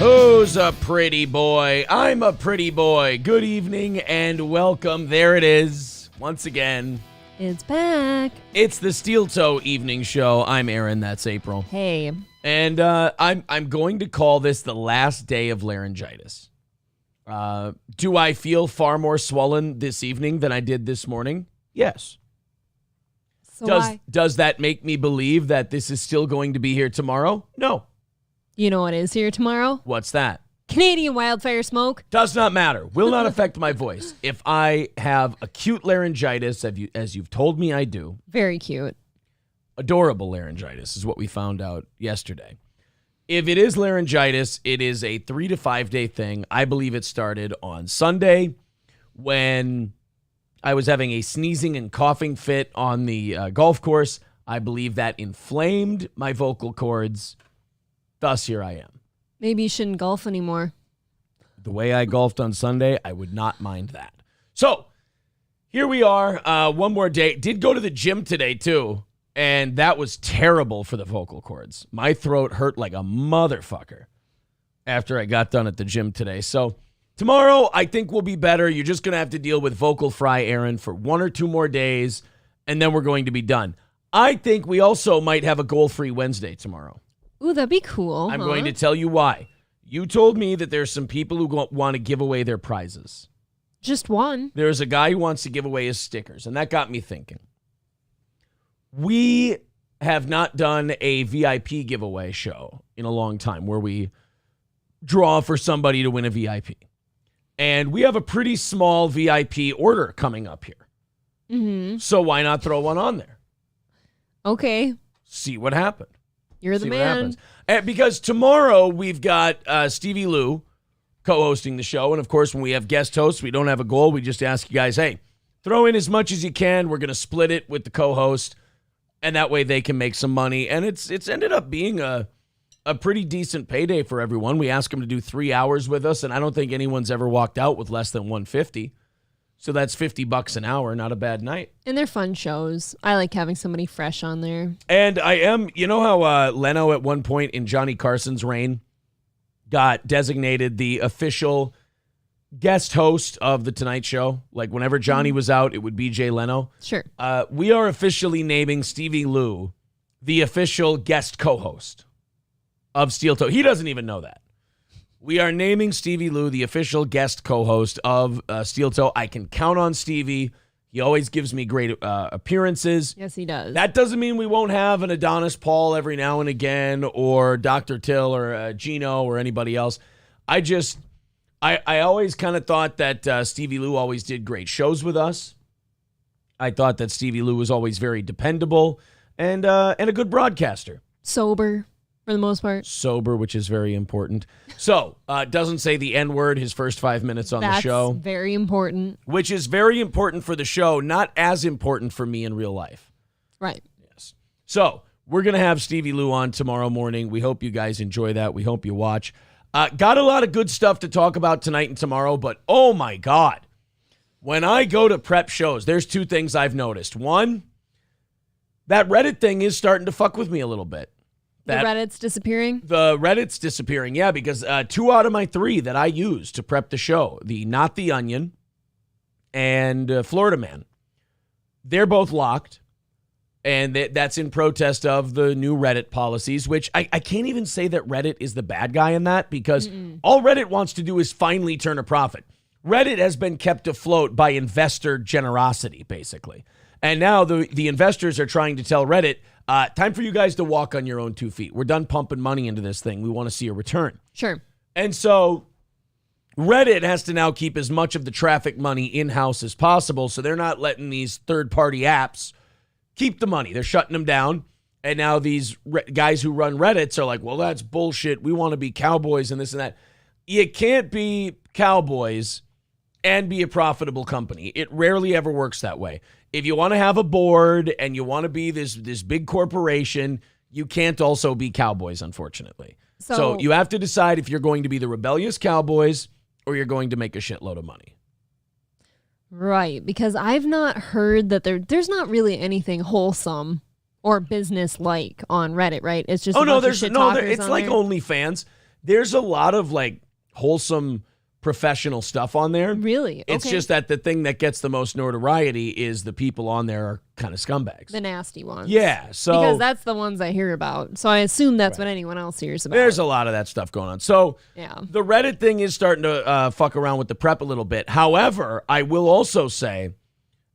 Who's a pretty boy? I'm a pretty boy. Good evening and welcome. There it is. Once again. It's back. It's the Steel Toe Evening Show. I'm Aaron. That's April. Hey. And I'm going to call this the last day of laryngitis. Do I feel far more swollen this evening than I did this morning? Yes. So does that make me believe that this is still going to be here tomorrow? No. You know what is here tomorrow? What's that? Canadian wildfire smoke. Does not matter. Will not affect my voice. If I have acute laryngitis, as you've told me I do. Very cute. Adorable laryngitis is what we found out yesterday. If it is laryngitis, it is a 3 to 5 day thing. I believe it started on Sunday when I was having a sneezing and coughing fit on the golf course. I believe that inflamed my vocal cords. Thus, here I am. Maybe you shouldn't golf anymore. The way I golfed on Sunday, I would not mind that. So, here we are. One more day. Did go to the gym today, too. And that was terrible for the vocal cords. My throat hurt like a motherfucker after I got done at the gym today. So, tomorrow, I think we'll be better. You're just going to have to deal with vocal fry, Aaron, for 1 or 2 more days. And then we're going to be done. I think we also might have a goal-free Wednesday tomorrow. Ooh, that'd be cool. I'm going to tell you why. You told me that there's some people who want to give away their prizes. Just one. There's a guy who wants to give away his stickers, and that got me thinking. We have not done a VIP giveaway show in a long time where we draw for somebody to win a VIP. And we have a pretty small VIP order coming up here. Mm-hmm. So why not throw one on there? Okay. See what happened. You're the man. And because tomorrow we've got Stevie Lew co-hosting the show. And, of course, when we have guest hosts, we don't have a goal. We just ask you guys, hey, throw in as much as you can. We're going to split it with the co-host. And that way they can make some money. And it's ended up being a pretty decent payday for everyone. We asked them to do 3 hours with us. And I don't think anyone's ever walked out with less than $150. So that's $50 an hour. Not a bad night. And they're fun shows. I like having somebody fresh on there. And I am, you know how Leno at one point in Johnny Carson's reign got designated the official guest host of The Tonight Show? Like whenever Johnny was out, it would be Jay Leno. Sure. We are officially naming Stevie Lew the official guest co-host of Steel Toe. He doesn't even know that. We are naming Stevie Lew the official guest co-host of Steel Toe. I can count on Stevie. He always gives me great appearances. Yes, he does. That doesn't mean we won't have an Adonis Paul every now and again, or Dr. Till, or Gino, or anybody else. I always kind of thought that Stevie Lew always did great shows with us. I thought that Stevie Lew was always very dependable and a good broadcaster. Sober. For the most part. Sober, which is very important. So, doesn't say the N-word his first 5 minutes on the show. That's very important. Which is very important for the show, not as important for me in real life. Right. Yes. So, we're going to have Stevie Lew on tomorrow morning. We hope you guys enjoy that. We hope you watch. Got a lot of good stuff to talk about tonight and tomorrow, but oh my God. When I go to prep shows, there's 2 things I've noticed. One, that Reddit thing is starting to fuck with me a little bit. The Reddit's disappearing? The Reddit's disappearing, yeah, because 2 out of my 3 that I use to prep the show, the Not the Onion and Florida Man, they're both locked, and that's in protest of the new Reddit policies, which I can't even say that Reddit is the bad guy in that, because all Reddit wants to do is finally turn a profit. Reddit has been kept afloat by investor generosity, basically. And now the investors are trying to tell Reddit, time for you guys to walk on your own 2 feet. We're done pumping money into this thing. We want to see a return. Sure. And so Reddit has to now keep as much of the traffic money in-house as possible, so they're not letting these third-party apps keep the money. They're shutting them down. And now these guys who run Reddits are like, well, that's bullshit. We want to be cowboys and this and that. You can't be cowboys and be a profitable company. It rarely ever works that way. If you want to have a board and you want to be this big corporation, you can't also be cowboys, unfortunately. So you have to decide if you're going to be the rebellious cowboys or you're going to make a shitload of money. Right, because I've not heard that there's not really anything wholesome or business-like on Reddit, right? It's just it's like OnlyFans. There's a lot of like wholesome professional stuff on there. Really? It's just that the thing that gets the most notoriety is the people on there are kind of scumbags. The nasty ones. Yeah. So because that's the ones I hear about. So I assume that's what anyone else hears about. there's a lot of that stuff going on. So yeah. the Reddit thing is starting to fuck around with the prep a little bit. However, I will also say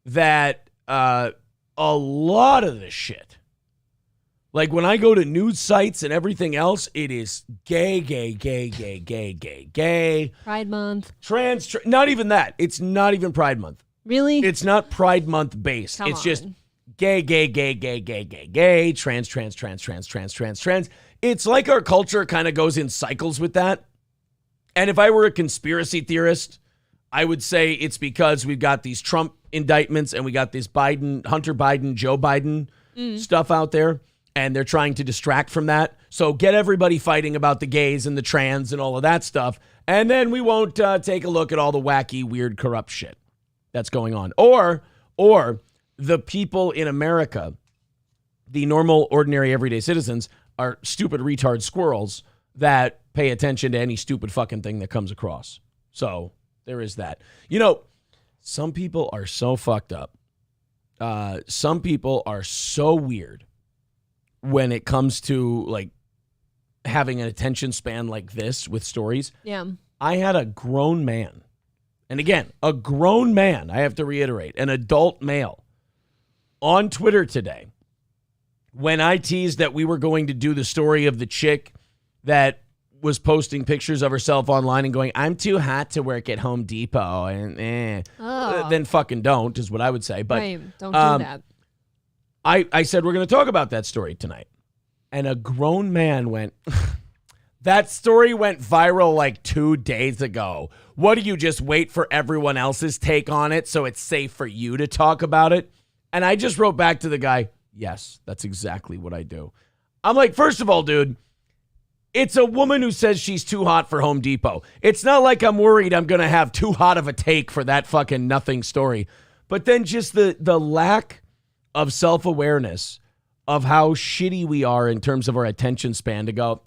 that a lot of this shit, like when I go to news sites and everything else, it is gay. Pride Month. Not even that. It's not even Pride Month. Really? It's not Pride Month based. Come It's on. just gay, trans. It's like our culture kind of goes in cycles with that. And if I were a conspiracy theorist, I would say it's because we've got these Trump indictments and we got this Hunter Biden, Joe Biden stuff out there. And they're trying to distract from that. So get everybody fighting about the gays and the trans and all of that stuff. And then we won't take a look at all the wacky, weird, corrupt shit that's going on. Or the people in America, the normal, ordinary, everyday citizens, are stupid, retard squirrels that pay attention to any stupid fucking thing that comes across. So there is that. You know, some people are so fucked up. Some people are so weird when it comes to like having an attention span like this with stories. Yeah. I had a grown man, and again, a grown man, I have to reiterate, an adult male on Twitter today when I teased that we were going to do the story of the chick that was posting pictures of herself online and going, I'm too hot to work at Home Depot, and then fucking don't is what I would say. But right. Don't do that. I said, we're going to talk about that story tonight. And a grown man went, that story went viral like 2 days ago. What do you just wait for everyone else's take on it so it's safe for you to talk about it? And I just wrote back to the guy, yes, that's exactly what I do. I'm like, first of all, dude, it's a woman who says she's too hot for Home Depot. It's not like I'm worried I'm going to have too hot of a take for that fucking nothing story. But then just the lack of self-awareness of how shitty we are in terms of our attention span to go,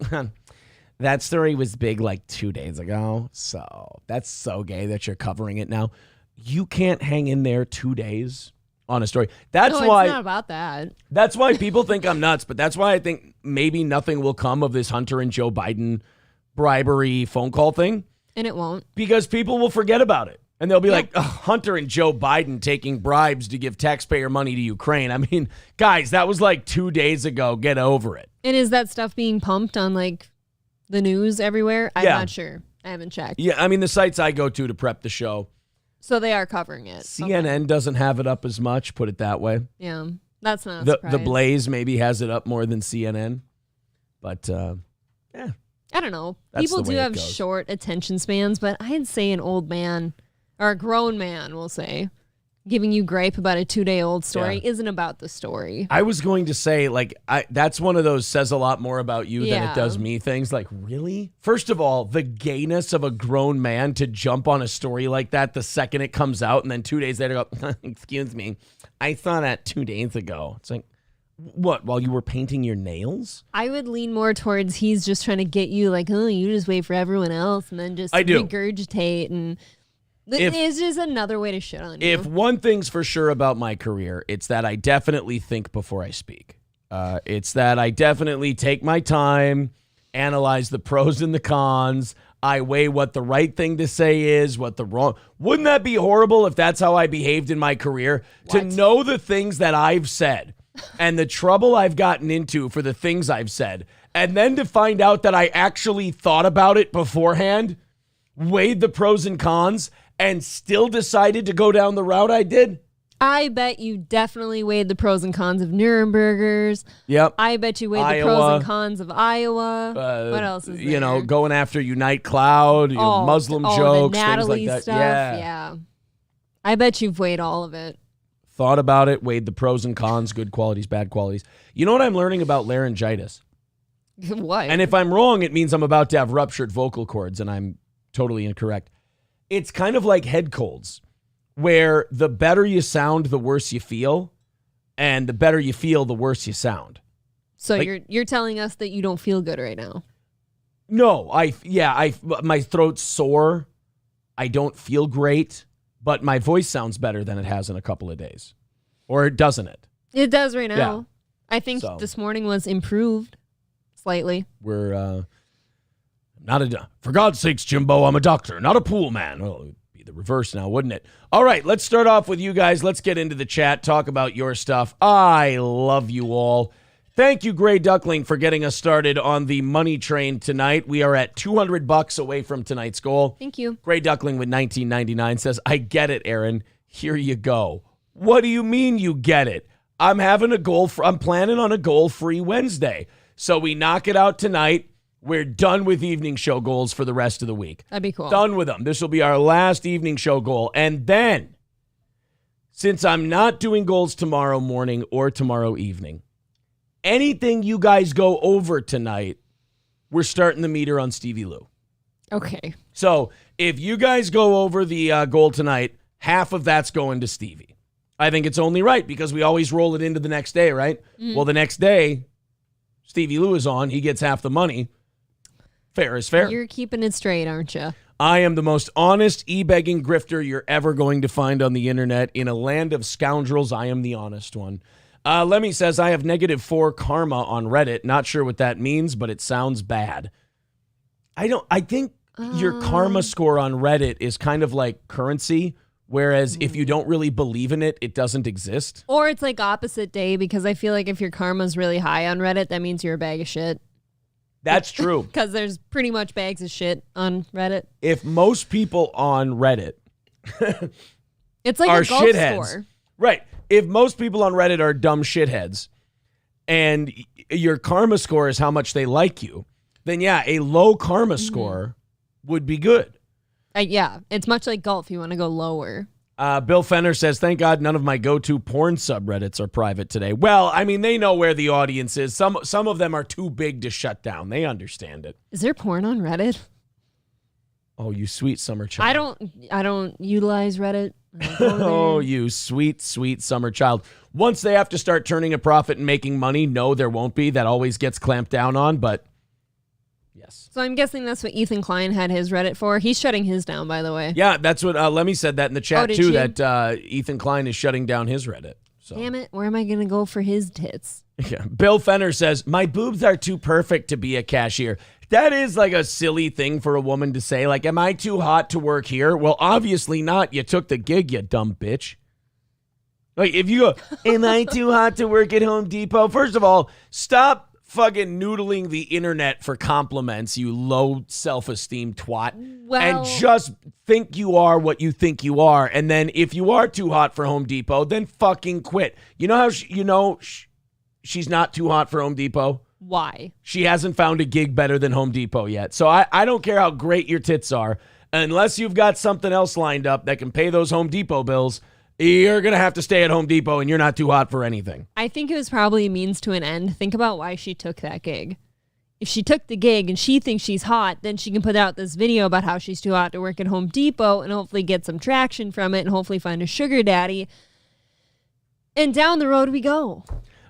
that story was big like 2 days ago, so that's so gay that you're covering it now. You can't hang in there 2 days on a story. That's why it's not about that. That's why people think I'm nuts, but that's why I think maybe nothing will come of this Hunter and Joe Biden bribery phone call thing. And it won't. Because people will forget about it. And they'll be like, Hunter and Joe Biden taking bribes to give taxpayer money to Ukraine. I mean, guys, that was like 2 days ago. Get over it. And is that stuff being pumped on like the news everywhere? I'm not sure. I haven't checked. Yeah, I mean, the sites I go to prep the show. So they are covering it. CNN doesn't have it up as much, put it that way. Yeah, that's not a surprise. The Blaze maybe has it up more than CNN. But, yeah. I don't know. That's People the way do it have goes. short attention spans, but I'd say an old man, or a grown man, we'll say, giving you gripe about a 2-day-old story isn't about the story. I was going to say, like, that's one of those says a lot more about you than it does me things. Like, really? First of all, the gayness of a grown man to jump on a story like that the second it comes out, and then 2 days later go, excuse me, I saw that 2 days ago. It's like, what, while you were painting your nails? I would lean more towards he's just trying to get you like, oh, you just wait for everyone else and then just regurgitate. And it's just another way to shit on you. If one thing's for sure about my career, it's that I definitely think before I speak. It's that I definitely take my time, analyze the pros and the cons. I weigh what the right thing to say is, what the wrong. Wouldn't that be horrible if that's how I behaved in my career? To know the things that I've said and the trouble I've gotten into for the things I've said, and then to find out that I actually thought about it beforehand, weighed the pros and cons, and still decided to go down the route I did? I bet you definitely weighed the pros and cons of Nurembergers. Yep. I bet you weighed the pros and cons of Iowa. What else is there? You know, going after Unite Cloud, Muslim jokes, the Natalie things like that. Stuff. Yeah. I bet you've weighed all of it. Thought about it, weighed the pros and cons, good qualities, bad qualities. You know what I'm learning about laryngitis? What? And if I'm wrong, it means I'm about to have ruptured vocal cords, and I'm totally incorrect. It's kind of like head colds, where the better you sound, the worse you feel, and the better you feel, the worse you sound. So you're telling us that you don't feel good right now? No, my throat's sore. I don't feel great, but my voice sounds better than it has in a couple of days. Or doesn't it? It does right now. Yeah. I think this morning was improved slightly. We're for God's sakes, Jimbo, I'm a doctor, not a pool man. Well, it would be the reverse now, wouldn't it? All right, let's start off with you guys. Let's get into the chat, talk about your stuff. I love you all. Thank you, Gray Duckling, for getting us started on the money train tonight. We are at $200 away from tonight's goal. Thank you. Gray Duckling with $19.99 says, I get it, Aaron. Here you go. What do you mean you get it? I'm planning on a goal-free Wednesday. So we knock it out tonight. We're done with evening show goals for the rest of the week. That'd be cool. Done with them. This will be our last evening show goal. And then, since I'm not doing goals tomorrow morning or tomorrow evening, anything you guys go over tonight, we're starting the meter on Stevie Lew. Okay. So if you guys go over the goal tonight, half of that's going to Stevie. I think it's only right because we always roll it into the next day, right? Mm. Well, the next day, Stevie Lew is on. He gets half the money. Fair is fair. You're keeping it straight, aren't you? I am the most honest e-begging grifter you're ever going to find on the internet. In a land of scoundrels, I am the honest one. Lemmy says, I have -4 karma on Reddit. Not sure what that means, but it sounds bad. I think your karma score on Reddit is kind of like currency, whereas if you don't really believe in it, it doesn't exist. Or it's like opposite day, because I feel like if your karma's really high on Reddit, that means you're a bag of shit. That's true. Because there's pretty much bags of shit on Reddit. If most people on Reddit it's like are a golf shitheads, score. Right. If most people on Reddit are dumb shitheads and your karma score is how much they like you, then yeah, a low karma score would be good. Yeah, it's much like golf. You want to go lower. Bill Fenner says, thank God none of my go-to porn subreddits are private today. Well, I mean, they know where the audience is. Some of them are too big to shut down. They understand it. Is there porn on Reddit? Oh, you sweet summer child. I don't utilize Reddit. Oh, you sweet, sweet summer child. Once they have to start turning a profit and making money, no, there won't be. That always gets clamped down on, but yes. So I'm guessing that's what Ethan Klein had his Reddit for. He's shutting his down, by the way. Yeah, that's what Lemmy said that in the chat, too, that Ethan Klein is shutting down his Reddit. So. Damn it, where am I going to go for his tits? Yeah. Bill Fenner says, my boobs are too perfect to be a cashier. That is like a silly thing for a woman to say. Like, am I too hot to work here? Well, obviously not. You took the gig, you dumb bitch. Like, if you go, am I too hot to work at Home Depot? First of all, stop fucking noodling the internet for compliments, you low self-esteem twat. And just think you are what you think you are. And then if you are too hot for Home Depot, then fucking quit. You know how she's not too hot for Home Depot? Why? She hasn't found a gig better than Home Depot yet. So I don't care how great your tits are. Unless you've got something else lined up that can pay those Home Depot bills, you're going to have to stay at Home Depot and you're not too hot for anything. I think it was probably a means to an end. Think about why she took that gig. If she took the gig and she thinks she's hot, then she can put out this video about how she's too hot to work at Home Depot and hopefully get some traction from it and hopefully find a sugar daddy. And down the road we go.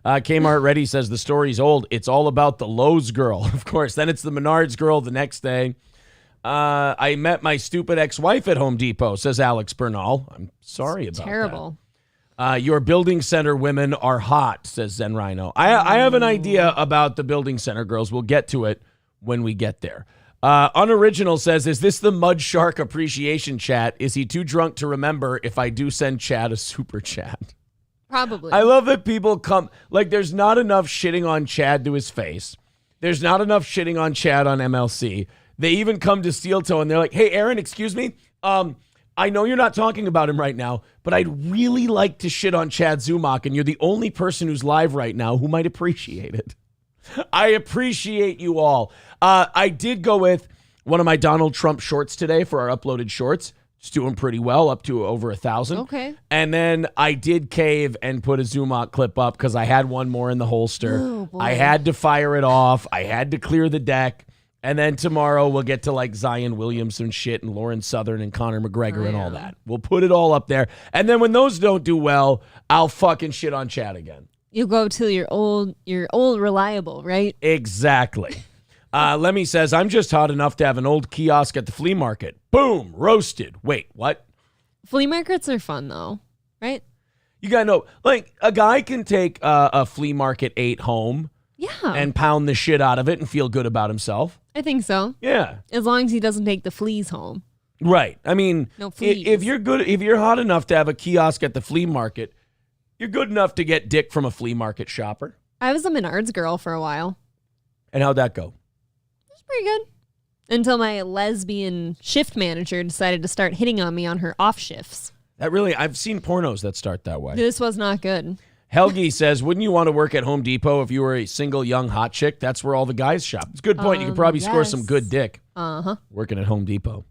Kmart Ready says the story's old. It's all about the Lowe's girl. Of course, then it's the Menards girl the next day. I met my stupid ex-wife at Home Depot, says Alex Bernal. I'm sorry about terrible. that. Your building center women are hot, says Zen Rhino. I have an idea about the building center girls. We'll get to it when we get there. Unoriginal says, is this the Mud Shark appreciation chat? Is he too drunk to remember if I do send Chad a super chat? Probably. I love that people come, like, there's not enough shitting on Chad to his face. There's not enough shitting on Chad on MLC. They even come to Steel Toe and they're like, hey, Aaron, excuse me. I know you're not talking about him right now, but I'd really like to shit on Chad Zumach, and you're the only person who's live right now who might appreciate it. I appreciate you all. I did go with one of my Donald Trump shorts today for our uploaded shorts. It's doing pretty well, up to over 1,000. Okay. And then I did cave and put a Zumach clip up because I had one more in the holster. Oh, boy. I had to fire it off. I had to clear the deck. And then tomorrow we'll get to like Zion Williamson shit and Lauren Southern and Conor McGregor and all that. We'll put it all up there. And then when those don't do well, I'll fucking shit on Chad again. You go to your old reliable, right? Exactly. Lemmy says, I'm just hot enough to have an old kiosk at the flea market. Boom, roasted. Wait, what? Flea markets are fun, though, right? You got to know, like, a guy can take a flea market 8 home and pound the shit out of it and feel good about himself. I think so. Yeah. As long as he doesn't take the fleas home. Right. I mean, no fleas. If you're hot enough to have a kiosk at the flea market, you're good enough to get dick from a flea market shopper. I was a Menards girl for a while. And how'd that go? It was pretty good. Until my lesbian shift manager decided to start hitting on me on her off shifts. I've seen pornos that start that way. This was not good. Helgi says, wouldn't you want to work at Home Depot if you were a single young hot chick? That's where all the guys shop. It's a good point. You could probably score some good dick working at Home Depot.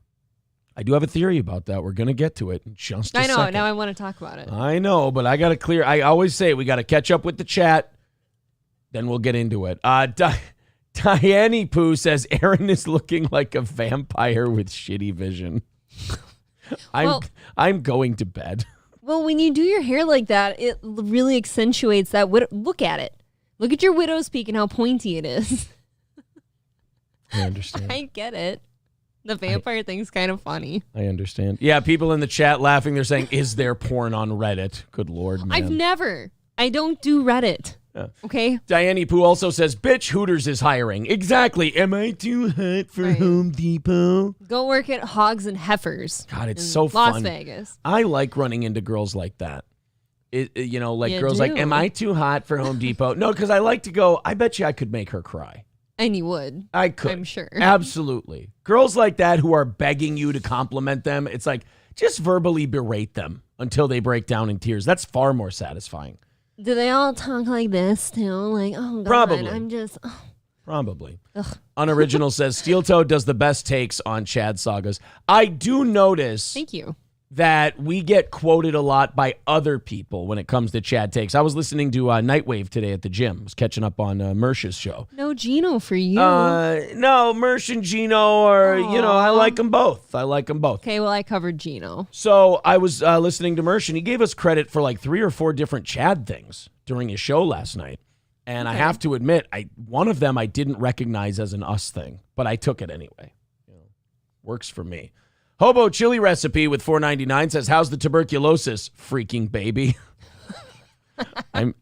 I do have a theory about that. We're going to get to it in just a second. I know. Now I want to talk about it. I know, but I got to clear. I always say we got to catch up with the chat. Then we'll get into it. Diane Pooh says, Aaron is looking like a vampire with shitty vision. I'm going to bed. Well, when you do your hair like that, it really accentuates that. Look at it. Look at your widow's peak and how pointy it is. I understand. I get it. The vampire thing's kind of funny. I understand. Yeah, people in the chat laughing. They're saying, is there porn on Reddit? Good Lord, man. I don't do Reddit. Yeah. Okay. Diane Pooh also says, bitch, Hooters is hiring. Exactly. Am I too hot for Home Depot? Go work at Hogs and Heifers. God, it's so fun. Las Vegas. I like running into girls like that. Girls like, am I too hot for Home Depot? No, because I like to go, I bet you I could make her cry. And you would. I could. I'm sure. Absolutely. Girls like that who are begging you to compliment them, it's like, just verbally berate them until they break down in tears. That's far more satisfying. Do they all talk like this too? Like, oh God, probably. I'm just... Oh. Probably. Ugh. Unoriginal says, Steel Toe does the best takes on Chad sagas. I do notice... Thank you. ...that we get quoted a lot by other people when it comes to Chad takes. I was listening to Nightwave today at the gym. I was catching up on Mersh's show. No Gino for you. No, Mersh and Gino are, I like them both. Okay, well, I covered Gino. So I was listening to Mersh, and he gave us credit for like 3 or 4 different Chad things during his show last night. And I have to admit, one of them I didn't recognize as an us thing, but I took it anyway. Works for me. Hobo chili recipe with $4.99 says, how's the tuberculosis, freaking baby?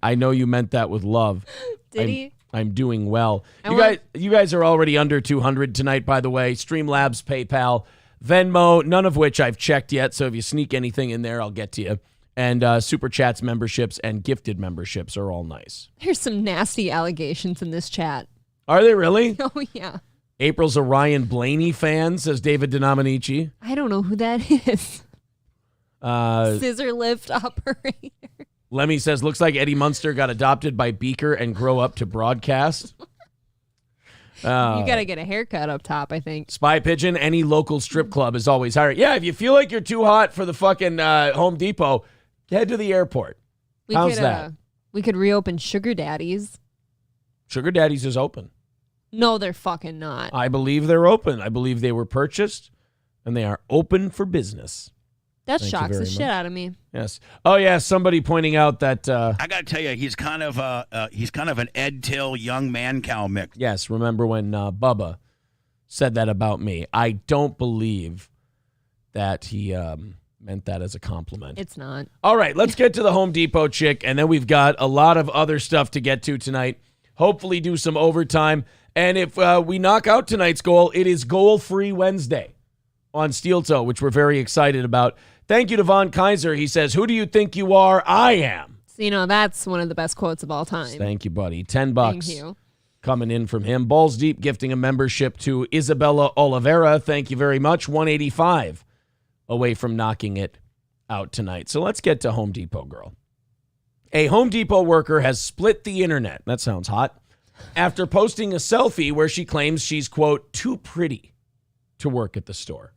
I know you meant that with love. Did he? I'm doing well. You guys are already under 200 tonight, by the way. Streamlabs, PayPal, Venmo, none of which I've checked yet. So if you sneak anything in there, I'll get to you. And Super Chats memberships and gifted memberships are all nice. There's some nasty allegations in this chat. Are they really? Oh, yeah. April's a Ryan Blaney fan, says David Denominici. I don't know who that is. Scissor lift operator. Lemmy says, looks like Eddie Munster got adopted by Beaker and grow up to broadcast. You got to get a haircut up top, I think. Spy Pigeon, any local strip club is always hiring. Yeah, if you feel like you're too hot for the fucking Home Depot, head to the airport. How's that? We could reopen Sugar Daddies. Sugar Daddies is open. No, they're fucking not. I believe they're open. I believe they were purchased, and they are open for business. That shocks the shit out of me. Yes. Oh yeah. Somebody pointing out that I got to tell you, he's kind of an Ed Till young man cow mix. Yes. Remember when Bubba said that about me? I don't believe that he meant that as a compliment. It's not. All right. Let's get to the Home Depot chick, and then we've got a lot of other stuff to get to tonight. Hopefully, do some overtime, and if we knock out tonight's goal, it is goal-free Wednesday on Steel Toe, which we're very excited about. Thank you to Von Kaiser. He says, who do you think you are? I am. So, that's one of the best quotes of all time. Thank you, buddy. $10. Thank you. Coming in from him. Balls Deep gifting a membership to Isabella Oliveira. Thank you very much. $185 away from knocking it out tonight. So let's get to Home Depot girl. A Home Depot worker has split the internet. That sounds hot. After posting a selfie where she claims she's, quote, too pretty to work at the store.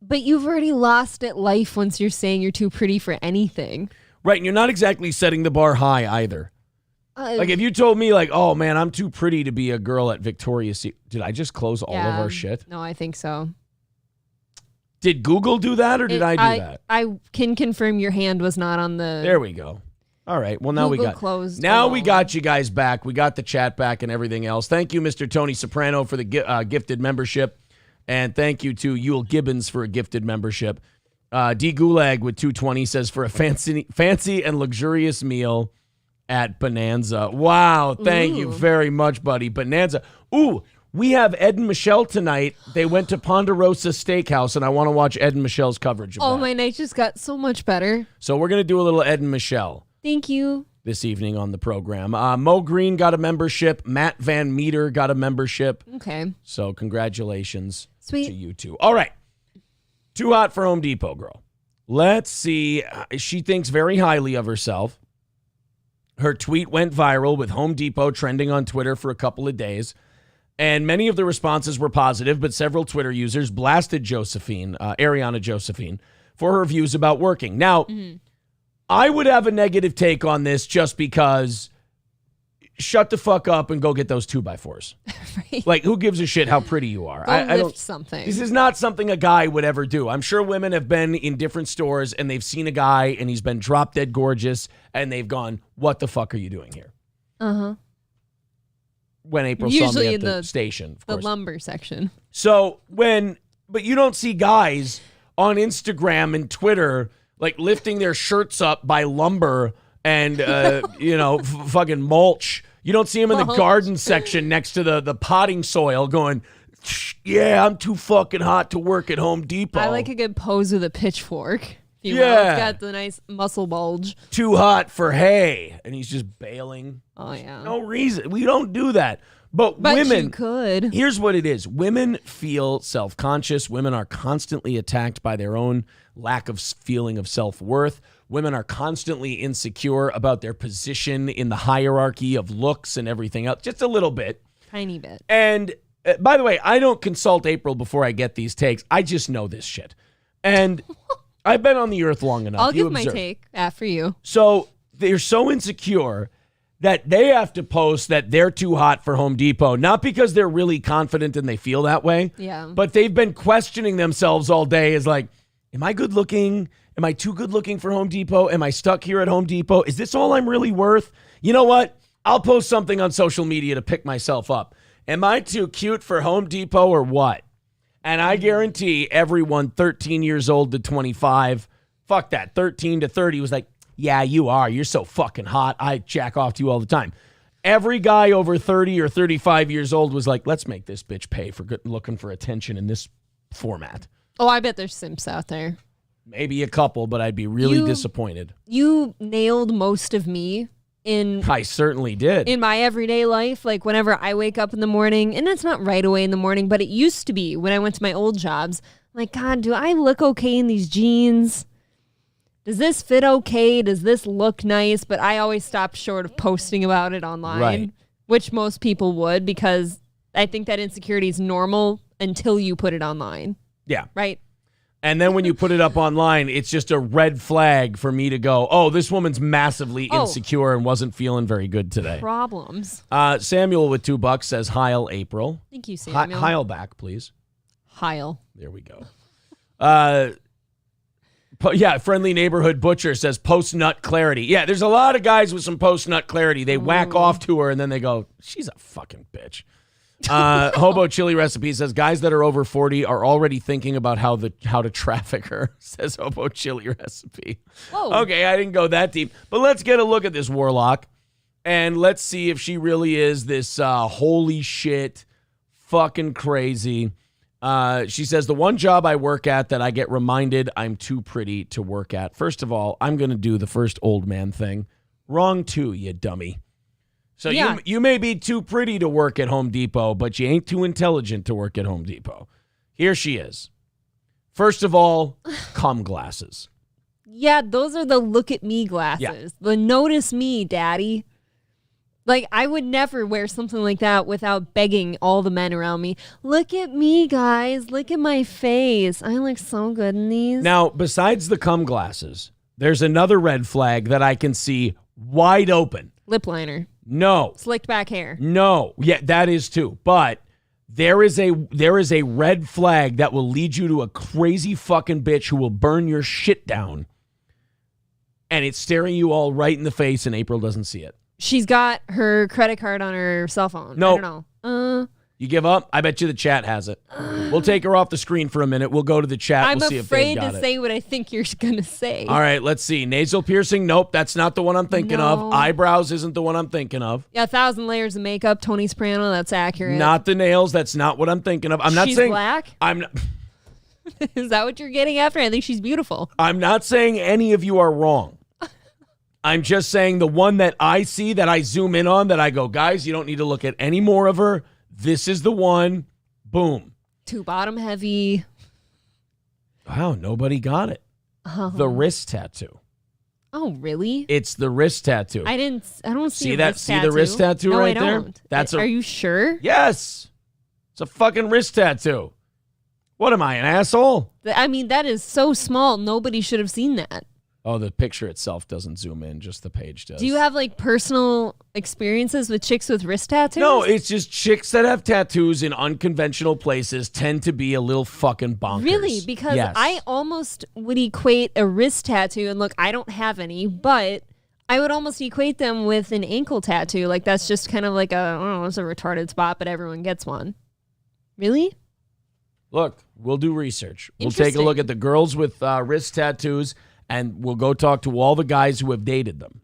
But you've already lost at life once you're saying you're too pretty for anything. Right, and you're not exactly setting the bar high either. Like if you told me like, oh man, I'm too pretty to be a girl at Victoria's Secret. Did I just close all of our shit? No, I think so. Did Google do that or did I do that? I can confirm your hand was not on the... There we go. All right. Well, now Google closed we alone. got you guys back. We got the chat back and everything else. Thank you, Mr. Tony Soprano, for the gifted membership, and thank you to Yule Gibbons for a gifted membership. D Gulag with 220 says for a fancy and luxurious meal at Bonanza. Wow, thank you very much, buddy. Bonanza. Ooh, we have Ed and Michelle tonight. They went to Ponderosa Steakhouse, and I want to watch Ed and Michelle's coverage of that. My night just got so much better. So we're going to do a little Ed and Michelle. Thank you. This evening on the program. Mo Green got a membership. Matt Van Meter got a membership. Okay. So congratulations Sweet. to you two. All right. Too hot for Home Depot, girl. Let's see. She thinks very highly of herself. Her tweet went viral with Home Depot trending on Twitter for a couple of days. And many of the responses were positive, but several Twitter users blasted Ariana Josephine, for her views about working. Now, I would have a negative take on this just because shut the fuck up and go get those 2x4s. Right. Like, who gives a shit how pretty you are? Go I don't. lift something. This is not something a guy would ever do. I'm sure women have been in different stores and they've seen a guy and he's been drop dead gorgeous and they've gone, "What the fuck are you doing here?" When April saw Usually me in at the the station, of The course. lumber section. So but you don't see guys on Instagram and Twitter like lifting their shirts up by lumber and fucking mulch. You don't see them in the garden section next to the potting soil going, "Yeah, I'm too fucking hot to work at Home Depot." I like a good pose with a pitchfork. If you will. Yeah. It's got the nice muscle bulge. Too hot for hay, and he's just bailing. Oh, yeah. No reason. We don't do that. But women, you could. Here's what it is. Women feel self-conscious. Women are constantly attacked by their own lack of feeling of self-worth. Women are constantly insecure about their position in the hierarchy of looks and everything else. Just a little bit. Tiny bit. And by the way, I don't consult April before I get these takes. I just know this shit. And I've been on the earth long enough. I'll You give my observe. take after you. So they're so insecure that they have to post that they're too hot for Home Depot, not because they're really confident and they feel that way, Yeah. but they've been questioning themselves all day as like, am I good looking? Am I too good looking for Home Depot? Am I stuck here at Home Depot? Is this all I'm really worth? You know what? I'll post something on social media to pick myself up. Am I too cute for Home Depot or what? And I guarantee everyone 13 years old to 25, fuck that, 13 to 30 was like, "Yeah, you are. You're so fucking hot. I jack off to you all the time." Every guy over 30 or 35 years old was like, "Let's make this bitch pay for looking for attention in this format." Oh, I bet there's simps out there. Maybe a couple, but I'd be really disappointed. You nailed most of me in I certainly did. in my everyday life. Like whenever I wake up in the morning, and it's not right away in the morning, but it used to be when I went to my old jobs. I'm like, God, do I look okay in these jeans? Does this fit okay? Does this look nice? But I always stopped short of posting about it online, Right. which most people would, because I think that insecurity is normal until you put it online, Yeah. right? And then when you put it up online, it's just a red flag for me to go, "Oh, this woman's massively insecure and wasn't feeling very good today." Problems. Samuel with $2 says, "Heil April." Thank you, Samuel. Heil back, please. Heil. There we go. Friendly Neighborhood Butcher says post-nut clarity. Yeah, there's a lot of guys with some post-nut clarity. They whack off to her and then they go, "She's a fucking bitch." Hobo Chili Recipe says guys that are over 40 are already thinking about how to traffic her, says Hobo Chili Recipe. Whoa. Okay, I didn't go that deep. But let's get a look at this warlock and let's see if she really is this holy shit, fucking crazy. She says, "The one job I work at that I get reminded I'm too pretty to work at." First of all, I'm going to do the first old man thing. Wrong too, you dummy. So Yeah. you may be too pretty to work at Home Depot, but you ain't too intelligent to work at Home Depot. Here she is. First of all, cum glasses. Yeah, those are the look at me glasses. Yeah. The notice me, daddy. Like, I would never wear something like that without begging all the men around me, "Look at me, guys. Look at my face. I look so good in these." Now, besides the cum glasses, there's another red flag that I can see wide open. Lip liner. No. Slicked back hair. No. Yeah, that is too. But there is a red flag that will lead you to a crazy fucking bitch who will burn your shit down. and it's staring you all right in the face, and April doesn't see it. She's got her credit card on her cell phone. No. I don't know. You give up? I bet you the chat has it. We'll take her off the screen for a minute. We'll go to the chat. I'm we'll see if they've afraid got to it. say what I think you're going to say. All right, let's see. Nasal piercing? Nope, that's not the one I'm thinking of. No. Eyebrows isn't the one I'm thinking of. Yeah, 1,000 layers of makeup. Tony Soprano, that's accurate. Not the nails. That's not what I'm thinking of. I'm not She's saying black? I'm not, Is that what you're getting after? I think she's beautiful. I'm not saying any of you are wrong. I'm just saying the one that I see, that I zoom in on, that I go, guys, you don't need to look at any more of her. This is the one. Boom. Too bottom heavy. Wow, nobody got it. The wrist tattoo. Oh, really? It's the wrist tattoo. I don't see See a that? wrist See tattoo. the wrist tattoo No, right I there? don't. That's Are you sure? Yes. It's a fucking wrist tattoo. What am I, an asshole? I mean, that is so small. Nobody should have seen that. Oh, the picture itself doesn't zoom in, just the page does. Do you have like personal experiences with chicks with wrist tattoos? No, it's just chicks that have tattoos in unconventional places tend to be a little fucking bonkers. Really? Because Yes. I almost would equate a wrist tattoo, and look, I don't have any, but I would almost equate them with an ankle tattoo. Like that's just kind of like I don't know, it's a retarded spot, but everyone gets one. Really? Look, we'll do research. We'll take a Interesting. look at the girls with wrist tattoos, and we'll go talk to all the guys who have dated them.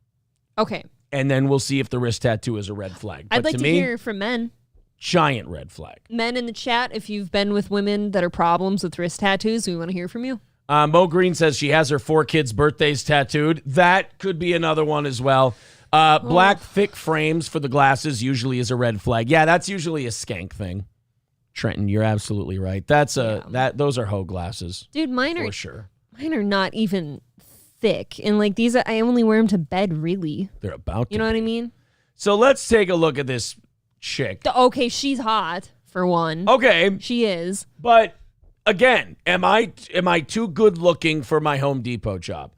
Okay. And then we'll see if the wrist tattoo is a red flag. I'd But like to me, hear from men. giant red flag. Men in the chat, if you've been with women that are problems with wrist tattoos, we want to hear from you. Mo Green says she has her 4 kids' birthdays tattooed. That could be another one as well. Black thick frames for the glasses usually is a red flag. Yeah, that's usually a skank thing. Trenton, you're absolutely right. That's those are hoe glasses. Dude, mine for are sure. mine are not even thick. And like these, I only wear them to bed, really. They're about to. You know what I mean? So let's take a look at this chick. Okay, she's hot, for one. Okay, She is. but again, am I too good looking for my Home Depot job?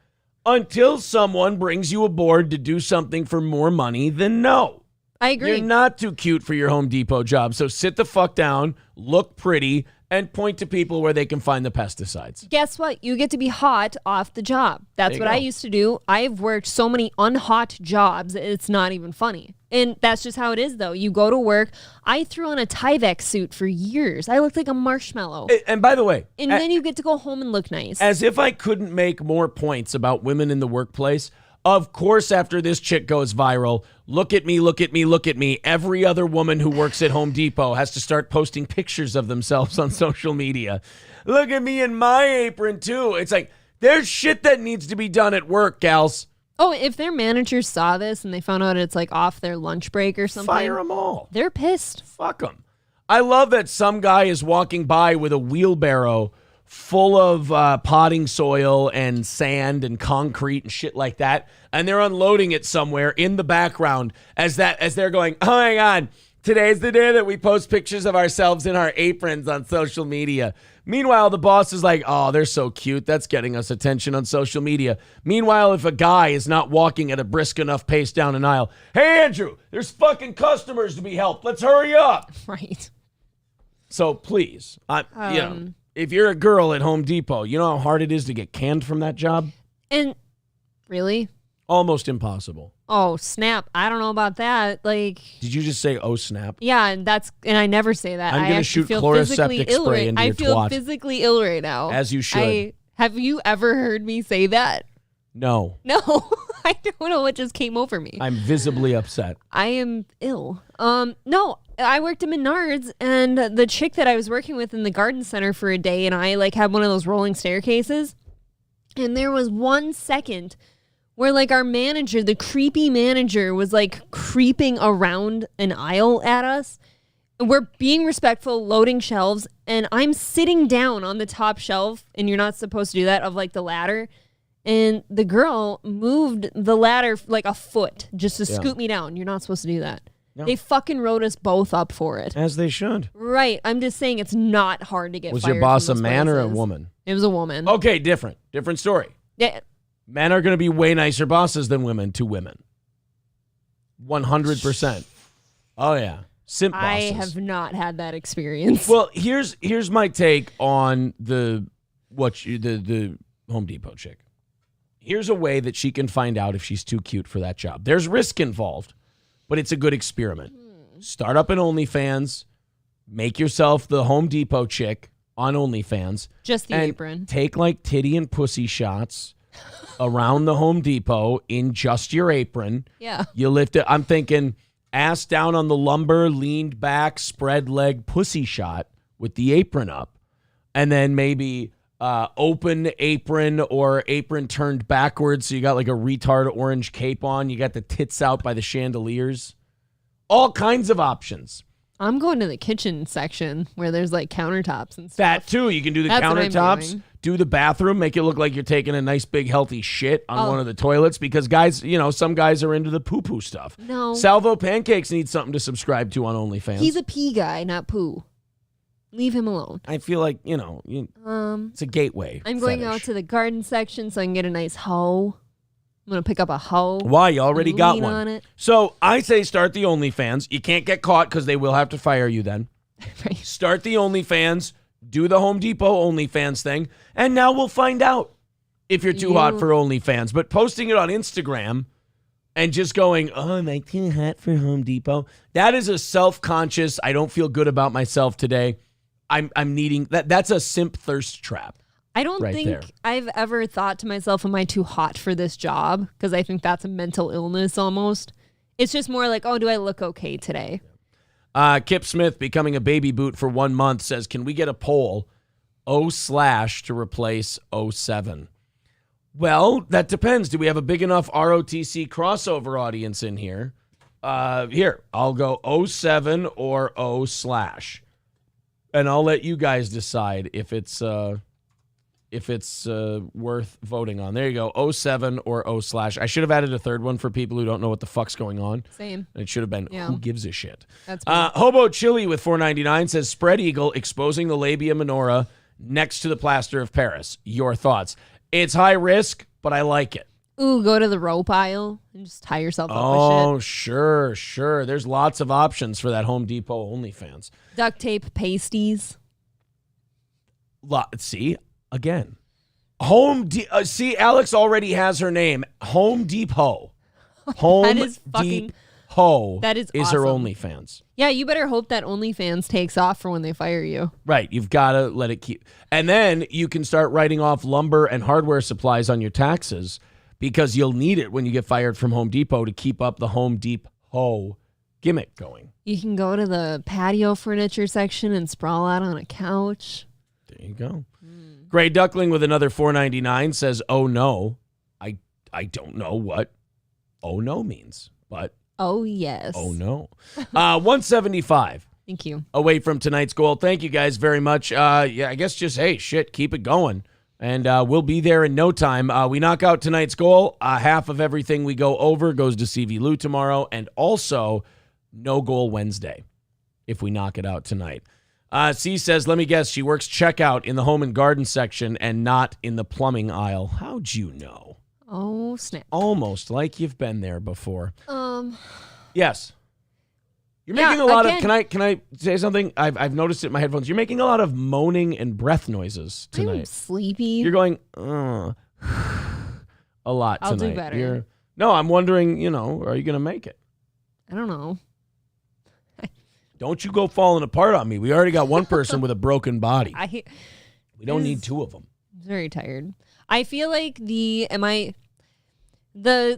Until someone brings you aboard to do something for more money, then no. I agree. You're not too cute for your Home Depot job. So sit the fuck down, look pretty, and point to people where they can find the pesticides. Guess what? You get to be hot off the job. That's There you what I go. used to do. I've worked so many unhot jobs, it's not even funny. And that's just how it is, though. You go to work. I threw on a Tyvek suit for years. I looked like a marshmallow. And by the way, And then you get to go home and look nice. as if I couldn't make more points about women in the workplace, of course, after this chick goes viral, look at me, look at me, look at me. Every other woman who works at Home Depot has to start posting pictures of themselves on social media. Look at me in my apron, too. It's like, there's shit that needs to be done at work, gals. Oh, if their managers saw this and they found out it's like off their lunch break or something, Fire them all. they're pissed. Fuck them. I love that some guy is walking by with a wheelbarrow full of potting soil and sand and concrete and shit like that, and they're unloading it somewhere in the background as they're going, oh my God, today's the day that we post pictures of ourselves in our aprons on social media. Meanwhile, the boss is like, oh, they're so cute. That's getting us attention on social media. Meanwhile, if a guy is not walking at a brisk enough pace down an aisle, hey, Andrew, there's fucking customers to be helped. Let's hurry up. Right. So please, if you're a girl at Home Depot, you know how hard it is to get canned from that job? And really? Almost impossible. Oh, snap. I don't know about that. Like, Did you just say, oh, snap? yeah, and I never say that. I'm I gonna actually shoot feel chloroseptic physically ill spray right- into I your feel twat. physically ill right now. As you should. Have you ever heard me say that? No. No. I don't know what just came over me. I'm visibly upset. I am ill. No, I worked at Menards, and the chick that I was working with in the garden center for a day, and I like had one of those rolling staircases, and there was 1 second where like our manager, the creepy manager, was like creeping around an aisle at us. We're being respectful, loading shelves, and I'm sitting down on the top shelf, and you're not supposed to do that, of like the ladder. And the girl moved the ladder like a foot just to scoot me down. You're not supposed to do that. No. They fucking wrote us both up for it. As they should. Right. I'm just saying it's not hard to get Was fired your boss a from those man or a places. woman? It was a woman. Okay, different story. Yeah. Men are going to be way nicer bosses than women to women. 100%. Oh, yeah. Simp bosses. I have not had that experience. Well, here's my take on the Home Depot chick. Here's a way that she can find out if she's too cute for that job. There's risk involved, but it's a good experiment. Start up an OnlyFans. Make yourself the Home Depot chick on OnlyFans. Just the and apron. Take like titty and pussy shots around the Home Depot in just your apron. Yeah. You lift it. I'm thinking ass down on the lumber, leaned back, spread leg pussy shot with the apron up. And then maybe open apron or apron turned backwards. So you got like a retard orange cape on. You got the tits out by the chandeliers. All kinds of options. I'm going to the kitchen section where there's like countertops and stuff. That too. You can do the That's what I'm countertops, doing. do the bathroom, make it look like you're taking a nice big healthy shit on one of the toilets because guys, some guys are into the poo-poo stuff. No. Salvo Pancakes needs something to subscribe to on OnlyFans. He's a pee guy, not poo. Leave him alone. I feel like, it's a gateway. I'm going out to the garden section so I can get a nice hoe. I'm going to pick up a hoe. Why? You already and got lean one. on it. So I say start the OnlyFans. You can't get caught because they will have to fire you then. Right. Start the OnlyFans. Do the Home Depot OnlyFans thing. And now we'll find out if you're too hot for OnlyFans. But posting it on Instagram and just going, oh, am I too hot for Home Depot? That is a self-conscious, I don't feel good about myself today. I'm needing that. That's a simp thirst trap. I don't right think there. I've ever thought to myself, am I too hot for this job? Because I think that's a mental illness almost. It's just more like, oh, do I look okay today? Kip Smith, becoming a baby boot for 1 month, says, can we get a poll, O/ to replace 07? Well, that depends. Do we have a big enough ROTC crossover audience in here? Here, I'll go 07 or O/. And I'll let you guys decide if it's worth voting on. There you go, 07 or O/. I should have added a third one for people who don't know what the fuck's going on. Same. It should have been, who gives a shit? That's me. Hobo Chili with $4.99 says, spread eagle exposing the labia minora next to the plaster of Paris. Your thoughts? It's high risk, but I like it. Ooh, go to the rope aisle and just tie yourself up with Oh, shit. sure. There's lots of options for that Home Depot OnlyFans. Duct tape, pasties. See, again. See, Alex already has her name. Home Depot. Home That is fucking- Depot that is her awesome. OnlyFans. Yeah, you better hope that OnlyFans takes off for when they fire you. Right. You've got to let it keep. And then you can start writing off lumber and hardware supplies on your taxes because you'll need it when you get fired from Home Depot to keep up the Home Depot gimmick going. You can go to the patio furniture section and sprawl out on a couch. There you go. Gray Duckling with another $4.99 says, oh no. I don't know what oh no means, but Oh, yes. oh no. 175 Thank you. away from tonight's goal. Thank you guys very much. I guess just, hey, shit, keep it going. And we'll be there in no time. We knock out tonight's goal. Half of everything we go over goes to Stevie Lew tomorrow. And also, no goal Wednesday if we knock it out tonight. C says, let me guess, she works checkout in the home and garden section and not in the plumbing aisle. How'd you know? Oh, snap. Almost like you've been there before. Yes. You're Yeah, making a lot again- of, can I say something? I've noticed it in my headphones. You're making a lot of moaning and breath noises I'm tonight. sleepy. You're going, a lot I'll tonight. do better. No, I'm wondering, are you going to make it? I don't know. Don't you go falling apart on me. We already got one person with a broken body. We don't is- need two of them. Very tired. I feel like the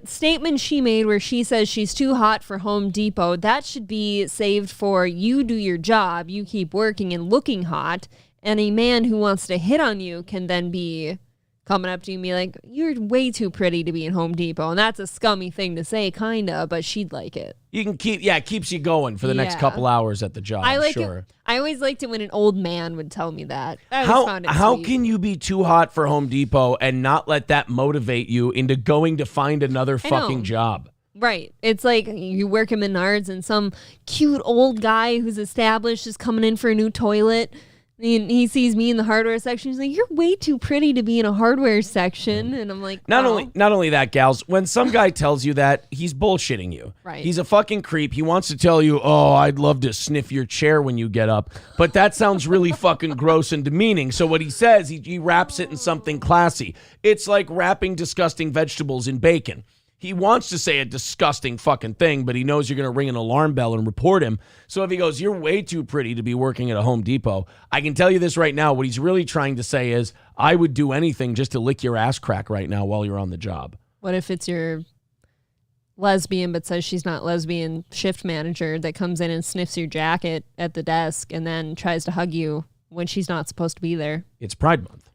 statement she made where she says she's too hot for Home Depot, that should be saved for you do your job, you keep working and looking hot, and a man who wants to hit on you can then be coming up to you and be like, you're way too pretty to be in Home Depot. And that's a scummy thing to say, kind of, but she'd like it. You can it keeps you going for the next Yeah. couple hours at the job. I like sure. it. I always liked it when an old man would tell me that. I always found it How sweet. can you be too hot for Home Depot and not let that motivate you into going to find another I know. fucking job? Right. It's like you work at Menards and some cute old guy who's established is coming in for a new toilet. He sees me in the hardware section. He's like, "You're way too pretty to be in a hardware section." And I'm like, Not only that, gals, when some guy tells you that, he's bullshitting you. Right. He's a fucking creep. He wants to tell you, "Oh, I'd love to sniff your chair when you get up." But that sounds really fucking gross and demeaning. So what he says, he wraps it in something classy. It's like wrapping disgusting vegetables in bacon. He wants to say a disgusting fucking thing, but he knows you're going to ring an alarm bell and report him. So if he goes, "You're way too pretty to be working at a Home Depot," I can tell you this right now. What he's really trying to say is, I would do anything just to lick your ass crack right now while you're on the job. What if it's your lesbian but says she's not lesbian shift manager that comes in and sniffs your jacket at the desk and then tries to hug you when she's not supposed to be there? It's Pride Month.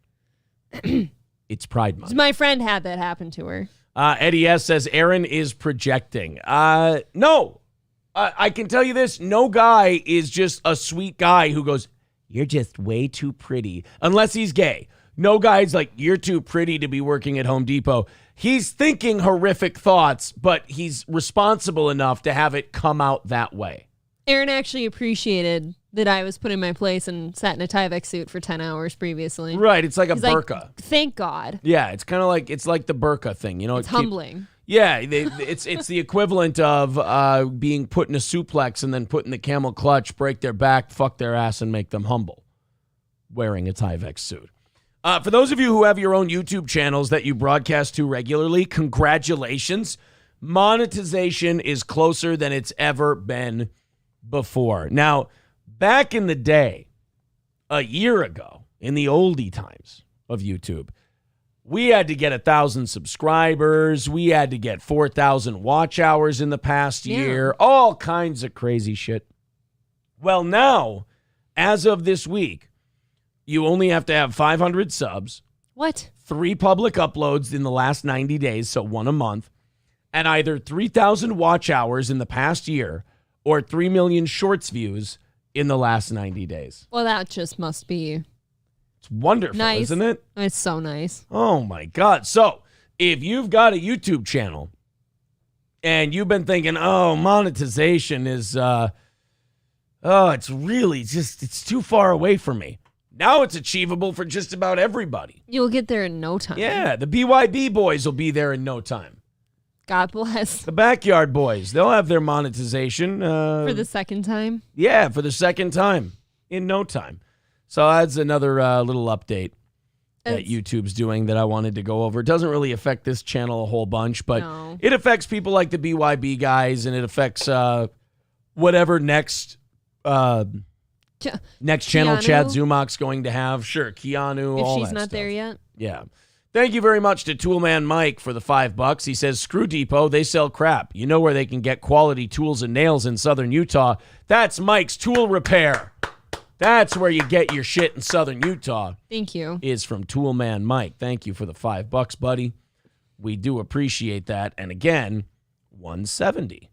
It's Pride Month. My friend had that happen to her. Eddie S. says Aaron is projecting. No. I can tell you this. No guy is just a sweet guy who goes, "You're just way too pretty." Unless he's gay. No guy's like, "You're too pretty to be working at Home Depot." He's thinking horrific thoughts, but he's responsible enough to have it come out that way. Aaron actually appreciated that I was put in my place and sat in a Tyvek suit for 10 hours previously. Right. It's like a He's burqa. like, thank God. Yeah. It's kind of like, it's like the burqa thing. You know, It's humbling. Yeah, it's the equivalent of being put in a suplex and then put in the camel clutch, break their back, fuck their ass, and make them humble, wearing a Tyvek suit. For those of you who have your own YouTube channels that you broadcast to regularly, congratulations. Monetization is closer than it's ever been before. Now, back in the day, a year ago, in the oldie times of YouTube, we had to get 1,000 subscribers. We had to get 4,000 watch hours in the past year. All kinds of crazy shit. Well, now, as of this week, you only have to have 500 subs. What? 3 public uploads in the last 90 days, so 1 a month, and either 3,000 watch hours in the past year or 3 million shorts views in the last 90 days. Well, that just must be It's wonderful, nice. Isn't it? It's so nice. Oh, my God. So if you've got a YouTube channel and you've been thinking, "Oh, monetization is, it's really just, it's too far away from me." Now it's achievable for just about everybody. You'll get there in no time. Yeah, the BYB boys will be there in no time. God bless. The Backyard Boys, they'll have their monetization. For the second time? Yeah, for the second time in no time. So that's another little update that YouTube's doing that I wanted to go over. It doesn't really affect this channel a whole bunch, but it affects people like the BYB guys, and it affects whatever next channel Keanu? Chad Zumach's going to have. Sure, Keanu, If all she's that not stuff. there yet. Yeah. Thank you very much to Toolman Mike for the $5. He says, "Screw Depot, they sell crap. You know where they can get quality tools and nails in Southern Utah. That's Mike's Tool Repair. That's where you get your shit in Southern Utah." Thank you. Is from Toolman Mike. Thank you for the $5, buddy. We do appreciate that. And again, 170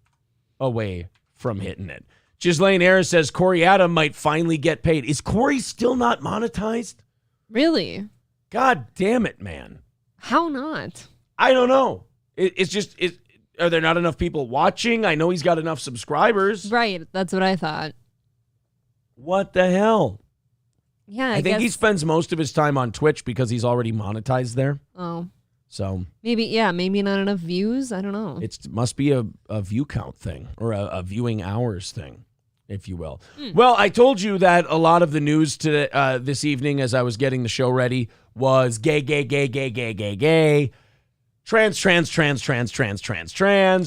away from hitting it. Ghislaine Harris says Corey Adam might finally get paid. Is Corey still not monetized? Really? God damn it, man. How not? I don't know. It's just, are there not enough people watching? I know he's got enough subscribers. Right. That's what I thought. What the hell? Yeah, I think guess. he spends most of his time on Twitch because he's already monetized there. Oh. So maybe not enough views. I don't know. it must be a view count thing or a viewing hours thing, if you will. Well, I told you that a lot of the news this evening as I was getting the show ready was gay, trans,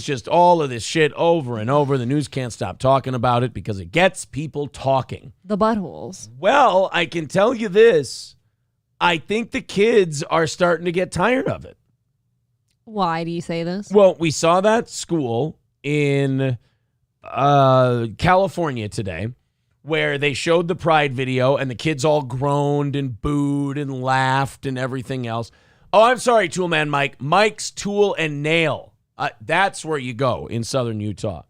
just all of this shit over and over. The news can't stop talking about it because it gets people talking. The buttholes. Well, I can tell you this. I think the kids are starting to get tired of it. Why do you say this? Well, we saw that school in California today where they showed the Pride video and the kids all groaned and booed and laughed and everything else. Oh, I'm sorry, Toolman Mike. Mike's Tool and Nail. That's where you go in Southern Utah,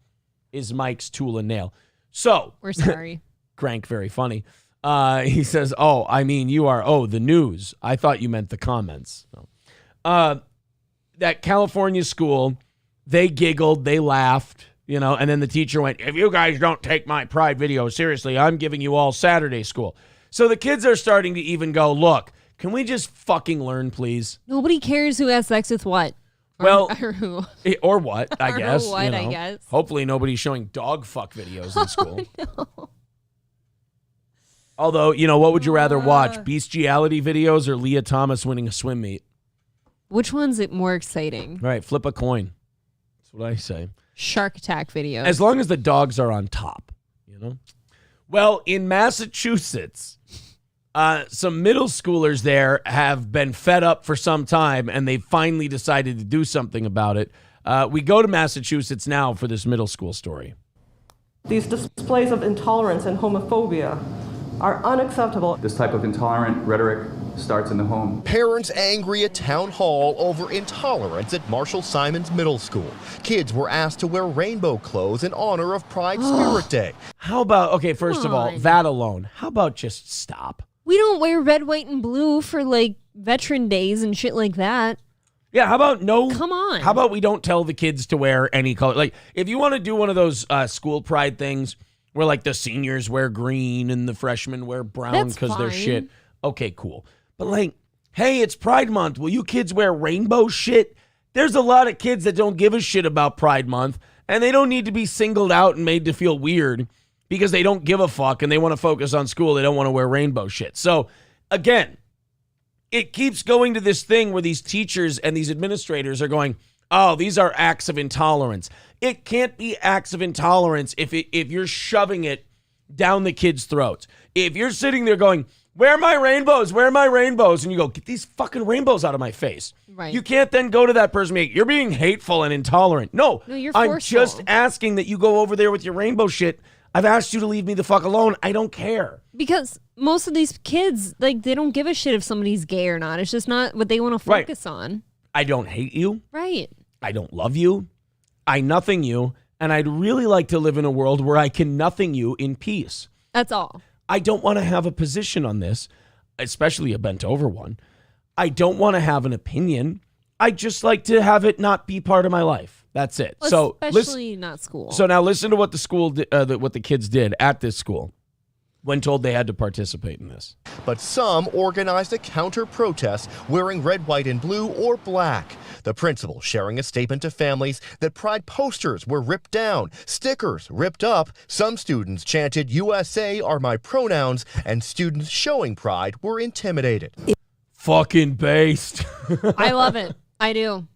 is Mike's Tool and Nail. So We're sorry. Crank, very funny. He says, "Oh, I mean, you are, the news. I thought you meant the comments." That California school, they giggled, they laughed, and then the teacher went, "If you guys don't take my Pride video seriously, I'm giving you all Saturday school." So the kids are starting to even go, look, can we just fucking learn, please? Nobody cares who has sex with what. Well, or who. Or what, I guess. Or what, I guess. Hopefully nobody's showing dog fuck videos in school. No. Although, what would you rather watch? Bestiality videos or Leah Thomas winning a swim meet? Which one's it more exciting? Right, flip a coin. That's what I say. Shark Attack videos. As long as the dogs are on top, Well, in Massachusetts, some middle schoolers there have been fed up for some time, and they finally decided to do something about it. We go to Massachusetts now for this middle school story. These displays of intolerance and homophobia are unacceptable. This type of intolerant rhetoric starts in the home. Parents angry at town hall over intolerance at Marshall Simons Middle School. Kids were asked to wear rainbow clothes in honor of Pride Spirit Day. How about, okay, first of all, on. that alone. How about just stop? We don't wear red, white, and blue for like veteran days and shit like that. Yeah, how about no? Come on. How about we don't tell the kids to wear any color? Like, if you want to do one of those school pride things where like the seniors wear green and the freshmen wear brown That's because they're fine. shit. Okay, cool. But like, hey, it's Pride Month. Will you kids wear rainbow shit? There's a lot of kids that don't give a shit about Pride Month, and they don't need to be singled out and made to feel weird because they don't give a fuck and they want to focus on school. They don't want to wear rainbow shit. So, again, it keeps going to this thing where these teachers and these administrators are going, oh, these are acts of intolerance. It can't be acts of intolerance if you're shoving it down the kids' throats. If you're sitting there going, where are my rainbows? Where are my rainbows? And you go, get these fucking rainbows out of my face. Right. You can't then go to that person and be, you're being hateful and intolerant. No, you're I'm forceful. just asking that you go over there with your rainbow shit. I've asked you to leave me the fuck alone. I don't care. Because most of these kids, like, they don't give a shit if somebody's gay or not. It's just not what they want to focus on. I don't hate you. Right. I don't love you. I nothing you. And I'd really like to live in a world where I can nothing you in peace. That's all. I don't want to have a position on this, especially a bent over one. I don't want to have an opinion. I just like to have it not be part of my life. That's it. Well, So especially not school. So now listen to what the school, what the kids did at this school when told they had to participate in this. But some organized a counter-protest wearing red, white, and blue or black. The principal sharing a statement to families that Pride posters were ripped down, stickers ripped up. Some students chanted, USA are my pronouns, and students showing Pride were intimidated. Fucking based. I love it. I do.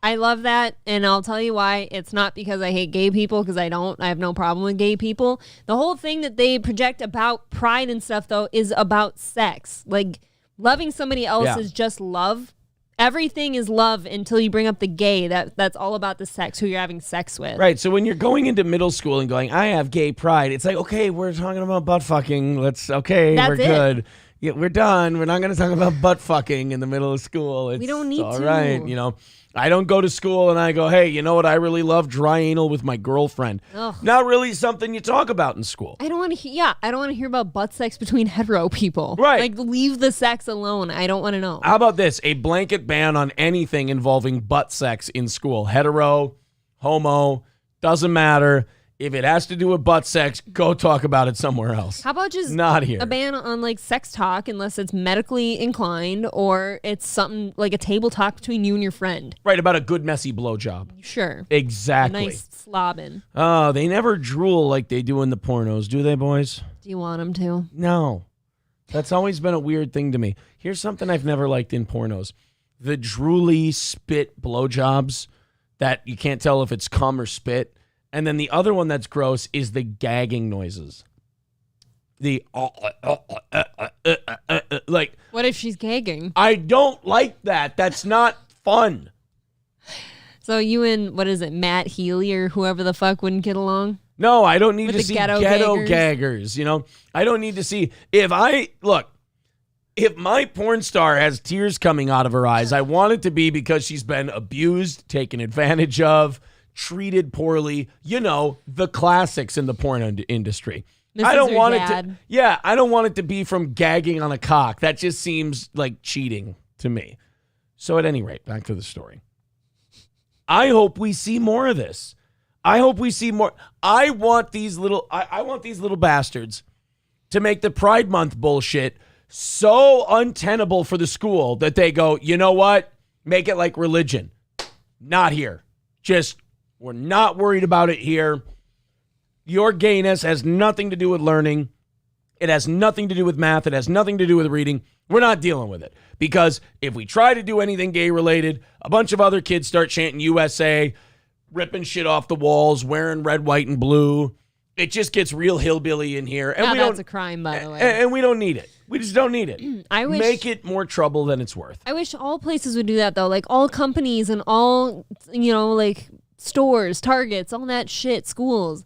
I love that, and I'll tell you why. It's not because I hate gay people, because I don't. I have no problem with gay people. The whole thing that they project about pride and stuff, though, is about sex. Like, loving somebody else is just love. Everything is love until you bring up the gay. That's all about the sex, who you're having sex with. Right. So when you're going into middle school and going, I have gay pride, it's like, okay, we're talking about butt fucking. We're good. Yeah, we're done. We're not going to talk about butt fucking in the middle of school. We don't need all to. Right. I don't go to school and I go, hey, you know what I really love? Dry anal with my girlfriend. Ugh. Not really something you talk about in school. I don't want to. I don't want to hear about butt sex between hetero people. Right. Like, leave the sex alone. I don't want to know. How about this? A blanket ban on anything involving butt sex in school. Hetero, homo, doesn't matter. If it has to do with butt sex, go talk about it somewhere else. How about just not here? A ban on like sex talk unless it's medically inclined or it's something like a table talk between you and your friend. Right, about a good messy blowjob. Sure. Exactly. A nice slobbing. Oh, they never drool like they do in the pornos, do they, boys? Do you want them to? No. That's always been a weird thing to me. Here's something I've never liked in pornos. The drooly spit blowjobs that you can't tell if it's cum or spit. And then the other one that's gross is the gagging noises. The like. What if she's gagging? I don't like that. That's not fun. So you and Matt Healy or whoever the fuck wouldn't get along? No, I don't need With to the see ghetto gaggers. I don't need to see if my porn star has tears coming out of her eyes, I want it to be because she's been abused, taken advantage of, treated poorly, the classics in the porn industry. I don't want it to. Yeah, I don't want it to be from gagging on a cock. That just seems like cheating to me. So at any rate, back to the story. I hope we see more of this. I hope we see more. I want these little bastards to make the Pride Month bullshit so untenable for the school that they go, you know what? Make it like religion. Not here. Just, we're not worried about it here. Your gayness has nothing to do with learning. It has nothing to do with math. It has nothing to do with reading. We're not dealing with it. Because if we try to do anything gay related, a bunch of other kids start chanting USA, ripping shit off the walls, wearing red, white, and blue. It just gets real hillbilly in here. And that's a crime, by the way. And we don't need it. We just don't need it. I wish, Make it more trouble than it's worth. I wish all places would do that, though. Like, all companies and all, like, stores, Targets, all that shit, schools.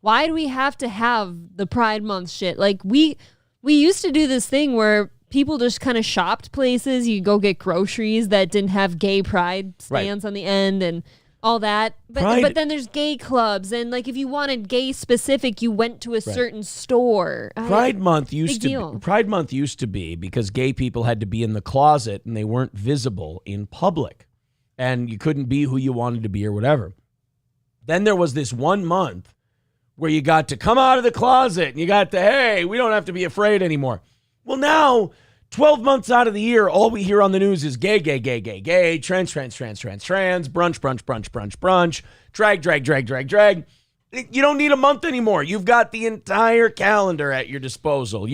Why do we have to have the Pride Month shit? Like, we used to do this thing where people just kind of shopped places. You go get groceries that didn't have gay pride stands on the end and all that. But then there's gay clubs. And, like, if you wanted gay specific, you went to a certain store. Pride Month used to be because gay people had to be in the closet and they weren't visible in public. And you couldn't be who you wanted to be or whatever. Then there was this 1 month where you got to come out of the closet and you got to, hey, we don't have to be afraid anymore. Well, now, 12 months out of the year, all we hear on the news is gay, gay, gay, gay, gay, trans, trans, trans, trans, trans, brunch, brunch, brunch, brunch, brunch, drag, drag, drag, drag, drag. You don't need a month anymore. You've got the entire calendar at your disposal.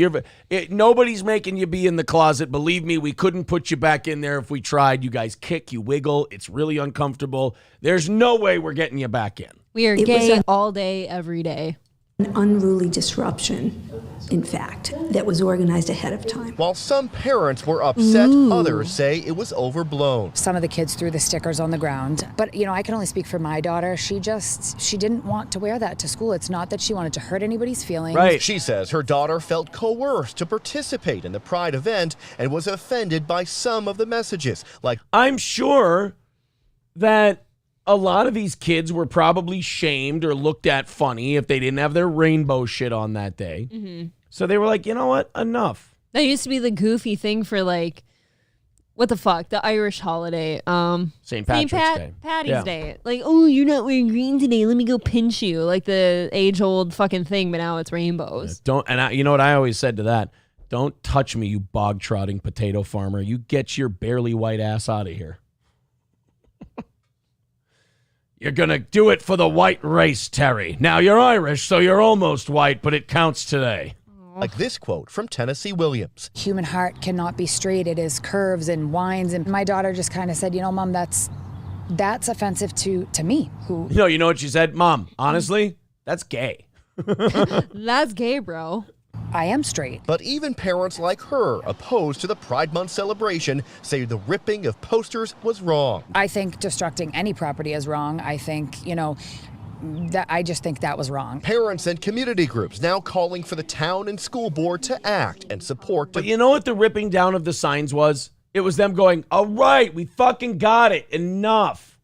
Nobody's making you be in the closet. Believe me, we couldn't put you back in there if we tried. You guys kick, you wiggle. It's really uncomfortable. There's no way we're getting you back in. We are gay all day, every day. An unruly disruption, in fact, that was organized ahead of time. While some parents were upset, others say it was overblown. Some of the kids threw the stickers on the ground. But, I can only speak for my daughter. She didn't want to wear that to school. It's not that she wanted to hurt anybody's feelings. Right. She says her daughter felt coerced to participate in the Pride event and was offended by some of the messages. Like, I'm sure that a lot of these kids were probably shamed or looked at funny if they didn't have their rainbow shit on that day. Mm-hmm. So they were like, you know what? Enough. That used to be the goofy thing for, like, what the fuck? The Irish holiday. St. Patrick's Day. Patty's Day. Like, oh, you're not wearing green today. Let me go pinch you. Like the age-old fucking thing, but now it's rainbows. You know what I always said to that? Don't touch me, you bog-trotting potato farmer. You get your barely white ass out of here. You're going to do it for the white race, Terry. Now, you're Irish, so you're almost white, but it counts today. Like this quote from Tennessee Williams. Human heart cannot be straight. It is curves and winds. And my daughter just kind of said, Mom, that's offensive to me. You know what she said? Mom, honestly, that's gay. That's gay, bro. I am straight. But even parents like her, opposed to the Pride Month celebration, say the ripping of posters was wrong. I think destructing any property is wrong. I think, I just think that was wrong. Parents and community groups now calling for the town and school board to act and support. But you know what the ripping down of the signs was? It was them going, all right, we fucking got it. Enough.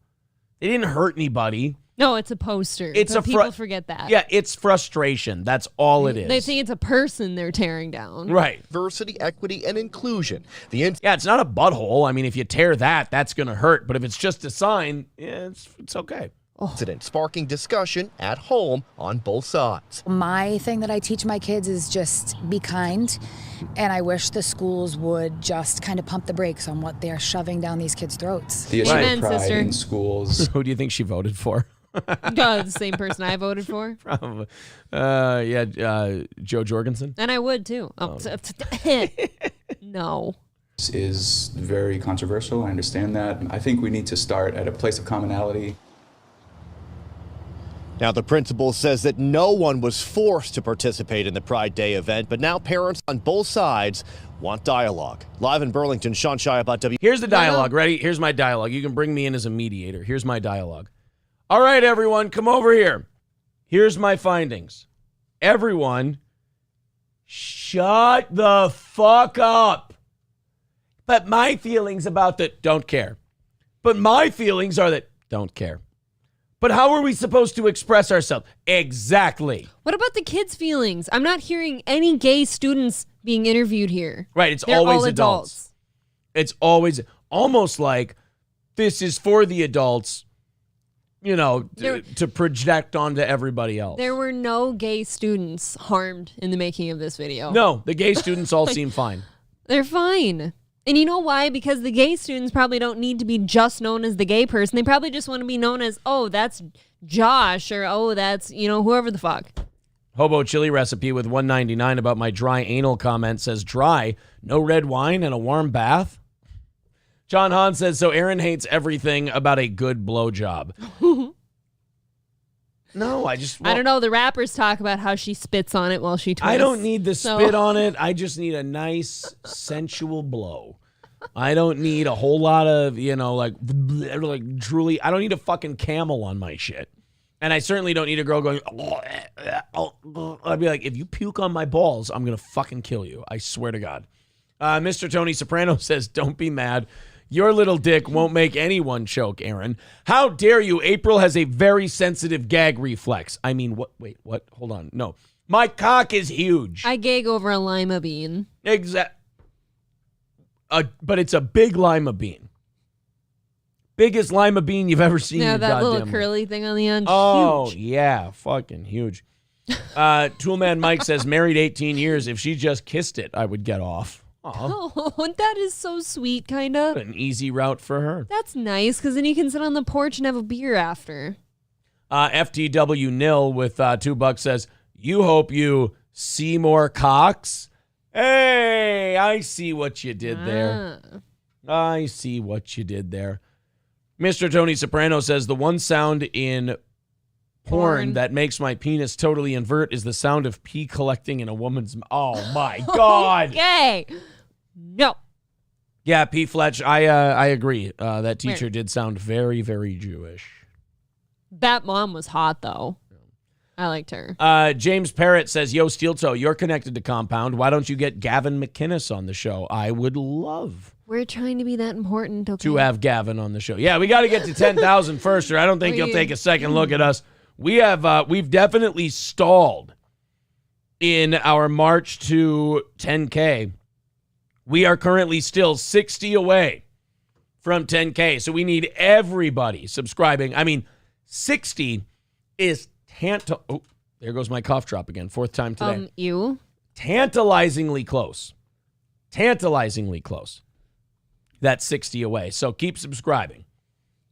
They didn't hurt anybody. No, it's a poster. People forget that. Yeah, it's frustration. That's all it is. They think it's a person they're tearing down. Right. Diversity, equity, and inclusion. Yeah, it's not a butthole. I mean, if you tear that, that's going to hurt. But if it's just a sign, yeah, it's okay. Incident sparking discussion at home on both sides. My thing that I teach my kids is just be kind, and I wish the schools would just kind of pump the brakes on what they're shoving down these kids' throats. The issue Amen, of pride sister. in schools. Who do you think she voted for? The same person I voted for. Probably. Joe Jorgensen. And I would too. No. Is very controversial. I understand that. I think we need to start at a place of commonality. Now, the principal says that no one was forced to participate in the Pride Day event, but now parents on both sides want dialogue. Live in Burlington, Sean Shai about W. Here's the dialogue. Ready? Here's my dialogue. You can bring me in as a mediator. Here's my dialogue. All right, everyone, come over here. Here's my findings. Everyone, shut the fuck up. But my feelings about that don't care. But my feelings are that don't care. But how are we supposed to express ourselves? Exactly. What about the kids' feelings? I'm not hearing any gay students being interviewed here. Right, They're always all adults. It's always almost like this is for the adults. to project onto everybody else. There were no gay students harmed in the making of this video. No, the gay students all seem fine. They're fine. And you know why? Because the gay students probably don't need to be just known as the gay person. They probably just want to be known as, oh, that's Josh, or oh, that's, whoever the fuck. Hobo chili recipe with $1.99 about my dry anal comment says, dry, no red wine and a warm bath. John Hahn says, so Aaron hates everything about a good blowjob. No, I don't know. The rappers talk about how she spits on it while she twists. I don't need the spit on it. I just need a nice, sensual blow. I don't need a whole lot of, like truly, I don't need a fucking camel on my shit. And I certainly don't need a girl going, I'd be like, if you puke on my balls, I'm going to fucking kill you. I swear to God. Mr. Tony Soprano says, don't be mad. Your little dick won't make anyone choke, Aaron. How dare you? April has a very sensitive gag reflex. I mean, what? Wait, what? Hold on. No. My cock is huge. I gag over a lima bean. But it's a big lima bean. Biggest lima bean you've ever seen. Yeah, that little curly thing on the end. Oh, huge. Yeah. Fucking huge. Toolman Mike says, married 18 years. If she just kissed it, I would get off. Oh, that is so sweet, kind of. An easy route for her. That's nice, because then you can sit on the porch and have a beer after. FTW Nil with $2 says, you hope you see more cocks? Hey, I see what you did there. I see what you did there. Mr. Tony Soprano says, the one sound in porn that makes my penis totally invert is the sound of pee collecting in a woman's mouth. Oh, my God. Okay. No. Yeah, P. Fletch, I agree. That teacher did sound very, very Jewish. That mom was hot, though. I liked her. James Parrott says, yo, Steel Toe, you're connected to Compound. Why don't you get Gavin McInnes on the show? I would love We're trying to be that important, okay? to have Gavin on the show. Yeah, we got to get to 10,000 first, or I don't think you'll take a second look at us. We've definitely stalled in our march to 10K. We are currently still 60 away from 10K. So we need everybody subscribing. I mean, 60 is oh, there goes my cough drop again. Fourth time today. Tantalizingly close. Tantalizingly close. That's 60 away. So keep subscribing.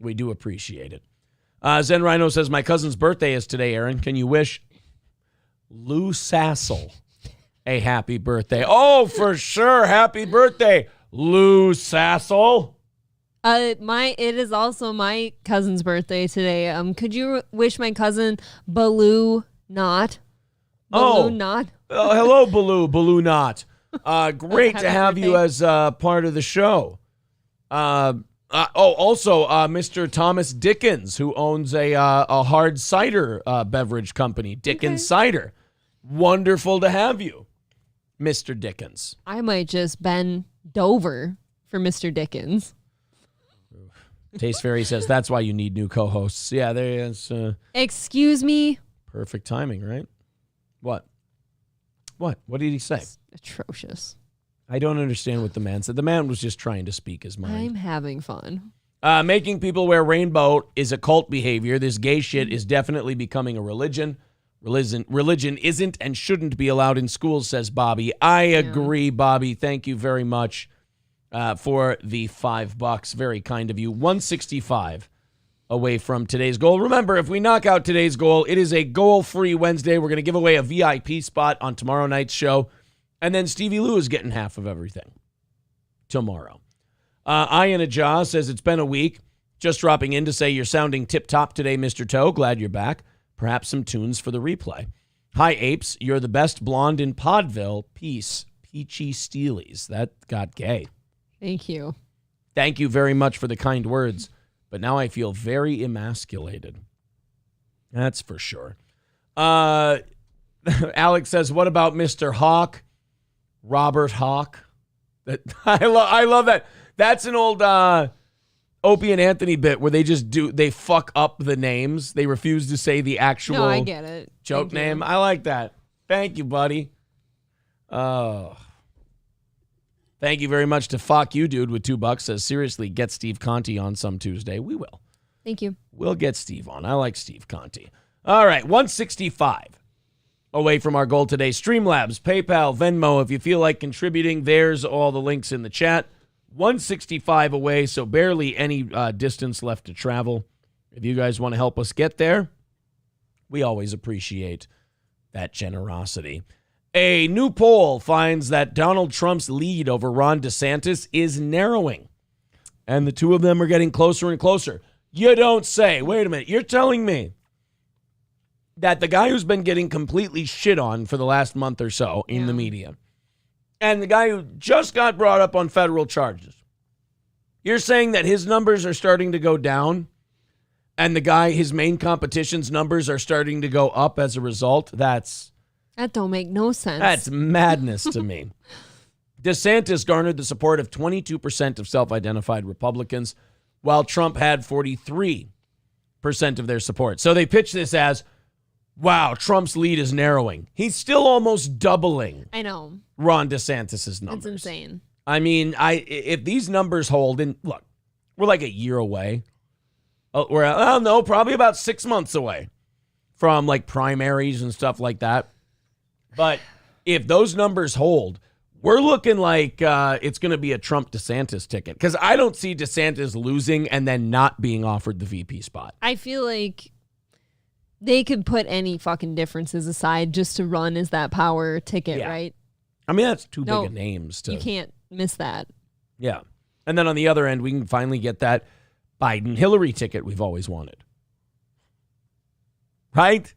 We do appreciate it. Zen Rhino says, my cousin's birthday is today, Aaron. Can you wish Lou Sassel a happy birthday? Oh, for sure. Happy birthday, Lou Sassel. It is also my cousin's birthday today. Could you wish my cousin Baloo Knot? Baloo Knot. Hello, Baloo Knot. Great to have you as part of the show. Also, Mr. Thomas Dickens, who owns a hard cider beverage company, Dickens Cider. Wonderful to have you, Mr. Dickens. I might just bend over for Mr. Dickens. Taste Fairy says that's why you need new co-hosts. Yeah, there is. Excuse me? Perfect timing, right? What? What did he say? It's atrocious. I don't understand what the man said. The man was just trying to speak his mind. I'm having fun. Making people wear rainbow is a cult behavior. This gay shit is definitely becoming a religion. Religion isn't and shouldn't be allowed in schools, says Bobby. I agree, Bobby. Thank you very much for the $5. Very kind of you. 165 away from today's goal. Remember, if we knock out today's goal, it is a goal-free Wednesday. We're going to give away a VIP spot on tomorrow night's show. And then Stevie Lew is getting half of everything tomorrow. Ian Ajah says, it's been a week. Just dropping in to say you're sounding tip-top today, Mr. Toe. Glad you're back. Perhaps some tunes for the replay. Hi, apes. You're the best blonde in Podville. Peace. Peachy Steelies. That got gay. Thank you. Thank you very much for the kind words. But now I feel very emasculated. That's for sure. Alex says, what about Mr. Hawk? Robert Hawk. I love that. That's an old Opie and Anthony bit where they fuck up the names. They refuse to say the actual No, I get it. Joke name. I like that. Thank you, buddy. Oh. Thank you very much to Fuck You Dude with $2. Says, seriously, get Steve Conti on some Tuesday. We will. Thank you. We'll get Steve on. I like Steve Conti. All right, 165 away from our goal today. Streamlabs, PayPal, Venmo. If you feel like contributing, there's all the links in the chat. 165 away, so barely any distance left to travel. If you guys want to help us get there, we always appreciate that generosity. A new poll finds that Donald Trump's lead over Ron DeSantis is narrowing, and the two of them are getting closer and closer. You don't say. Wait a minute. You're telling me that the guy who's been getting completely shit on for the last month or so in the media, and the guy who just got brought up on federal charges, you're saying that his numbers are starting to go down, and the guy, his main competition's numbers are starting to go up as a result? That don't make no sense. That's madness to me. DeSantis garnered the support of 22% of self-identified Republicans, while Trump had 43% of their support. So they pitch this as, wow, Trump's lead is narrowing. He's still almost doubling. I know. Ron DeSantis' numbers. It's insane. I mean, if these numbers hold, and look, we're like a year away. No, probably about 6 months away from like primaries and stuff like that. But if those numbers hold, we're looking like it's going to be a Trump DeSantis ticket, because I don't see DeSantis losing and then not being offered the VP spot. I feel like they could put any fucking differences aside just to run as that power ticket, right? I mean, that's too big of names. You can't miss that. Yeah. And then on the other end, we can finally get that Biden-Hillary ticket we've always wanted. Right?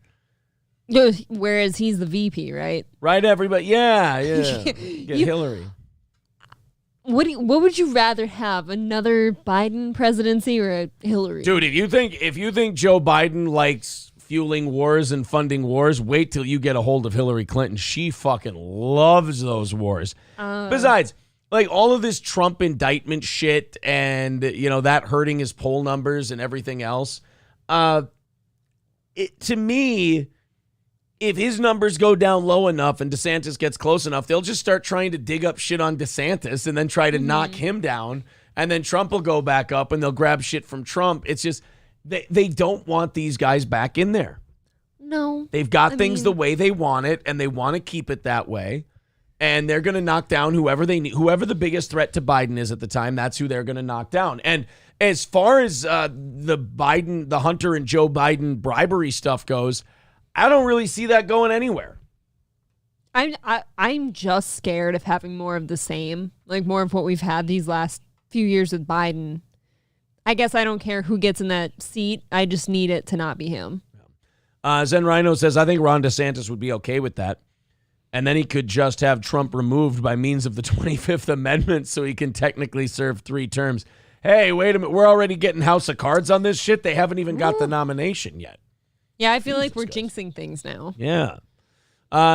Whereas he's the VP, right? Right, everybody. Yeah. Get Hillary. What would you rather have? Another Biden presidency or a Hillary? Dude, if you think Joe Biden likes fueling wars and funding wars, wait till you get a hold of Hillary Clinton. She fucking loves those wars. Besides, like all of this Trump indictment shit and, that hurting his poll numbers and everything else, to me, if his numbers go down low enough and DeSantis gets close enough, they'll just start trying to dig up shit on DeSantis and then try to knock him down. And then Trump will go back up and they'll grab shit from Trump. It's just, they don't want these guys back in there. No. They've got things the way they want it, and they want to keep it that way. And they're going to knock down whoever they need. Whoever the biggest threat to Biden is at the time, that's who they're going to knock down. And as far as the Hunter and Joe Biden bribery stuff goes, I don't really see that going anywhere. I'm just scared of having more of the same, like more of what we've had these last few years with Biden. I guess I don't care who gets in that seat. I just need it to not be him. Zen Rhino says, I think Ron DeSantis would be okay with that. And then he could just have Trump removed by means of the 25th Amendment so he can technically serve 3 terms. Hey, wait a minute. We're already getting House of Cards on this shit. They haven't even got the nomination yet. Yeah, I feel like we're jinxing things now. Yeah.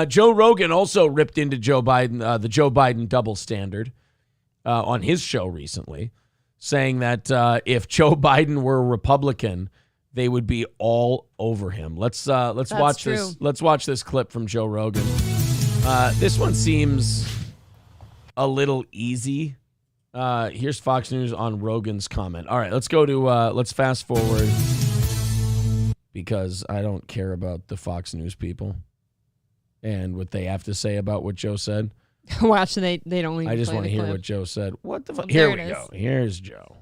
Joe Rogan also ripped into Joe Biden, the Joe Biden double standard on his show recently, saying that if Joe Biden were a Republican, they would be all over him. Let's watch this. Let's watch this clip from Joe Rogan. This one seems a little easy. Here's Fox News on Rogan's comment. All right, let's go to let's fast forward, because I don't care about the Fox News people and what they have to say about what Joe said. Watch, they don't even I just want to hear what Joe said. What the fuck? Here we go. Here's Joe.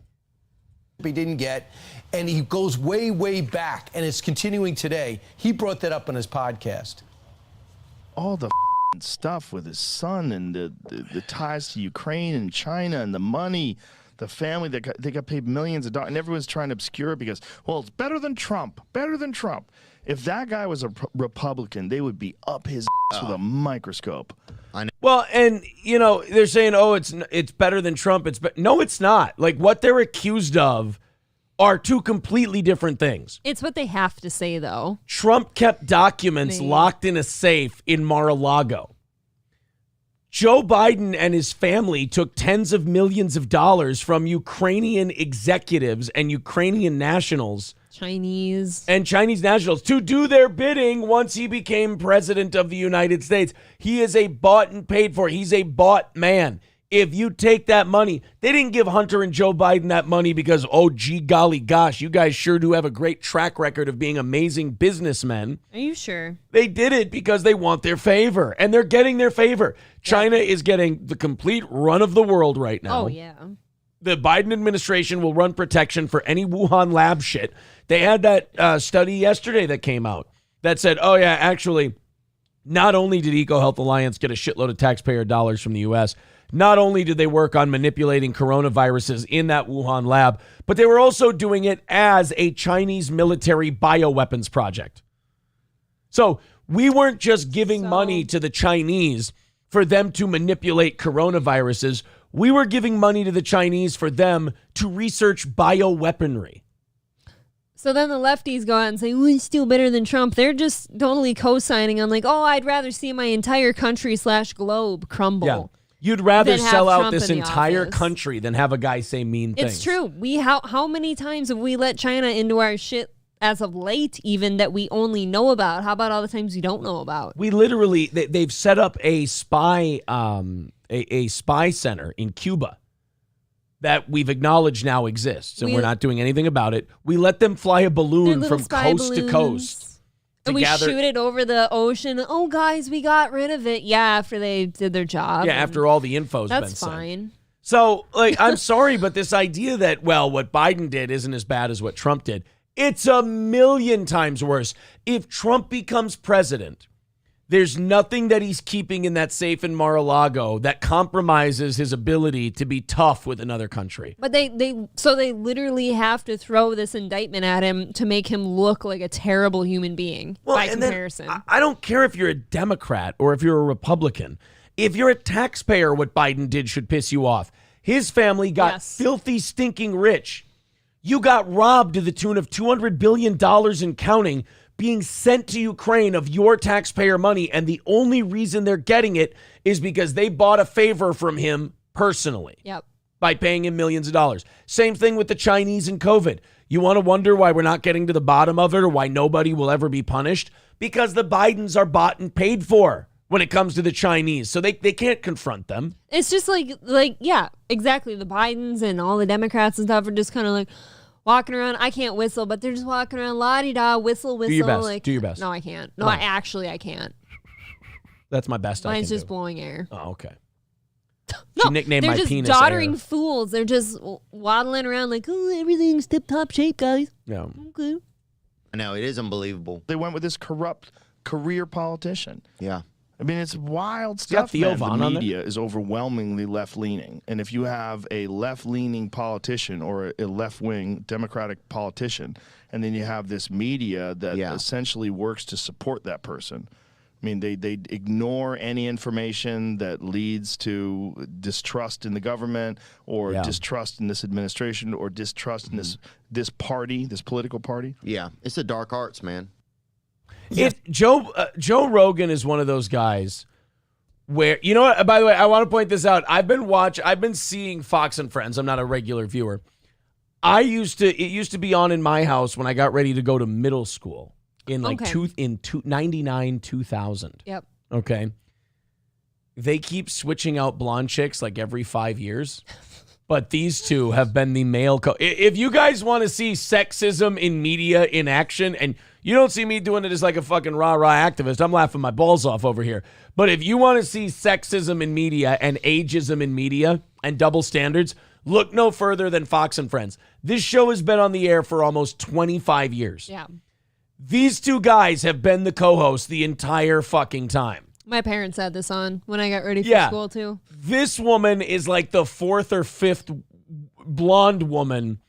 He didn't get, and he goes way, way back, and it's continuing today. He brought that up on his podcast. All the stuff with his son and the ties to Ukraine and China and the money, the family that they got paid millions of dollars, and everyone's trying to obscure it because, well, it's better than Trump. If that guy was a Republican, they would be up his ass with a microscope. I know. Well, and they're saying, oh, it's better than Trump. No, it's not. Like, what they're accused of are two completely different things. It's what they have to say, though. Trump kept documents locked in a safe in Mar-a-Lago. Joe Biden and his family took tens of millions of dollars from Ukrainian executives and Ukrainian nationals. Chinese nationals to do their bidding once he became president of the United States. He is a bought and paid for. He's a bought man. If you take that money, they didn't give Hunter and Joe Biden that money because, oh, gee, golly, gosh, you guys sure do have a great track record of being amazing businessmen. Are you sure? They did it because they want their favor, and they're getting their favor. China is getting the complete run of the world right now. Oh, yeah. The Biden administration will run protection for any Wuhan lab shit. They had that study yesterday that came out that said, oh, yeah, actually, not only did EcoHealth Alliance get a shitload of taxpayer dollars from the U.S., not only did they work on manipulating coronaviruses in that Wuhan lab, but they were also doing it as a Chinese military bioweapons project. So we weren't just giving money to the Chinese for them to manipulate coronaviruses. We were giving money to the Chinese for them to research bioweaponry. So then the lefties go out and say, oh, he's still better than Trump. They're just totally co-signing on like, oh, I'd rather see my entire country / globe crumble. Yeah. You'd rather sell out Trump this in the entire office. country than have a guy say mean things. It's true. How many times have we let China into our shit as of late, even that we only know about? How about all the times we don't know about? We literally, they've set up a spy a spy center in Cuba that we've acknowledged now exists, and we're not doing anything about it. We let them fly a balloon from coast to coast. And we shoot it over the ocean. Oh, guys, we got rid of it. Yeah, after they did their job. Yeah, after all the info's been sent. That's fine. So, like, I'm sorry, but this idea that, well, what Biden did isn't as bad as what Trump did, it's a million times worse. If Trump becomes president, there's nothing that he's keeping in that safe in Mar-a-Lago that compromises his ability to be tough with another country. But they literally have to throw this indictment at him to make him look like a terrible human being by comparison. I don't care if you're a Democrat or if you're a Republican. If you're a taxpayer, what Biden did should piss you off. His family got filthy, stinking rich. You got robbed to the tune of $200 billion and counting, being sent to Ukraine of your taxpayer money, and the only reason they're getting it is because they bought a favor from him personally. Yep. By paying him millions of dollars. Same thing with the Chinese and COVID. You want to wonder why we're not getting to the bottom of it or why nobody will ever be punished? Because the Bidens are bought and paid for when it comes to the Chinese, so they can't confront them. It's just like yeah, exactly. The Bidens and all the Democrats and stuff are just kind of like walking around. I can't whistle, but they're just walking around la-di-da, whistle. Do your best. Like, do your best. No, I can't. No, Oh. I can't. That's my best. Mine's I can just blowing air. Oh, okay. No, She nicknamed they're my just penis doddering Air. fools. They're just waddling around like, oh, everything's tip-top shape, guys. Yeah. Okay. I know, it is unbelievable. They went with this corrupt career politician. Yeah. I mean, it's wild You got stuff. Theo Man. Von The on there? media is overwhelmingly left-leaning, and if you have a left-leaning politician or a left-wing Democratic politician, and then you have this media that essentially works to support that person, I mean, they ignore any information that leads to distrust in the government or distrust in this administration or distrust in this party, this political party. Yeah, it's the dark arts, man. Joe Rogan is one of those guys where, you know what, by the way, I want to point this out. I've been seeing Fox and Friends. I'm not a regular viewer. It used to be on in my house when I got ready to go to middle school in 99, 2000. Yep. Okay. They keep switching out blonde chicks like every 5 years. But these two have been the male. If you guys want to see sexism in media in action, and you don't see me doing it as like a fucking rah-rah activist, I'm laughing my balls off over here. But if you want to see sexism in media and ageism in media and double standards, look no further than Fox and Friends. This show has been on the air for almost 25 years. Yeah. These two guys have been the co-hosts the entire fucking time. My parents had this on when I got ready for school, too. This woman is like the fourth or fifth blonde woman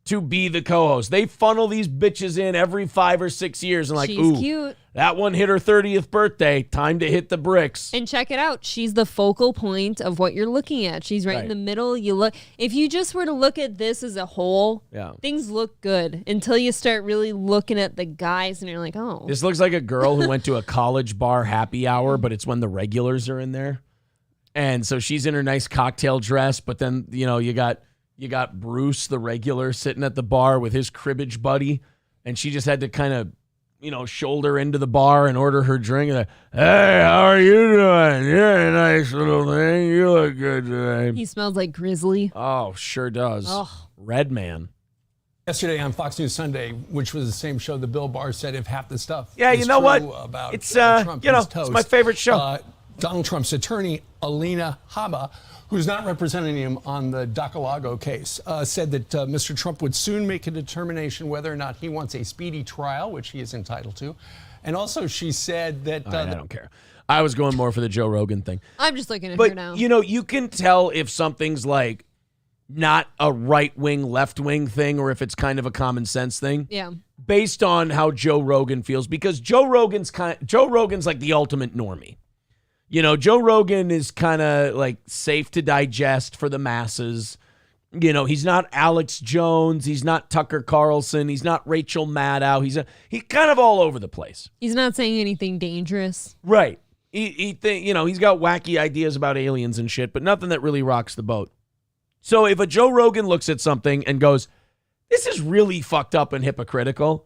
to be the co-host. They funnel these bitches in every 5 or 6 years and like, She's ooh, cute. That one hit her 30th birthday. Time to hit the bricks. And check it out. She's the focal point of what you're looking at. She's right in the middle. If you just were to look at this as a whole, things look good until you start really looking at the guys and you're like, oh. This looks like a girl who went to a college bar happy hour, but it's when the regulars are in there. And so she's in her nice cocktail dress, but then, you got Bruce, the regular, sitting at the bar with his cribbage buddy, and she just had to kind of shoulder into the bar and order her drink. Like, hey, how are you doing? You're a nice little thing. You look good today. He smells like Grizzly. Oh, sure does. Oh. Red Man. Yesterday on Fox News Sunday, which was the same show, the Bill Barr said if half the stuff Yeah, is you know true what? About It's Trump, he's it's toast. my favorite show. Donald Trump's attorney, Alina Habba, who's not representing him on the Mar-a-Lago case, said that Mr. Trump would soon make a determination whether or not he wants a speedy trial, which he is entitled to. And also she said that... I don't care. I was going more for the Joe Rogan thing. I'm just looking at But, her now. you can tell if something's like not a right-wing, left-wing thing, or if it's kind of a common sense thing. Yeah. Based on how Joe Rogan feels, because Joe Rogan's like the ultimate normie. Joe Rogan is kind of like safe to digest for the masses. He's not Alex Jones. He's not Tucker Carlson. He's not Rachel Maddow. He's kind of all over the place. He's not saying anything dangerous. Right. He's got wacky ideas about aliens and shit, but nothing that really rocks the boat. So if a Joe Rogan looks at something and goes, this is really fucked up and hypocritical,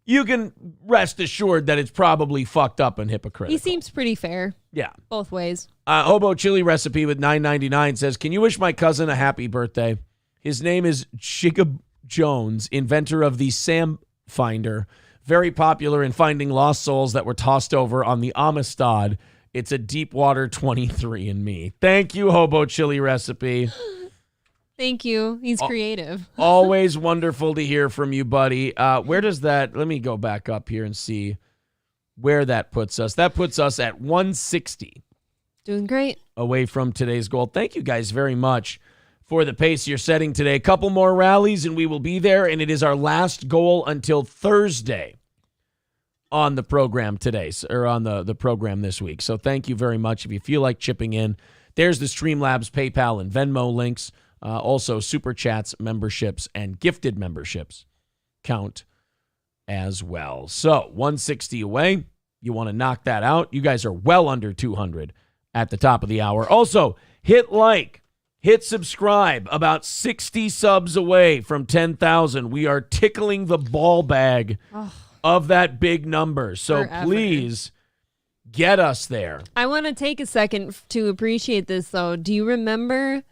you can rest assured that it's probably fucked up and hypocritical. He seems pretty fair. Yeah. Both ways. Hobo Chili Recipe with $9.99 says, can you wish my cousin a happy birthday? His name is Chigga Jones, inventor of the Sam Finder, very popular in finding lost souls that were tossed over on the Amistad. It's a Deepwater 23andMe. Thank you, Hobo Chili Recipe. Thank you. He's creative. Always wonderful to hear from you, buddy. Where does that... Let me go back up here and see where that puts us. That puts us at 160. Doing great. Away from today's goal. Thank you guys very much for the pace you're setting today. A couple more rallies and we will be there, and it is our last goal until Thursday on the program today, or on the program this week. So thank you very much. If you feel like chipping in, there's the Streamlabs, PayPal, and Venmo links. Also, Super Chats, memberships, and gifted memberships count as well. So, 160 away. You want to knock that out. You guys are well under 200 at the top of the hour. Also, hit like, hit subscribe. About 60 subs away from 10,000. We are tickling the ball bag of that big number. So, Forever. please get us there. I want to take a second to appreciate this, though. Do you remember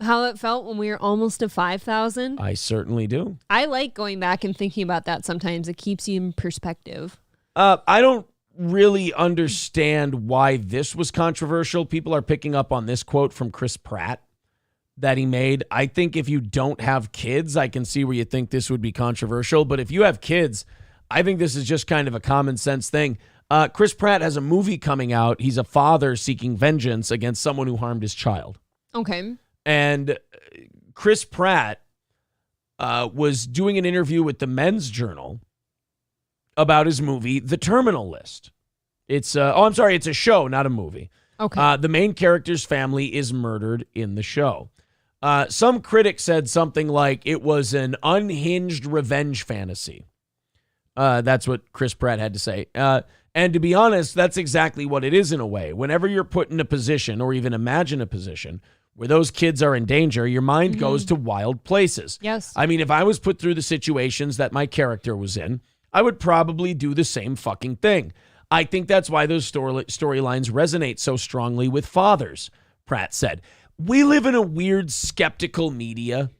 how it felt when we were almost to 5,000? I certainly do. I like going back and thinking about that sometimes. It keeps you in perspective. I don't really understand why this was controversial. People are picking up on this quote from Chris Pratt that he made. I think if you don't have kids, I can see where you think this would be controversial. But if you have kids, I think this is just kind of a common sense thing. Chris Pratt has a movie coming out. He's a father seeking vengeance against someone who harmed his child. Okay. And Chris Pratt was doing an interview with the Men's Journal about his movie, The Terminal List. It's it's a show, not a movie. Okay. The main character's family is murdered in the show. Some critic said something like it was an unhinged revenge fantasy. That's what Chris Pratt had to say. And to be honest, that's exactly what it is in a way. Whenever you're put in a position, or even imagine a position where those kids are in danger, your mind goes to wild places. Yes. I mean, if I was put through the situations that my character was in, I would probably do the same fucking thing. I think that's why those storylines resonate so strongly with fathers, Pratt said. We live in a weird skeptical media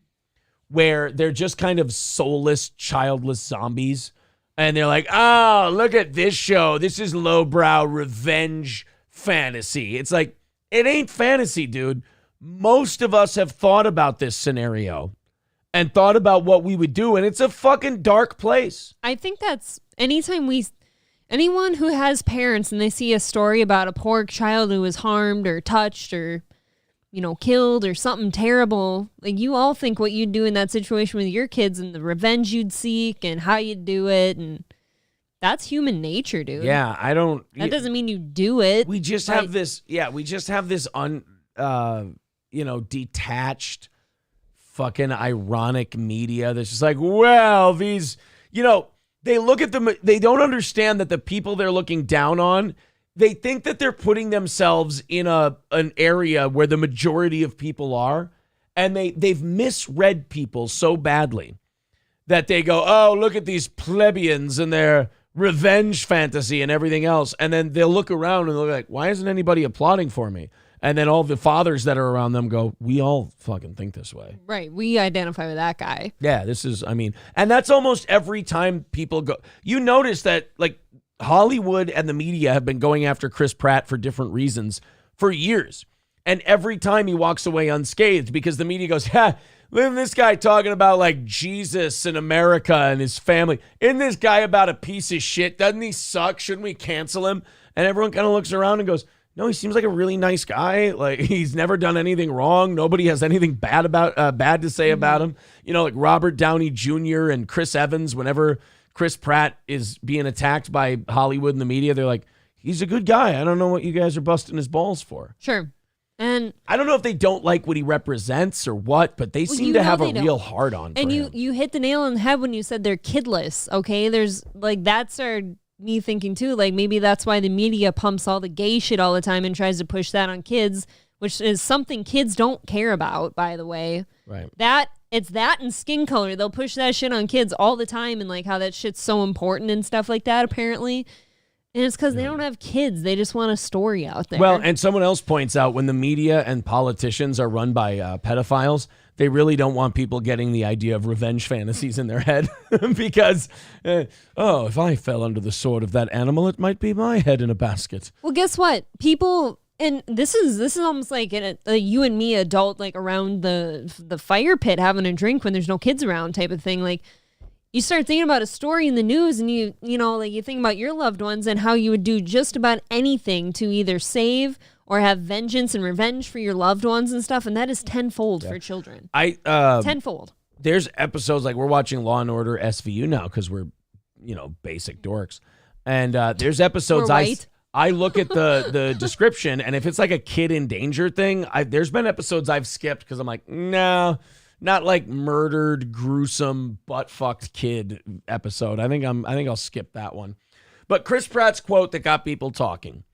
where they're just kind of soulless, childless zombies. And they're like, oh, look at this show. This is lowbrow revenge fantasy. It's like, it ain't fantasy, dude. Most of us have thought about this scenario and thought about what we would do, and it's a fucking dark place. I think that's anyone who has parents and they see a story about a poor child who was harmed or touched or, killed or something terrible, like you all think what you'd do in that situation with your kids and the revenge you'd seek and how you'd do it, and that's human nature, dude. Yeah, That doesn't mean you do it. We just have this, detached, fucking ironic media that's just like, well, these, they look at them, they don't understand that the people they're looking down on, they think that they're putting themselves in an area where the majority of people are, and they've misread people so badly. that they go, oh, look at these plebeians and their revenge fantasy and everything else. And then they'll look around and they'll be like, why isn't anybody applauding for me? And then all the fathers that are around them go, we all fucking think this way. Right. We identify with that guy. Yeah, and that's almost every time people go. You notice that, like, Hollywood and the media have been going after Chris Pratt for different reasons for years. And every time he walks away unscathed because the media goes, look at this guy talking about, like, Jesus and America and his family. Isn't this guy about a piece of shit? Doesn't he suck? Shouldn't we cancel him? And everyone kind of looks around and goes, no, he seems like a really nice guy. Like, he's never done anything wrong. Nobody has anything bad to say about him. You know, like Robert Downey Jr. and Chris Evans, whenever Chris Pratt is being attacked by Hollywood and the media, they're like, he's a good guy. I don't know what you guys are busting his balls for. Sure. And I don't know if they don't like what he represents or what, but they seem to have a real hard on for him. And you hit the nail on the head when you said they're kidless, okay? There's, like, that's me thinking too, like, maybe that's why the media pumps all the gay shit all the time and tries to push that on kids, which is something kids don't care about, by the way. Right. It's that and skin color. They'll push that shit on kids all the time and, like, how that shit's so important and stuff like that, apparently. And it's because they don't have kids. They just want a story out there. Well, and someone else points out when the media and politicians are run by pedophiles, they really don't want people getting the idea of revenge fantasies in their head because, if I fell under the sword of that animal, it might be my head in a basket. Well, guess what? People, and this is almost like a you and me adult, like, around the fire pit having a drink when there's no kids around type of thing. Like, you start thinking about a story in the news and you know, like, you think about your loved ones and how you would do just about anything to either save or have vengeance and revenge for your loved ones and stuff. And that is tenfold for children. Tenfold. There's episodes, like, we're watching Law and Order SVU now because we're, basic dorks. And there's episodes I look at the description, and if it's like a kid in danger thing, there's been episodes I've skipped because I'm like, no. Not like murdered, gruesome, butt-fucked kid episode. I think I'll skip that one. But Chris Pratt's quote that got people talking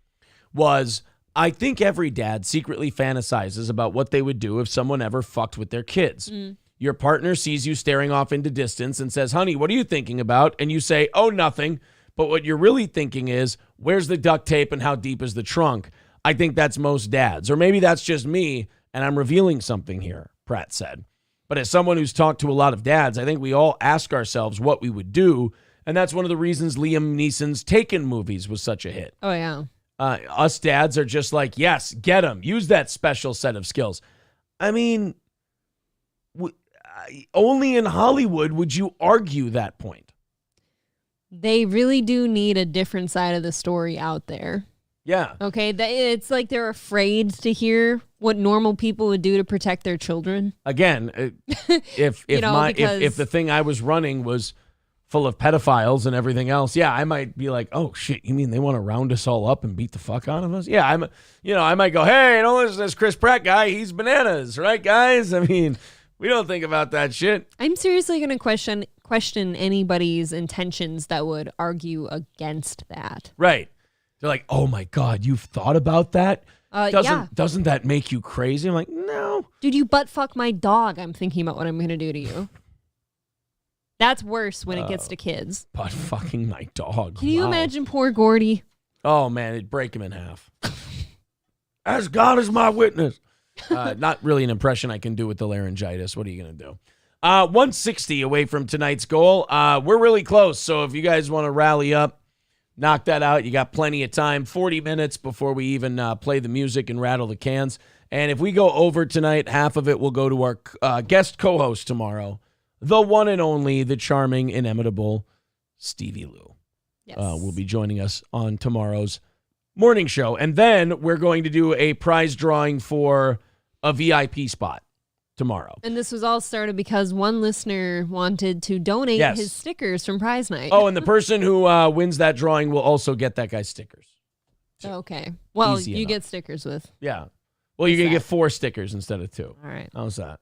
was, I think every dad secretly fantasizes about what they would do if someone ever fucked with their kids. Your partner sees you staring off into distance and says, honey, what are you thinking about? And you say, oh, nothing. But what you're really thinking is, where's the duct tape and how deep is the trunk? I think that's most dads. Or maybe that's just me and I'm revealing something here, Pratt said. But as someone who's talked to a lot of dads, I think we all ask ourselves what we would do. And that's one of the reasons Liam Neeson's Taken movies was such a hit. Oh, yeah. Us dads are just like, yes, get him. Use that special set of skills. I mean, only in Hollywood would you argue that point. They really do need a different side of the story out there. Yeah. Okay, it's like they're afraid to hear what normal people would do to protect their children. Again, if the thing I was running was full of pedophiles and everything else, yeah, I might be like, oh shit, you mean they want to round us all up and beat the fuck out of us? Yeah, I might go, hey, don't listen to this Chris Pratt guy, he's bananas, right, guys? I mean, we don't think about that shit. I'm seriously going to question anybody's intentions that would argue against that. Right. They're like, oh my God, you've thought about that? Yeah. Doesn't that make you crazy? I'm like, no. Dude, you butt fuck my dog. I'm thinking about what I'm going to do to you. That's worse when it gets to kids. Butt fucking my dog. Can you imagine poor Gordy? Oh man, it'd break him in half. As God is my witness. Not really an impression I can do with the laryngitis. What are you going to do? 160 away from tonight's goal. We're really close. So if you guys want to rally up, knock that out. You got plenty of time. 40 minutes before we even play the music and rattle the cans. And if we go over tonight, half of it will go to our guest co-host tomorrow, the one and only, the charming, inimitable Stevie Lew. Yes. Will be joining us on tomorrow's morning show. And then we're going to do a prize drawing for a VIP spot tomorrow. And this was all started because one listener wanted to donate his stickers from prize night. Oh, and the person who wins that drawing will also get that guy's stickers. Okay. Well, Easy you enough. get stickers with. Yeah. Well, you're going to get 4 stickers instead of 2. All right. How's that?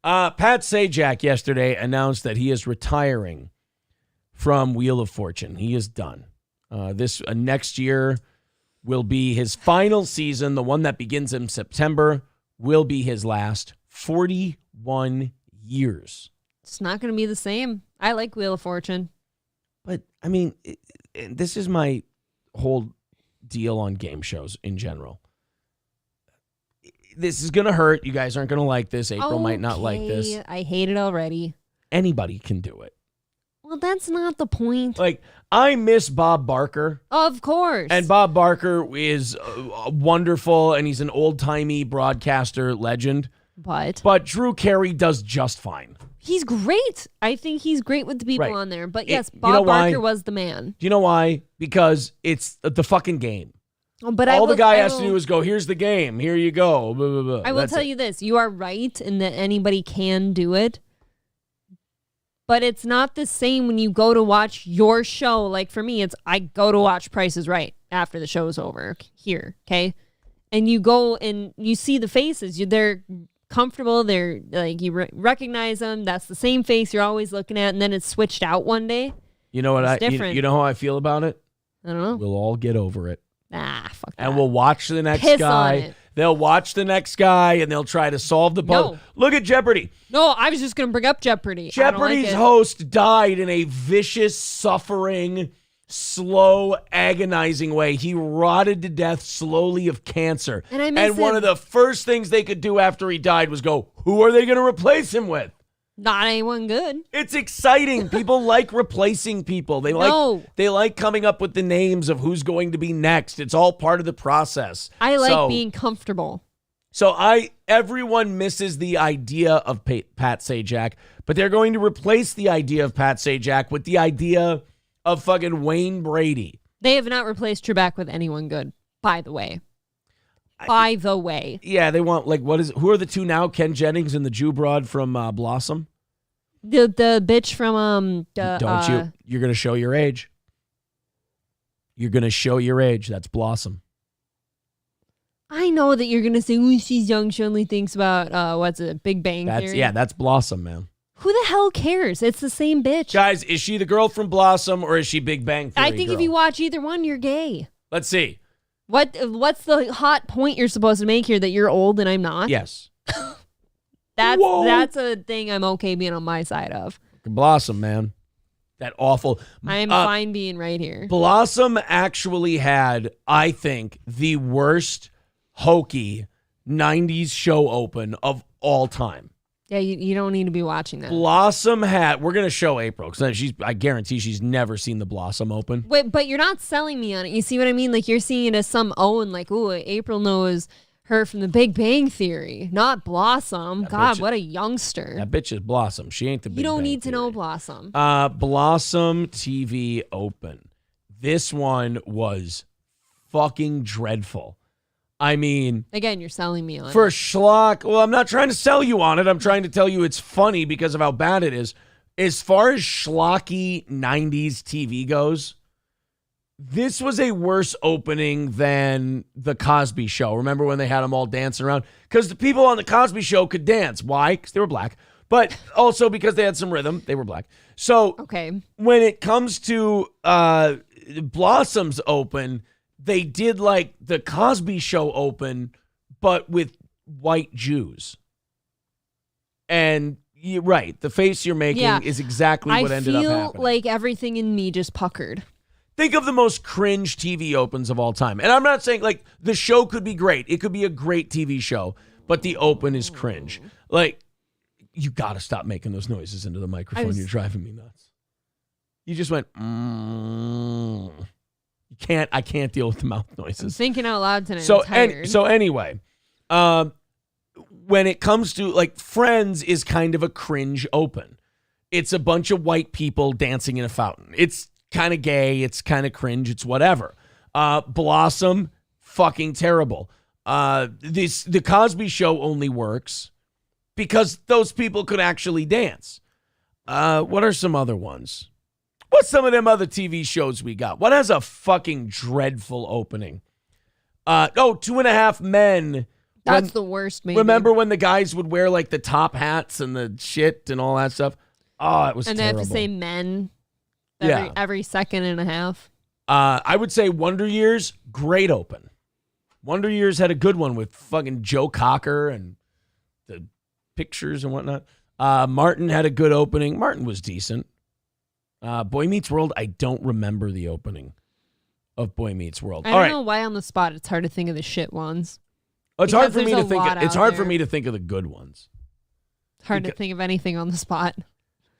Pat Sajak yesterday announced that he is retiring from Wheel of Fortune. He is done. This next year will be his final season. The one that begins in September will be his last. 41 years It's not going to be the same. I like Wheel of Fortune. But, I mean, this is my whole deal on game shows in general. This is going to hurt. You guys aren't going to like this. April might not like this. I hate it already. Anybody can do it. Well, that's not the point. Like, I miss Bob Barker. Of course. And Bob Barker is wonderful, and he's an old-timey broadcaster legend. But Drew Carey does just fine. He's great. I think he's great with the people on there. But yes, you Bob know Barker why? was the man. Do you know why? Because it's the fucking game. But all the guy has to do is go, here's the game. Here you go. Blah, blah, blah. I will tell you this. You are right in that anybody can do it. But it's not the same when you go to watch your show. Like for me, I go to watch Price is Right after the show's over here, okay? And you go and you see the faces. They're comfortable. They're like, you recognize them. That's the same face you're always looking at. And then it's switched out one day. You know what? Different. You know how I feel about it? I don't know. We'll all get over it. Fuck that. And we'll watch the next Piss guy. on it. They'll watch the next guy, and they'll try to solve the puzzle. No. Look at Jeopardy. No, I was just going to bring up Jeopardy. Jeopardy's host died in a vicious, suffering, slow, agonizing way. He rotted to death slowly of cancer. And I miss one him. of the first things they could do after he died was go, who are they going to replace him with? Not anyone good. It's exciting. People like replacing people. They like coming up with the names of who's going to be next. It's all part of the process. I like being comfortable. So everyone misses the idea of Pat Sajak, but they're going to replace the idea of Pat Sajak with the idea of fucking Wayne Brady. They have not replaced Trebek with anyone good, by the way. Yeah, they want, like, who are the two now? Ken Jennings and the Jew broad from Blossom? The bitch from Don't you? You're going to show your age. You're going to show your age. That's Blossom. I know that you're going to say, oh, she's young. She only thinks about, Big Bang Theory? Yeah, that's Blossom, man. Who the hell cares? It's the same bitch. Guys, is she the girl from Blossom or is she Big Bang Theory I think if you watch either one, you're gay. Let's see. What's the hot point you're supposed to make here, that you're old and I'm not? Yes. That's a thing I'm okay being on my side of. Blossom, man. That awful. I am fine being right here. Blossom actually had, I think, the worst hokey 90s show open of all time. Yeah, you don't need to be watching that. Blossom had, we're going to show April, because I guarantee she's never seen the Blossom open. Wait, but you're not selling me on it. You see what I mean? Like, you're seeing it as some Owen, like, ooh, April knows her from the Big Bang Theory, not Blossom. God, what a youngster. That bitch is Blossom. She ain't the Big Bang You don't need Theory. to know Blossom. Blossom TV open. This one was fucking dreadful. I mean, again, you're selling me on for it. schlock. Well, I'm not trying to sell you on it. I'm trying to tell you it's funny because of how bad it is. As far as schlocky 90s TV goes, this was a worse opening than The Cosby Show. Remember when they had them all dancing around? Because the people on The Cosby Show could dance. Why? Because they were black. But also because they had some rhythm. They were black. So when it comes to Blossom's open, they did like The Cosby Show open, but with white Jews. And you're right. The face you're making is exactly what ended up happening. I feel like everything in me just puckered. Think of the most cringe TV opens of all time. And I'm not saying, like, the show could be great. It could be a great TV show, but the open is cringe. Like, you got to stop making those noises into the microphone. You're driving me nuts. You just went, I can't deal with the mouth noises. I'm thinking out loud tonight. So, I'm tired. so anyway, when it comes to, like, Friends is kind of a cringe open. It's a bunch of white people dancing in a fountain. It's kind of gay. It's kind of cringe. It's whatever. Blossom, fucking terrible. The Cosby Show only works because those people could actually dance. What are some other ones? What's some of them other TV shows we got? What has a fucking dreadful opening? 2.5 Men. That's the worst, maybe. Remember when the guys would wear, like, the top hats and the shit and all that stuff? Oh, it was terrible. And they have to say men every second and a half. I would say Wonder Years, great open. Wonder Years had a good one with fucking Joe Cocker and the pictures and whatnot. Martin had a good opening. Martin was decent. Boy Meets World, I don't remember the opening of Boy Meets World. I don't know why on the spot it's hard to think of the shit ones. It's hard for me to think. It's hard for me to think of the good ones. It's hard to think of anything on the spot.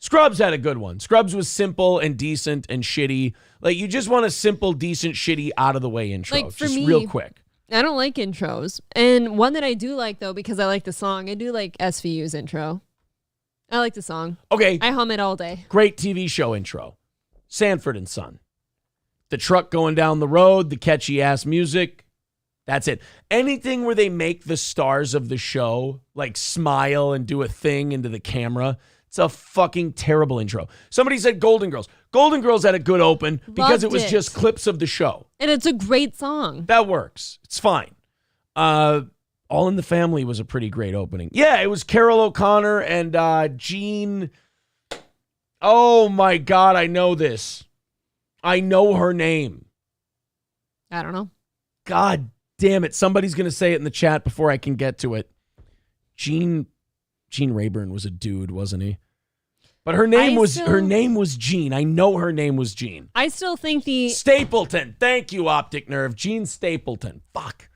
Scrubs had a good one. Scrubs was simple and decent and shitty. Like, you just want a simple, decent, shitty, out of the way intro, Like, for just me, real quick. I don't like intros, and one that I do like though because I like the song. I do like SVU's intro. I like the song. Okay, I hum it all day. great TV show intro. Sanford and Son. The truck going down the road, the catchy ass music. That's it. Anything where they make the stars of the show like smile and do a thing into the camera, it's a fucking terrible intro. Somebody said Golden Girls. Golden Girls had a good open because it was just clips of the show. And it's a great song. That works. It's fine. All in the Family was a pretty great opening. Yeah, it was Carol O'Connor and Jean. Oh my God, I know this. I know her name. I don't know. God damn it. Somebody's going to say it in the chat before I can get to it. Gene Rayburn was a dude, wasn't he? But her name was Jean. I know her name was Jean. I still think Stapleton. Thank you, Optic Nerve. Jean Stapleton. Fuck.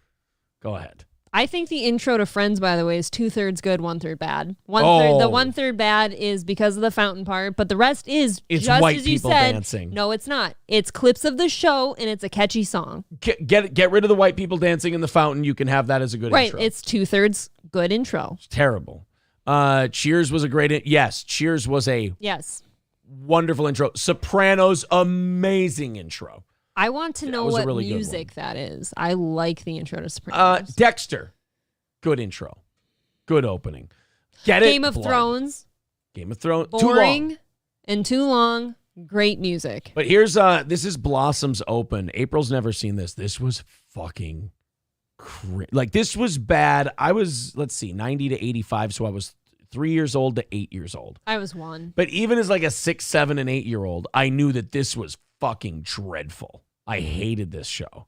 Go ahead. I think the intro to Friends, by the way, is 2/3 good, 1/3 bad. The 1/3 bad is because of the fountain part, but the rest is It's just white as you people said. dancing. No, it's not. It's clips of the show, and it's a catchy song. Get rid of the white people dancing in the fountain. You can have that as a good intro. Right. It's 2/3 good intro. It's terrible. Cheers was a great. Yes, Cheers was a wonderful intro. Sopranos, amazing intro. I want to know was a what really good music that is. I like the intro to Sopranos. Dexter, good intro, good opening. Get it? Game of Thrones. Game of Thrones. Boring and too long. Great music. But here's this is Blossom's open. April's never seen this. This was fucking like this was bad. I was 90 to 85, so I was 3 years old to 8 years old. I was 1. But even as like a 6, 7, and 8 year old, I knew that this was fucking dreadful. I hated this show.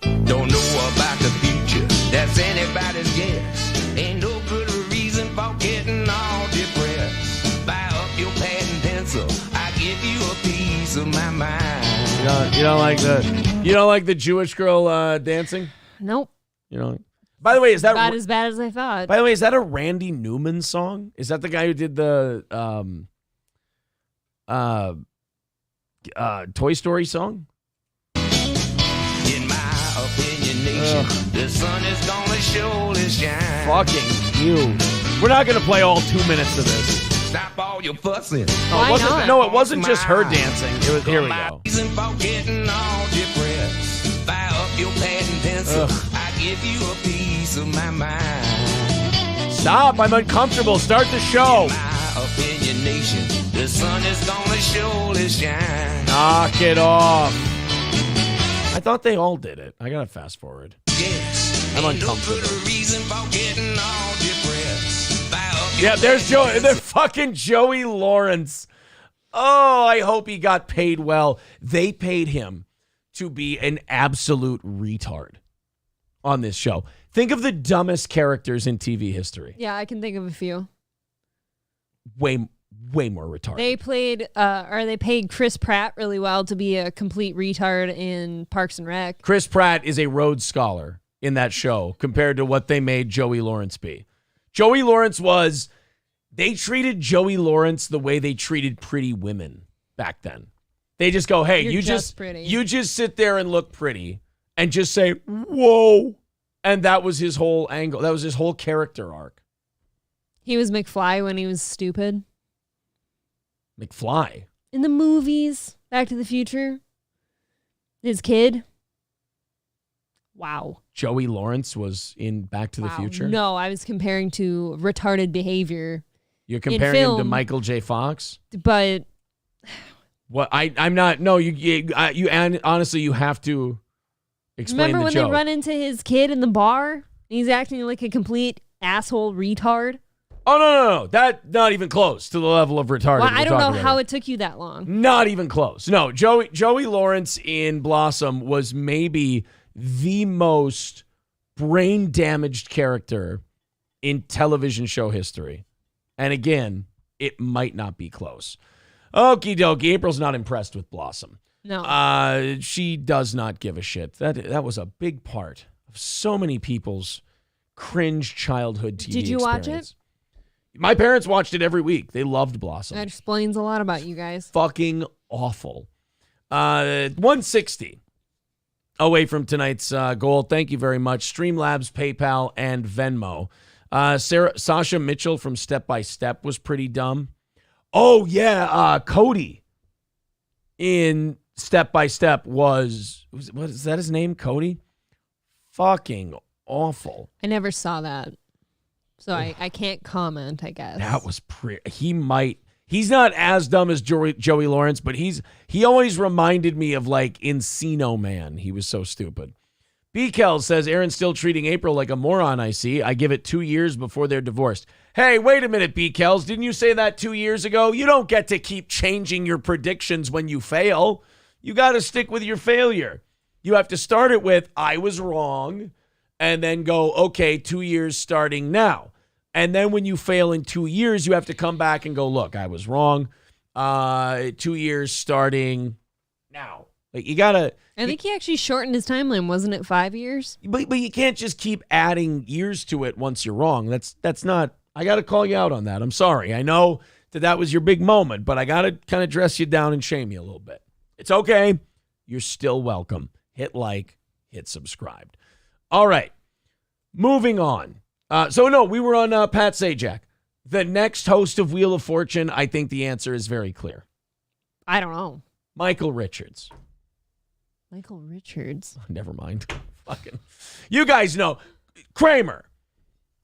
Don't know about the future. That's anybody's guess. Ain't no good reason for getting all depressed. Buy up your pad and pencil. I give you a piece of my mind. You don't like the Jewish girl dancing? Nope. You know. By the way, is that about as bad as I thought? By the way, is that a Randy Newman song? Is that the guy who did the Toy Story song? In my opinion, nation, the sun is gonna surely shine. Fucking you. We're not gonna play all 2 minutes of this. Stop all your fussing. It wasn't just her dancing. It was. Here we go. Reason for getting all depressed. Buy up your pad and pencil. I give you a piece of my mind. Stop! I'm uncomfortable. Start the show. In my opinion, nation, the sun is gonna surely shine. Knock it off. I thought they all did it. I gotta fast forward. Yes. I'm uncomfortable. No good reason for getting all depressed. Buy up your Yeah, there's Joey. They're fucking Joey Lawrence. Oh, I hope he got paid well. They paid him to be an absolute retard on this show. Think of the dumbest characters in TV history. Yeah, I can think of a few. Way more retarded. They paid Chris Pratt really well to be a complete retard in Parks and Rec. Chris Pratt is a Rhodes Scholar in that show compared to what they made Joey Lawrence be. Joey Lawrence they treated Joey Lawrence the way they treated pretty women back then. They just go, hey, you just sit there and look pretty and just say, whoa. And that was his whole angle. That was his whole character arc. He was McFly when he was stupid. McFly? In the movies, Back to the Future. His kid. Wow. Joey Lawrence was in Back to the Future? No, I was comparing to retarded behavior. You're comparing him to Michael J. Fox? But what? I'm not. No, you honestly, you have to explain remember the when joke. they run into his kid in the bar? He's acting like a complete asshole retard. Oh, no. That's not even close to the level of retarded. Well, I don't know how it took you that long. Not even close. No, Joey Lawrence in Blossom was maybe the most brain-damaged character in television show history. And again, it might not be close. Okie dokie. April's not impressed with Blossom. No. She does not give a shit. That was a big part of so many people's cringe childhood TV Did you experience. watch it? My parents watched it every week. They loved Blossom. That explains a lot about you guys. Fucking awful. 160 away from tonight's goal. Thank you very much. Streamlabs, PayPal, and Venmo. Sasha Mitchell from Step by Step was pretty dumb. Oh, yeah. Cody in Step by Step what is that his name? Cody? Fucking awful. I never saw that. So I can't comment, I guess. That was he's not as dumb as Joey Lawrence, but he always reminded me of like Encino Man. He was so stupid. B-Kel says, Aaron's still treating April like a moron, I see. I give it 2 years before they're divorced. Hey, wait a minute, B-Kels. Didn't you say that 2 years ago? You don't get to keep changing your predictions when you fail. You got to stick with your failure. You have to start it with, I was wrong, and then go, okay, 2 years starting now. And then when you fail in 2 years, you have to come back and go, look, I was wrong. 2 years starting now. Like you got to... I think he actually shortened his timeline. Wasn't it 5 years? But you can't just keep adding years to it once you're wrong. That's not... I got to call you out on that. I'm sorry. I know that was your big moment, but I got to kind of dress you down and shame you a little bit. It's okay. You're still welcome. Hit like, hit subscribe. All right. Moving on. We were on Pat Sajak. The next host of Wheel of Fortune, I think the answer is very clear. I don't know. Michael Richards. Michael Richards. Never mind. Fucking. You guys know. Kramer.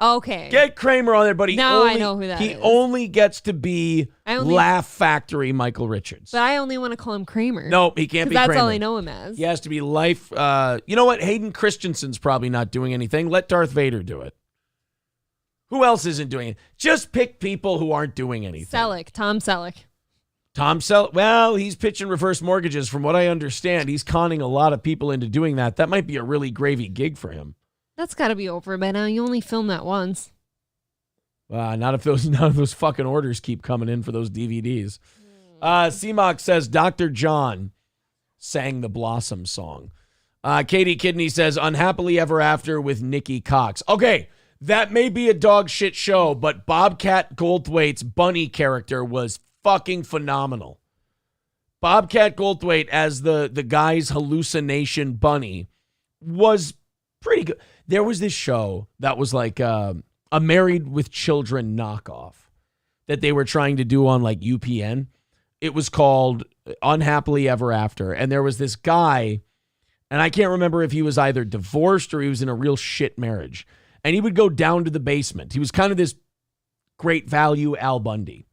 Okay. Get Kramer on there, but I know who that is. He only gets to be Laugh Factory Michael Richards. But I only want to call him Kramer. No, he can't be Kramer. That's all I know him as. He has to be Life. You know what? Hayden Christensen's probably not doing anything. Let Darth Vader do it. Who else isn't doing it? Just pick people who aren't doing anything. Tom Selleck. Tom Selleck. Well, he's pitching reverse mortgages. From what I understand, he's conning a lot of people into doing that. That might be a really gravy gig for him. That's got to be over by now. You only filmed that once. None of those fucking orders keep coming in for those DVDs. CMOC says Dr. John sang the Blossom song. Katie Kidney says Unhappily Ever After with Nikki Cox. Okay, that may be a dog shit show, but Bobcat Goldthwait's bunny character was fucking phenomenal. Bobcat Goldthwait as the guy's hallucination bunny was pretty good. There was this show that was like a Married with Children knockoff that they were trying to do on like UPN. It was called Unhappily Ever After. And there was this guy, and I can't remember if he was either divorced or he was in a real shit marriage. And he would go down to the basement. He was kind of this great value Al Bundy.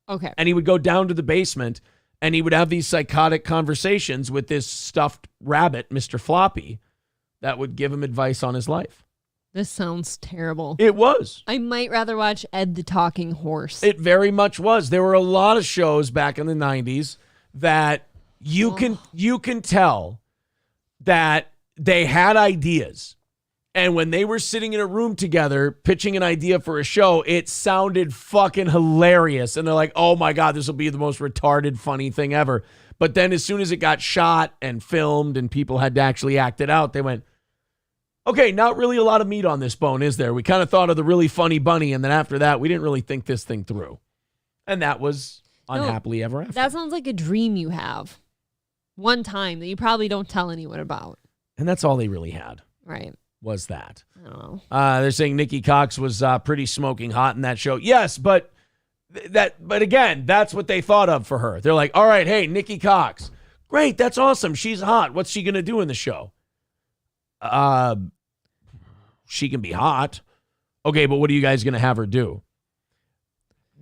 Okay. And he would go down to the basement and he would have these psychotic conversations with this stuffed rabbit, Mr. Floppy, that would give him advice on his life. This sounds terrible. It was. I might rather watch Ed the Talking Horse. It very much was. There were a lot of shows back in the 90s that you can tell that they had ideas. And when they were sitting in a room together pitching an idea for a show, it sounded fucking hilarious. And they're like, oh my God, this will be the most retarded, funny thing ever. But then as soon as it got shot and filmed and people had to actually act it out, they went, okay, not really a lot of meat on this bone, is there? We kind of thought of the really funny bunny, and then after that, we didn't really think this thing through. And that was Unhappily Ever After. That sounds like a dream you have one time that you probably don't tell anyone about. And that's all they really had. Right. Was that. I don't know. They're saying Nikki Cox was pretty smoking hot in that show. Yes, but again, that's what they thought of for her. They're like, all right, hey, Nikki Cox. Great, that's awesome. She's hot. What's she going to do in the show? She can be hot. Okay, but what are you guys going to have her do?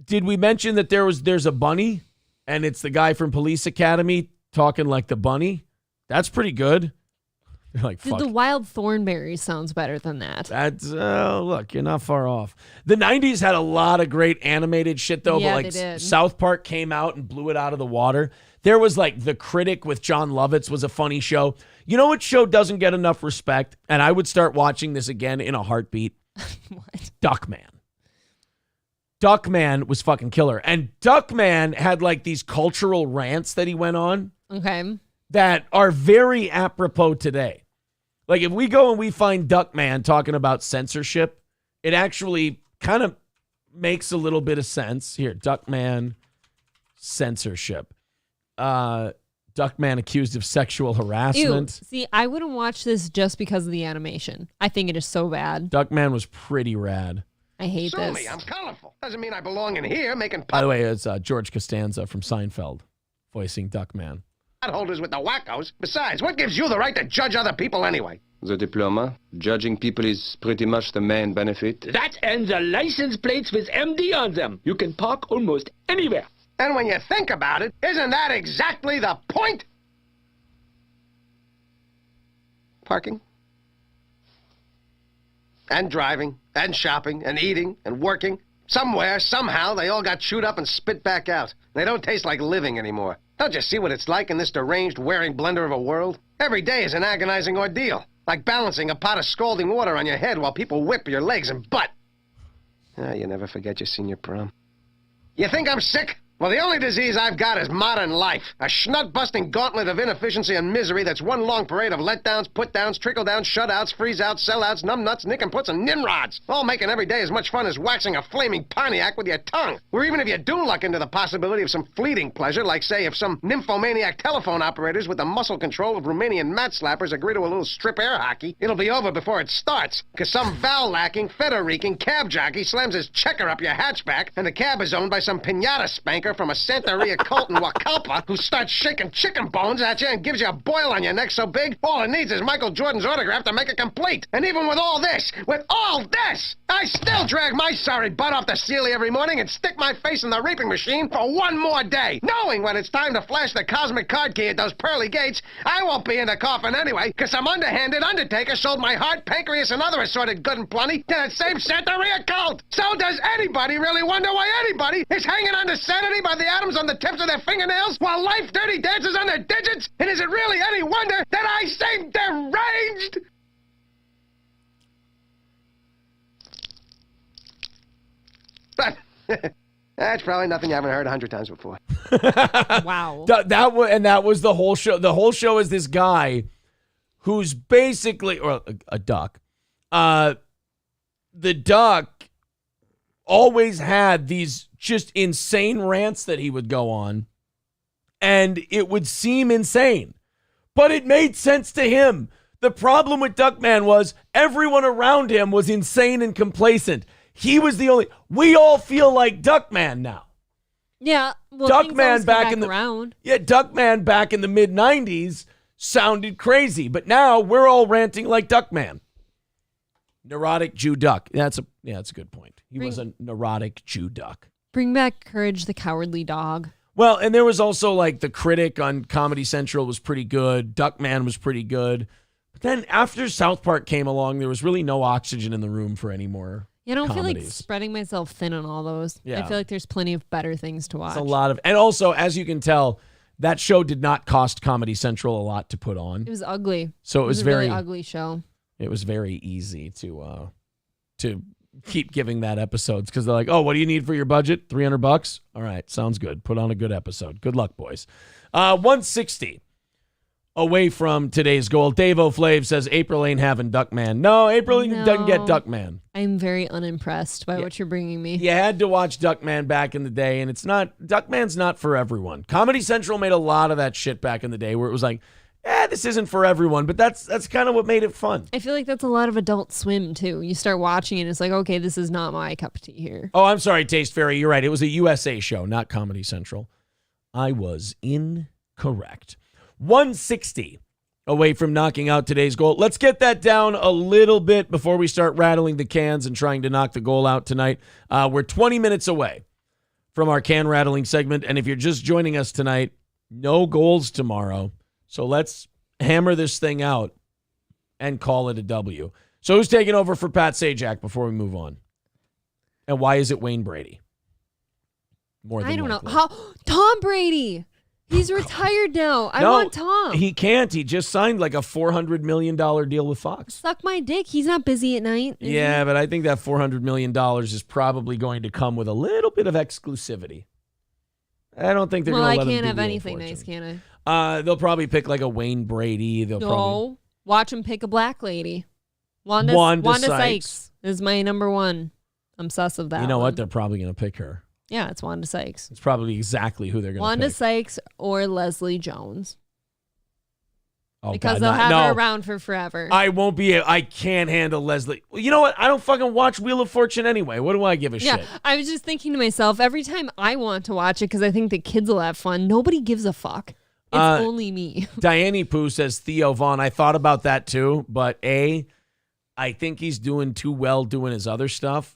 Did we mention that there's a bunny and it's the guy from Police Academy talking like the bunny? That's pretty good. They're like, fuck. The Wild Thornberries sounds better than that. That's, look, you're not far off. The 90s had a lot of great animated shit, though. Yeah, but they did. South Park came out and blew it out of the water. There was like The Critic with John Lovitz was a funny show. You know what show doesn't get enough respect? And I would start watching this again in a heartbeat. What? Duckman. Duckman was fucking killer. And Duckman had like these cultural rants that he went on. Okay. That are very apropos today. Like if we go and we find Duckman talking about censorship, it actually kind of makes a little bit of sense. Here, Duckman censorship. Duckman accused of sexual harassment. Ew. See, I wouldn't watch this just because of the animation. I think it is so bad. Duckman was pretty rad. I hate Sue this. me, I'm colorful. Doesn't mean I belong in here making By the way, it's George Costanza from Seinfeld voicing Duckman. potholders with the wackos. Besides, what gives you the right to judge other people anyway? The diploma. Judging people is pretty much the main benefit. That and the license plates with MD on them. You can park almost anywhere. And when you think about it, isn't that exactly the point? Parking. And driving, and shopping, and eating, and working. Somewhere, somehow, they all got chewed up and spit back out. They don't taste like living anymore. Don't you see what it's like in this deranged, wearing blender of a world? Every day is an agonizing ordeal. Like balancing a pot of scalding water on your head while people whip your legs and butt. You never forget your senior prom. You think I'm sick? Well, the only disease I've got is modern life. A schnut-busting gauntlet of inefficiency and misery that's one long parade of letdowns, put-downs, trickle-downs, shutouts, freeze-outs, sellouts, numbnuts, nick-and-puts, and nimrods. All making every day as much fun as waxing a flaming Pontiac with your tongue. Or even if you do luck into the possibility of some fleeting pleasure, like, say, if some nymphomaniac telephone operators with the muscle control of Romanian mat slappers agree to a little strip air hockey, it'll be over before it starts. Because some vowel-lacking, feta-reeking cab jockey slams his checker up your hatchback, and the cab is owned by some pinata spanker from a Santeria cult in Huacalpa who starts shaking chicken bones at you and gives you a boil on your neck so big, all it needs is Michael Jordan's autograph to make it complete. And even with all this, I still drag my sorry butt off the ceiling every morning and stick my face in the reaping machine for one more day, knowing when it's time to flash the cosmic card key at those pearly gates, I won't be in the coffin anyway, because some underhanded undertaker sold my heart, pancreas, and other assorted good and plenty to that same Santeria cult. So does anybody really wonder why anybody is hanging on to sanity by the atoms on the tips of their fingernails while life dirty dances on their digits? And is it really any wonder that I seem deranged? But that's probably nothing you haven't heard 100 times before. Wow. That was the whole show. The whole show is this guy who's basically, or a duck. The duck always had these just insane rants that he would go on, and it would seem insane, but it made sense to him. The problem with Duckman was everyone around him was insane and complacent. He was the only. We all feel like Duckman now. Yeah, well, Duckman back in the around. Yeah, Duckman back in the mid '90s sounded crazy, but now we're all ranting like Duckman. Neurotic Jew duck. That's a good point. He was a neurotic Jew duck. Bring back Courage the Cowardly Dog. Well, and there was also like the critic on Comedy Central was pretty good. Duckman was pretty good. But then after South Park came along, there was really no oxygen in the room for any more. I don't comedies. feel like spreading myself thin on all those. Yeah. I feel like there's plenty of better things to watch. It's a lot of, and also, as you can tell, that show did not cost Comedy Central a lot to put on. It was ugly. So it was a very really ugly show. It was very easy to keep giving that episodes because they're like, oh, what do you need for your budget? $300? All right, sounds good. Put on a good episode. Good luck, boys. 160 away from today's goal. Dave O'Flave says April ain't having Duckman. No, April doesn't get Duckman. I'm very unimpressed by what you're bringing me. You had to watch Duckman back in the day, and Duckman's not for everyone. Comedy Central made a lot of that shit back in the day where it was like, this isn't for everyone, but that's kind of what made it fun. I feel like that's a lot of Adult Swim, too. You start watching it, and it's like, okay, this is not my cup of tea here. Oh, I'm sorry, Taste Fairy. You're right. It was a USA show, not Comedy Central. I was incorrect. 160 away from knocking out today's goal. Let's get that down a little bit before we start rattling the cans and trying to knock the goal out tonight. We're 20 minutes away from our can rattling segment, and if you're just joining us tonight, no goals tomorrow. So let's hammer this thing out and call it a W. So who's taking over for Pat Sajak before we move on? And why is it Wayne Brady? I don't know. Tom Brady. He's retired now. I No, want Tom. He can't. He just signed like a $400 million deal with Fox. Suck my dick. He's not busy at night. is Yeah, he? but I think that $400 million is probably going to come with a little bit of exclusivity. I don't think they're Well, going I to let him can't do have Wheel of anything Fortune. nice, can I? They'll probably pick like a Wayne Brady. They'll probably No. Watch him pick a black lady. Wanda Sykes is my number one. I'm sus of that. You know one. what? They're probably going to pick her. Yeah, it's Wanda Sykes. It's probably exactly who they're going to Wanda pick. Sykes or Leslie Jones. Oh, Because God, they'll have no. her around for forever. I won't be. I can't handle Leslie. Well, you know what? I don't fucking watch Wheel of Fortune anyway. What do I give a Yeah, shit? I was just thinking to myself, every time I want to watch it because I think the kids will have fun, nobody gives a fuck. It's only me. Diane Pooh says Theo Vaughn. I thought about that too, but I think he's doing too well doing his other stuff.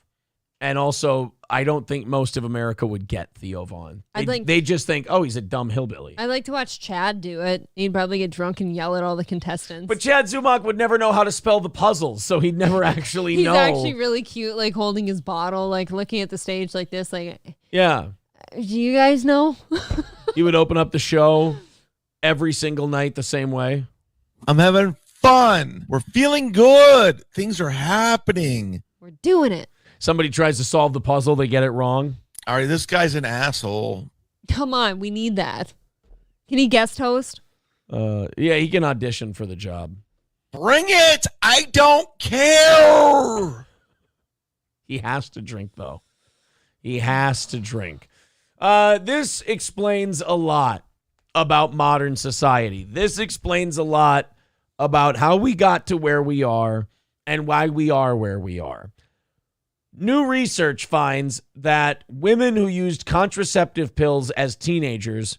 And also, I don't think most of America would get Theo Vaughn. They just think, oh, he's a dumb hillbilly. I'd like to watch Chad do it. He'd probably get drunk and yell at all the contestants. But Chad Zumach would never know how to spell the puzzles, so he'd never actually He's know. actually really cute, like holding his bottle, like looking at the stage like this, like, Yeah. do you guys know? He would open up the show every single night the same way. I'm having fun. We're feeling good. Things are happening. We're doing it. Somebody tries to solve the puzzle, they get it wrong. All right, this guy's an asshole. Come on, we need that. Can he guest host? Yeah, he can audition for the job. Bring it. I don't care. He has to drink, though. He has to drink. This explains a lot about modern society. This explains a lot about how we got to where we are and why we are where we are. New research finds that women who used contraceptive pills as teenagers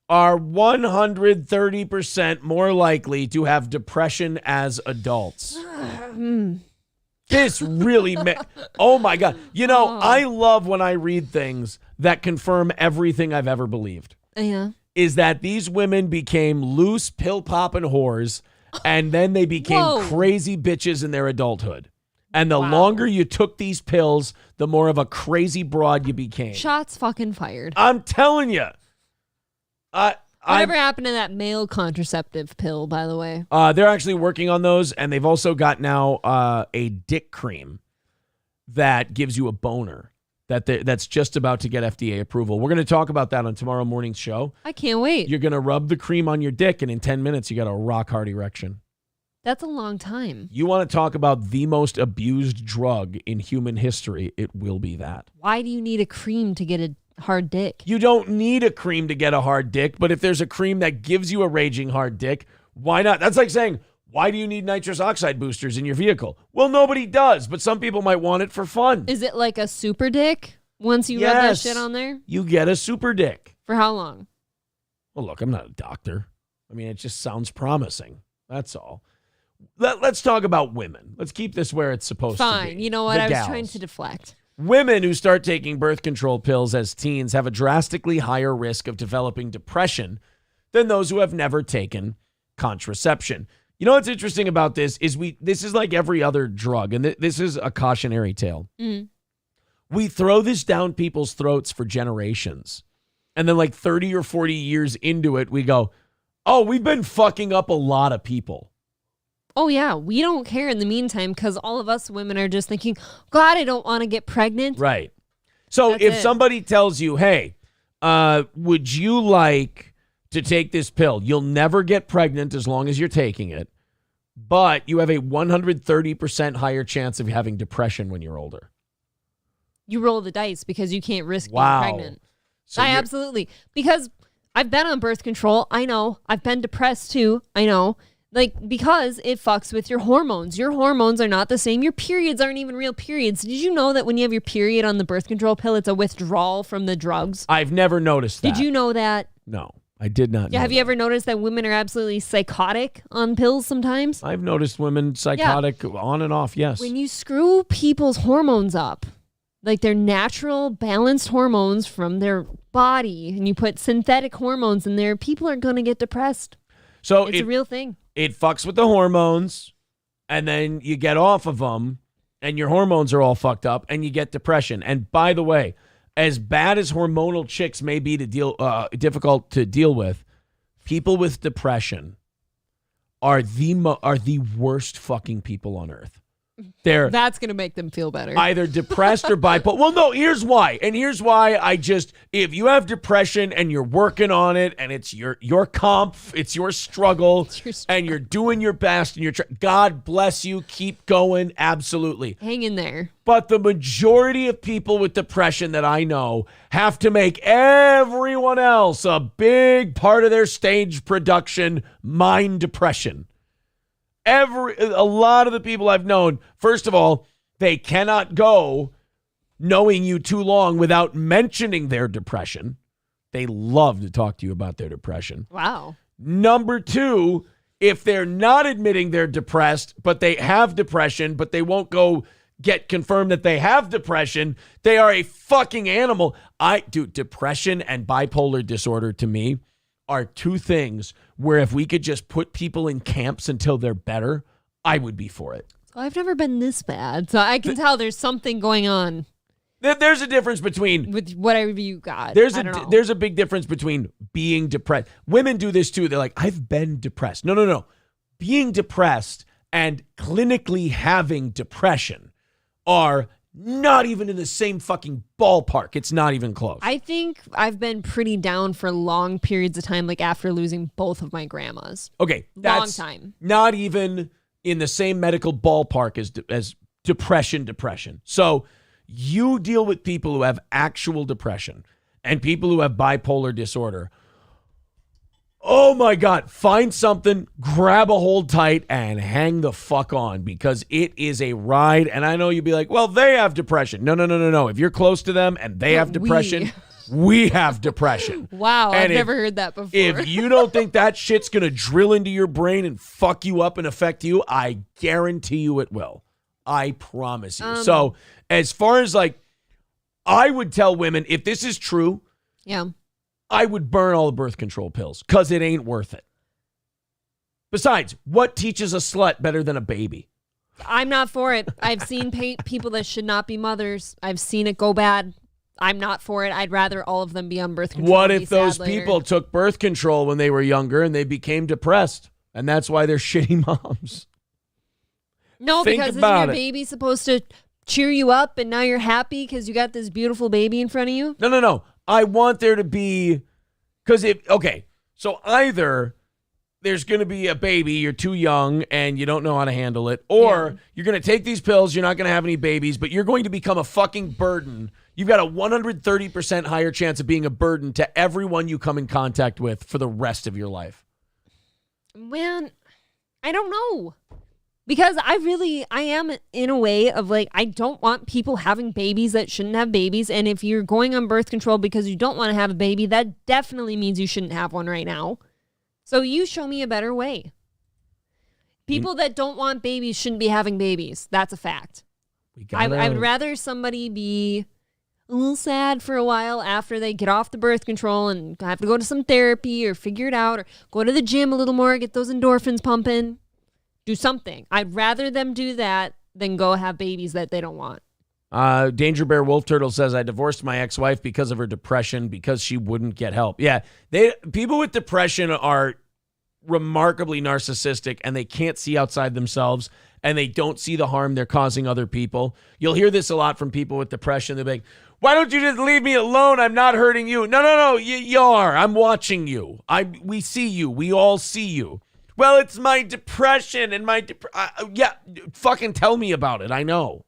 are 130% more likely to have depression as adults. This really, oh my God. You know, I love when I read things that confirm everything I've ever believed. Yeah. Is that these women became loose pill-popping whores, and then they became crazy bitches in their adulthood. And the longer you took these pills, the more of a crazy broad you became. Shots fucking fired. I'm telling you. Whatever happened to that male contraceptive pill, by the way? They're actually working on those, and they've also got now a dick cream that gives you a boner that's just about to get FDA approval. We're going to talk about that on tomorrow morning's show. I can't wait. You're going to rub the cream on your dick, and in 10 minutes, you got a rock-hard erection. That's a long time. You want to talk about the most abused drug in human history, it will be that. Why do you need a cream to get a hard dick? You don't need a cream to get a hard dick, but if there's a cream that gives you a raging hard dick, why not? That's like saying, why do you need nitrous oxide boosters in your vehicle? Well, nobody does, but some people might want it for fun. Is it like a super dick once you rub that shit on there? You get a super dick. For how long? Well, look, I'm not a doctor. I mean, it just sounds promising. That's all. Let's talk about women. Let's keep this where it's supposed to be. Fine. You know what? I was trying to deflect. Women who start taking birth control pills as teens have a drastically higher risk of developing depression than those who have never taken contraception. You know what's interesting about this is this is like every other drug, and this is a cautionary tale. Mm. We throw this down people's throats for generations. And then like 30 or 40 years into it, we go, oh, we've been fucking up a lot of people. Oh, yeah. We don't care in the meantime because all of us women are just thinking, God, I don't want to get pregnant. Right. So That's if it. somebody tells you, hey, would you like to take this pill? You'll never get pregnant as long as you're taking it, but you have a 130% higher chance of having depression when you're older. You roll the dice because you can't risk Wow. being pregnant. So I you're- absolutely. Because I've been on birth control. I know. I've been depressed too. I know. Like, because it fucks with your hormones. Your hormones are not the same. Your periods aren't even real periods. Did you know that when you have your period on the birth control pill, it's a withdrawal from the drugs? I've never noticed that. Did you know that? No, I did not know Yeah, have you ever noticed that women are absolutely psychotic on pills sometimes? I've noticed women psychotic on and off, yes. When you screw people's hormones up, like their natural balanced hormones from their body, and you put synthetic hormones in there, people are going to get depressed. So It's a real thing. It fucks with the hormones, and then you get off of them, and your hormones are all fucked up, and you get depression. And by the way, as bad as hormonal chicks may be to difficult to deal with, people with depression are the worst fucking people on earth. That's going to make them feel better. Either depressed or bipolar. Well, no, here's why. And here's why if you have depression and you're working on it and it's your it's your struggle and you're doing your best and God bless you, keep going. Absolutely. Hang in there. But the majority of people with depression that I know have to make everyone else a big part of their stage production, mind depression. A lot of the people I've known, first of all, they cannot go knowing you too long without mentioning their depression. They love to talk to you about their depression. Wow. Number two, if they're not admitting they're depressed, but they have depression, but they won't go get confirmed that they have depression, they are a fucking animal. Depression and bipolar disorder to me are two things where if we could just put people in camps until they're better, I would be for it. I've never been this bad, so I can tell there's something going on. There's a difference between with whatever you got. There's a big difference between being depressed. Women do this too. They're like, I've been depressed. No. Being depressed and clinically having depression are not even in the same fucking ballpark. It's not even close. I think I've been pretty down for long periods of time, like after losing both of my grandmas. Okay, that's long time. Not even in the same medical ballpark as depression. So you deal with people who have actual depression and people who have bipolar disorder. Oh my God, find something, grab a hold tight, and hang the fuck on because it is a ride. And I know you'd be like, well, they have depression. No. If you're close to them and they have depression, we have depression. Wow, I've never heard that before. If you don't think that shit's going to drill into your brain and fuck you up and affect you, I guarantee you it will. I promise you. So as far as I would tell women, if this is true, yeah, I would burn all the birth control pills because it ain't worth it. Besides, what teaches a slut better than a baby? I'm not for it. I've seen people that should not be mothers. I've seen it go bad. I'm not for it. I'd rather all of them be on birth control. What if those people took birth control when they were younger and they became depressed? And that's why they're shitty moms. No, because isn't your baby supposed to cheer you up and now you're happy because you got this beautiful baby in front of you? No. I want there to be, so either there's going to be a baby, you're too young and you don't know how to handle it, or you're going to take these pills, you're not going to have any babies, but you're going to become a fucking burden. You've got a 130% higher chance of being a burden to everyone you come in contact with for the rest of your life. Man, I don't know. Because I am in a way of I don't want people having babies that shouldn't have babies. And if you're going on birth control because you don't want to have a baby, that definitely means you shouldn't have one right now. So you show me a better way. People that don't want babies shouldn't be having babies. That's a fact. I would rather somebody be a little sad for a while after they get off the birth control and have to go to some therapy or figure it out or go to the gym a little more, get those endorphins pumping. Do something. I'd rather them do that than go have babies that they don't want. Danger Bear Wolf Turtle says, I divorced my ex-wife because of her depression because she wouldn't get help. Yeah, people with depression are remarkably narcissistic and they can't see outside themselves and they don't see the harm they're causing other people. You'll hear this a lot from people with depression. They're like, why don't you just leave me alone? I'm not hurting you. No, you are. I'm watching you. We see you. We all see you. Well, it's my depression and fucking tell me about it. I know.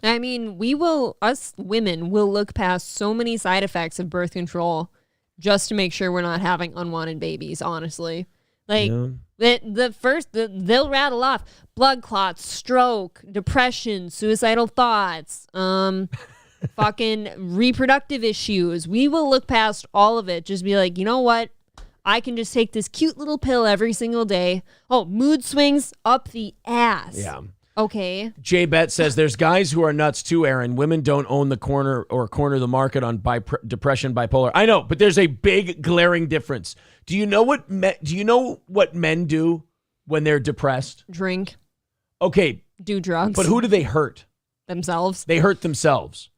I mean, us women will look past so many side effects of birth control just to make sure we're not having unwanted babies, honestly. They'll rattle off blood clots, stroke, depression, suicidal thoughts, fucking reproductive issues. We will look past all of it. Just be like, you know what? I can just take this cute little pill every single day. Oh, mood swings up the ass. Yeah. Okay. Jay Bet says there's guys who are nuts too, Aaron. Women don't own the corner the market on depression, bipolar. I know, but there's a big glaring difference. Do you know what men do when they're depressed? Drink. Okay. Do drugs. But who do they hurt? Themselves. They hurt themselves.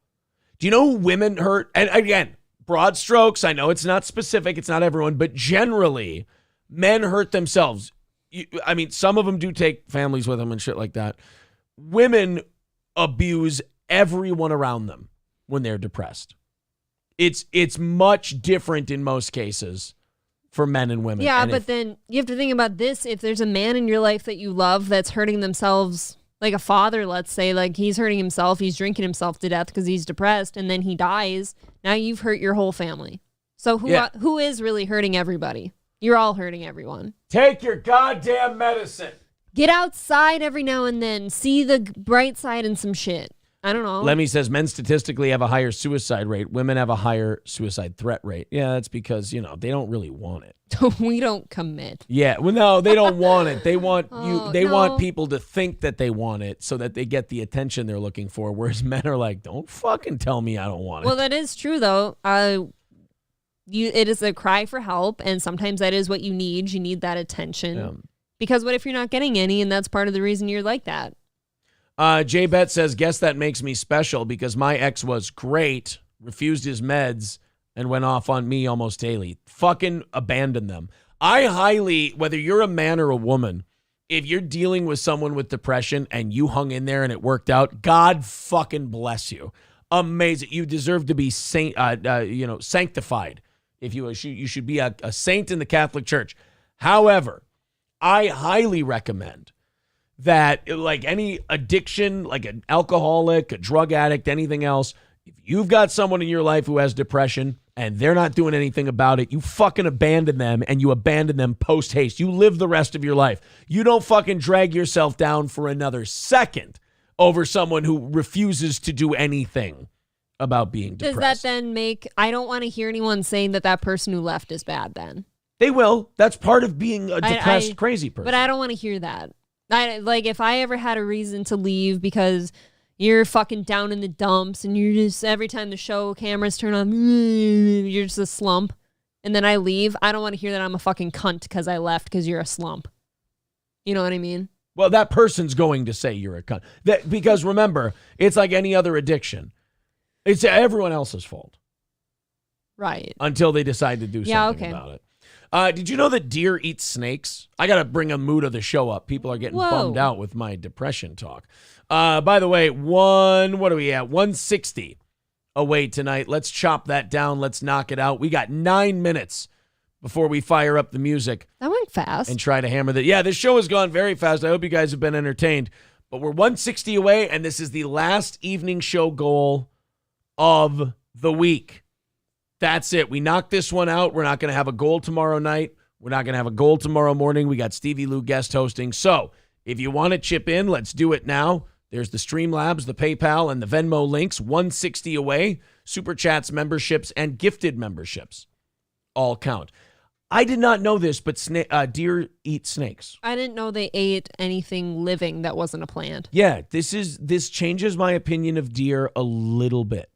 Do you know who women hurt? And again, broad strokes. I know it's not specific. It's not everyone. But generally, men hurt themselves. I mean, some of them do take families with them and shit like that. Women abuse everyone around them when they're depressed. It's much different in most cases for men and women. Yeah, and but then you have to think about this. If there's a man in your life that you love that's hurting themselves, like a father, let's say, like he's hurting himself, he's drinking himself to death because he's depressed, and then he dies, now you've hurt your whole family. So who is really hurting everybody? You're all hurting everyone. Take your goddamn medicine. Get outside every now and then. See the bright side in some shit. I don't know. Lemmy says men statistically have a higher suicide rate. Women have a higher suicide threat rate. Yeah, that's because, they don't really want it. We don't commit. Yeah, well, no, they don't want it. They want want people to think that they want it so that they get the attention they're looking for, whereas men are like, don't fucking tell me I don't want it. Well, that is true, though. It is a cry for help, and sometimes that is what you need. You need that attention. Yeah. Because what if you're not getting any, and that's part of the reason you're like that? Jay Bet says, guess that makes me special because my ex was great, refused his meds, and went off on me almost daily. Fucking abandon them. I highly, whether you're a man or a woman, if you're dealing with someone with depression and you hung in there and it worked out, God fucking bless you. Amazing. You deserve to be sanctified. If you should be a saint in the Catholic Church. However, I highly recommend that, like any addiction, like an alcoholic, a drug addict, anything else, if you've got someone in your life who has depression and they're not doing anything about it, you fucking abandon them, and you abandon them post haste. You live the rest of your life. You don't fucking drag yourself down for another second over someone who refuses to do anything about being depressed. Does that then make, I don't want to hear anyone saying that person who left is bad then. They will. That's part of being a depressed, crazy person. But I don't want to hear that. If I ever had a reason to leave because you're fucking down in the dumps and you're just, every time the show cameras turn on, you're just a slump, and then I leave, I don't want to hear that I'm a fucking cunt because I left because you're a slump. You know what I mean? Well, that person's going to say you're a cunt. Because remember, it's like any other addiction. It's everyone else's fault. Right. Until they decide to do something about it. Did you know that deer eat snakes? I got to bring a mood of the show up. People are getting bummed out with my depression talk. By the way, what are we at? 160 away tonight. Let's chop that down. Let's knock it out. We got 9 minutes before we fire up the music. That went fast. And try to hammer that. Yeah, this show has gone very fast. I hope you guys have been entertained. But we're 160 away, and this is the last evening show goal of the week. That's it. We knocked this one out. We're not going to have a goal tomorrow night. We're not going to have a goal tomorrow morning. We got Stevie Lew guest hosting. So if you want to chip in, let's do it now. There's the Streamlabs, the PayPal, and the Venmo links. 160 away. Super Chats, memberships, and gifted memberships all count. I did not know this, but deer eat snakes. I didn't know they ate anything living that wasn't a plant. Yeah, this changes my opinion of deer a little bit.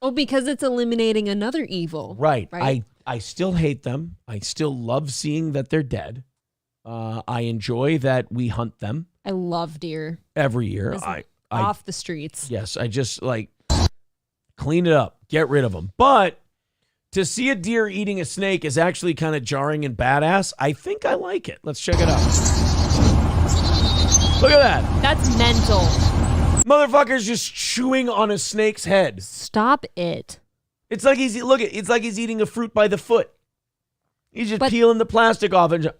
Oh, because it's eliminating another evil. Right. I still hate them. I still love seeing that they're dead. I enjoy that we hunt them. I love deer. Every year. Off the streets. Yes, I just clean it up. Get rid of them. But to see a deer eating a snake is actually kind of jarring and badass. I think I like it. Let's check it out. Look at that. That's mental. Motherfucker's just chewing on a snake's head. Stop it. It's like he's eating a fruit by the foot. He's just peeling the plastic off and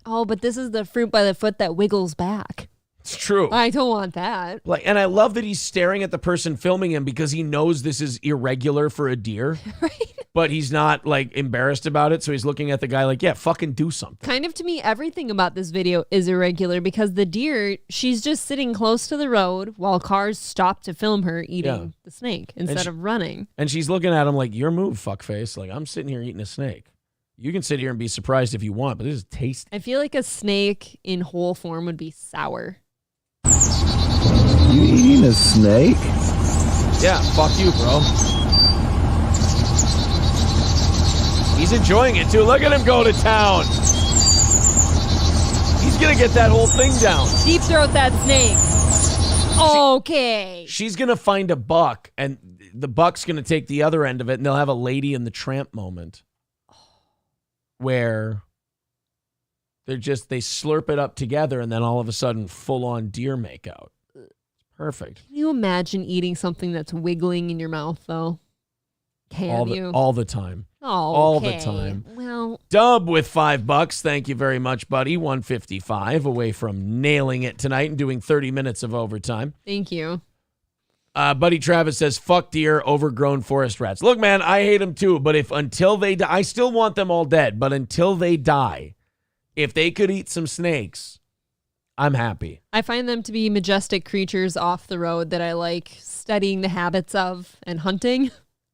but this is the fruit by the foot that wiggles back. It's true. I don't want that. And I love that he's staring at the person filming him because he knows this is irregular for a deer. Right. But he's not embarrassed about it, so he's looking at the guy like, yeah, fucking do something. Kind of, to me, everything about this video is irregular because the deer, she's just sitting close to the road while cars stop to film her eating the snake instead of running. And she's looking at him like, your move, fuckface. Like, I'm sitting here eating a snake. You can sit here and be surprised if you want, but this is tasty. I feel like a snake in whole form would be sour. You eating a snake? Yeah, fuck you, bro. He's enjoying it, too. Look at him go to town. He's going to get that whole thing down. Deep throat that snake. Okay. She's going to find a buck, and the Buck's going to take the other end of it, and they'll have a Lady and the Tramp moment where they slurp it up together, and then all of a sudden, full-on deer makeout. Perfect. Can you imagine eating something that's wiggling in your mouth, though? All the time. Oh, all okay. the time. Well, Dub with $5. Thank you very much, buddy. 155 away from nailing it tonight and doing 30 minutes of overtime. thank you. Buddy Travis says, fuck deer, overgrown forest rats. Look, man, I hate them too, but until they die, I still want them all dead, but until they die, if they could eat some snakes, I'm happy. I find them to be majestic creatures off the road that I like studying the habits of and hunting.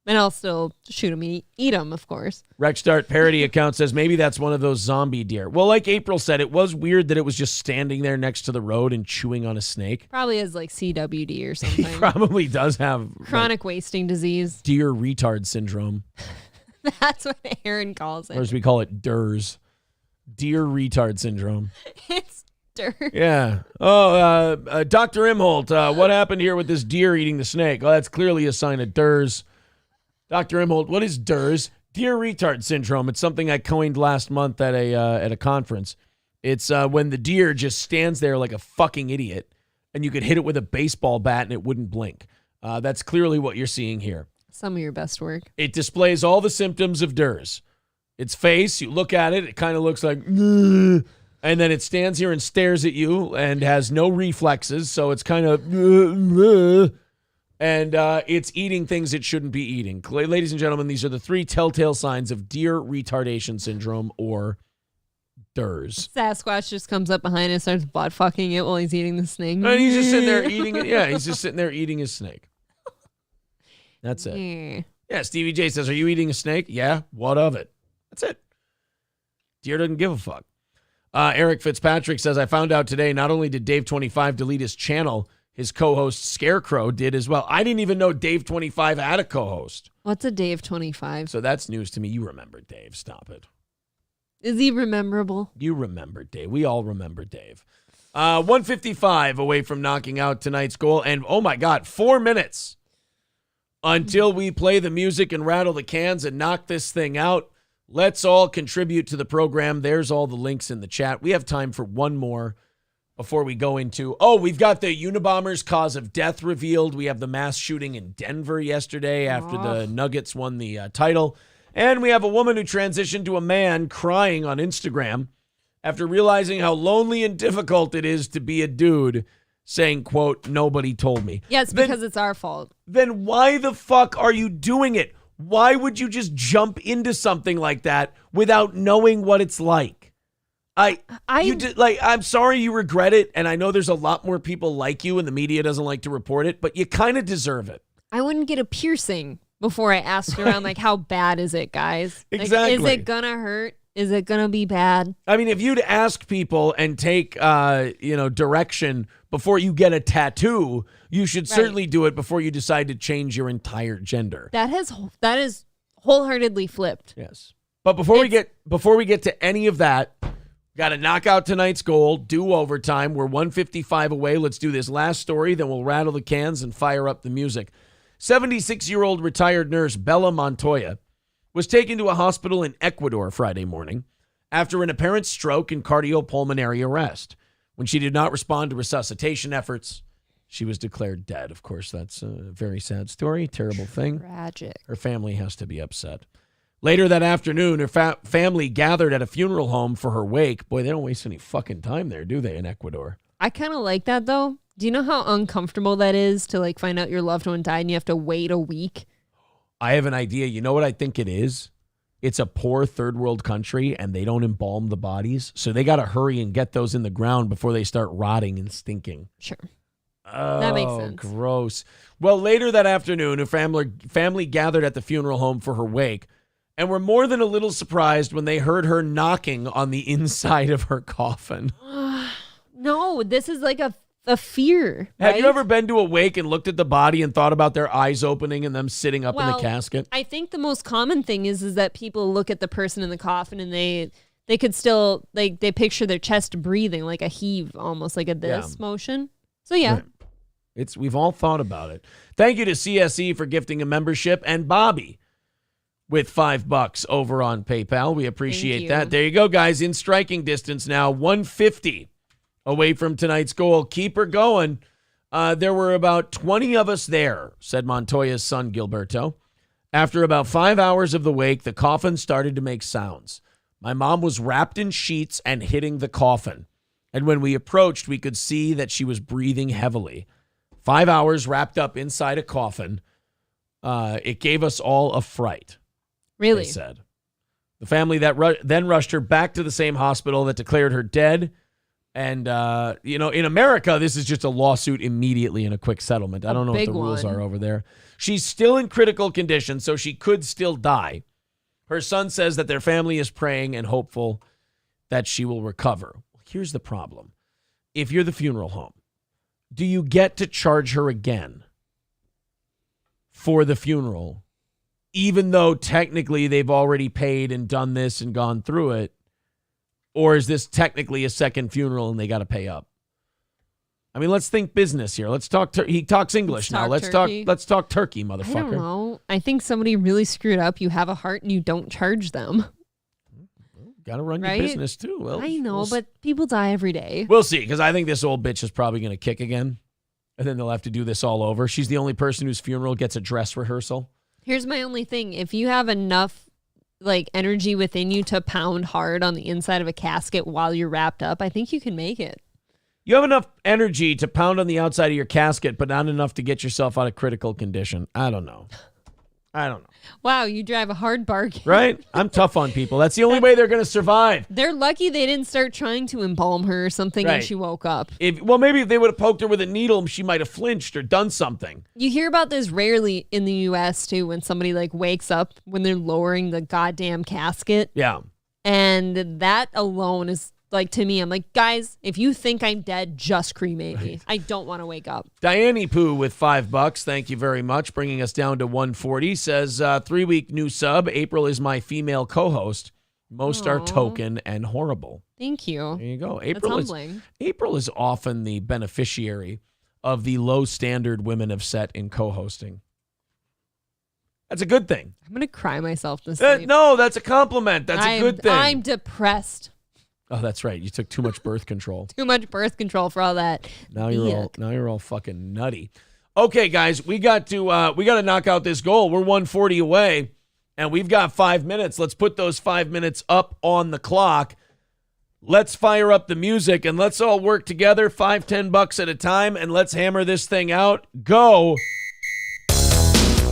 And I'll still shoot them and eat them, of course. Rexstart parody account says maybe that's one of those zombie deer. Well, like April said, it was weird that it was just standing there next to the road and chewing on a snake. Probably has like CWD or He something. probably does have Chronic wasting disease. deer retard syndrome, That's what Aaron calls or it. as we call it, DERS. Deer retard syndrome. It's dirt. Yeah. Oh, Dr. Imholt, what happened here with this deer eating the snake? Oh, that's clearly a sign of DERS. Dr. Imholt, what is DERS? Deer retard syndrome. It's something I coined last month at a conference. It's when the deer just stands there like a fucking idiot, and you could hit it with a baseball bat and it wouldn't blink. That's clearly what you're seeing here. Some of your best work. It displays all the symptoms of DERS. Its face, you look at it, it kind of looks like, and then it stands here and stares at you and has no reflexes, so it's kind of, and it's eating things it shouldn't be eating. Ladies and gentlemen, these are the 3 telltale signs of deer retardation syndrome, or DERS. Sasquatch just comes up behind it and starts butt fucking it while he's eating the snake. And he's just sitting there eating it. Yeah, he's just sitting there eating his snake. That's it. Yeah. Yeah, Stevie J says, are you eating a snake? Yeah, what of it? That's it. Deer doesn't give a fuck. Eric Fitzpatrick says, I found out today not only did Dave25 delete his channel, his co-host Scarecrow did as well. I didn't even know Dave25 had a co-host. What's a Dave 25? So that's news to me. You remember Dave. Stop it. Is he rememberable? You remember Dave. We all remember Dave. 155 away from knocking out tonight's goal. And, oh, my God, 4 minutes until we play the music and rattle the cans and knock this thing out. Let's all contribute to the program. There's all the links in the chat. We have time for one more before we go into, we've got the Unabomber's cause of death revealed. We have the mass shooting in Denver yesterday after the Nuggets won the title. And we have a woman who transitioned to a man crying on Instagram after realizing how lonely and difficult it is to be a dude, saying, quote, nobody told me. Yeah, it's because it's our fault. Then why the fuck are you doing it? Why would you just jump into something like that without knowing what it's like? I'm sorry you regret it, and I know there's a lot more people like you and the media doesn't like to report it, but you kind of deserve it. I wouldn't get a piercing before I asked around, like, how bad is it, guys? Like, Exactly. is it gonna hurt? Is it gonna be bad? I mean, if you'd ask people and take, direction before you get a tattoo, you should certainly do it before you decide to change your entire gender. That is wholeheartedly flipped. Yes. But before we get to any of that, got to knock out tonight's goal, do overtime. We're 155 away. Let's do this last story, then we'll rattle the cans and fire up the music. 76-year-old retired nurse Bella Montoya was taken to a hospital in Ecuador Friday morning after an apparent stroke and cardiopulmonary arrest. When she did not respond to resuscitation efforts, she was declared dead. Of course, that's a very sad story, terrible thing. Tragic. Her family has to be upset. Later that afternoon, her family gathered at a funeral home for her wake. Boy, they don't waste any fucking time there, do they, in Ecuador? I kind of like that, though. Do you know how uncomfortable that is to, like, find out your loved one died and you have to wait a week? I have an idea. You know what I think it is? It's a poor third world country, and they don't embalm the bodies. So they got to hurry and get those in the ground before they start rotting and stinking. Sure. Oh, that makes sense. Gross. Well, later that afternoon, her family gathered at the funeral home for her wake and were more than a little surprised when they heard her knocking on the inside of her coffin. No, this is like a fear. Have right? you ever been to a wake and looked at the body and thought about their eyes opening and them sitting up in the casket? I think the most common thing is that people look at the person in the coffin and they could still, they picture their chest breathing, like a heave, almost like a this motion. So yeah. Right. We've all thought about it. Thank you to CSE for gifting a membership, and Bobby with $5 over on PayPal. We appreciate that. There you go, guys. In striking distance now, 150 away from tonight's goal. Keep her going. There were about 20 of us there, said Montoya's son, Gilberto. After about 5 hours of the wake, the coffin started to make sounds. My mom was wrapped in sheets and hitting the coffin. And when we approached, we could see that she was breathing heavily. 5 hours wrapped up inside a coffin. It gave us all a fright. Really? They said. The family that then rushed her back to the same hospital that declared her dead. And, in America, this is just a lawsuit immediately and a quick settlement. I don't know what the rules are over there. She's still in critical condition, so she could still die. Her son says that their family is praying and hopeful that she will recover. Here's the problem. If you're the funeral home, do you get to charge her again for the funeral, even though technically they've already paid and done this and gone through it? Or is this technically a second funeral and they got to pay up? I mean, let's think business here. Let's talk. He talks English now. Let's talk turkey, motherfucker. I don't know. I think somebody really screwed up. You have a heart and you don't charge them. Got to run your business too. Well, I know, but people die every day. We'll see, because I think this old bitch is probably going to kick again, and then they'll have to do this all over. She's the only person whose funeral gets a dress rehearsal. Here's my only thing. If you have enough energy within you to pound hard on the inside of a casket while you're wrapped up, I think you can make it. You have enough energy to pound on the outside of your casket, but not enough to get yourself out of critical condition. I don't know. Wow, you drive a hard bargain. Right? I'm tough on people. That's the only way they're going to survive. They're lucky they didn't start trying to embalm her or something when she woke up. Maybe if they would have poked her with a needle, she might have flinched or done something. You hear about this rarely in the U.S. too, when somebody wakes up when they're lowering the goddamn casket. Yeah. And that alone is to me, I'm like, guys, if you think I'm dead, just cremate me. I don't want to wake up. Diane Poo with $5. Thank you very much. Bringing us down to 140. Says 3-week new sub. April is my female co-host. Most are token and horrible. Thank you. There you go. April is often the beneficiary of the low standard women have set in co-hosting. That's a good thing. I'm going to cry myself to sleep. No, that's a compliment. That's a good thing. I'm depressed. Oh, that's right. You took too much birth control. Too much birth control for all that. Now you're all fucking nutty. Okay, guys, we got to knock out this goal. We're 140 away, and we've got 5 minutes. Let's put those 5 minutes up on the clock. Let's fire up the music, and let's all work together, $5-10 at a time, and let's hammer this thing out. Go.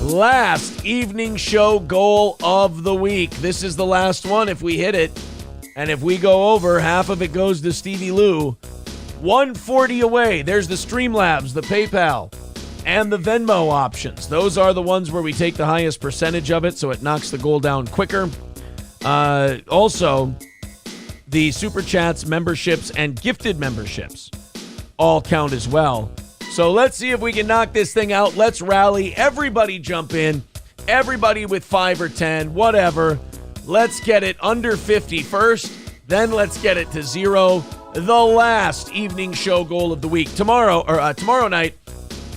Last evening show goal of the week. This is the last one if we hit it. And if we go over, half of it goes to Stevie Lew. 140 away. There's the Streamlabs, the PayPal, and the Venmo options. Those are the ones where we take the highest percentage of it, so it knocks the goal down quicker. Also, the Super Chats, memberships, and gifted memberships all count as well. So let's see if we can knock this thing out. Let's rally. Everybody jump in. Everybody with 5 or 10, whatever. Let's get it under 50 first, then let's get it to 0. The last evening show goal of the week. Tomorrow night,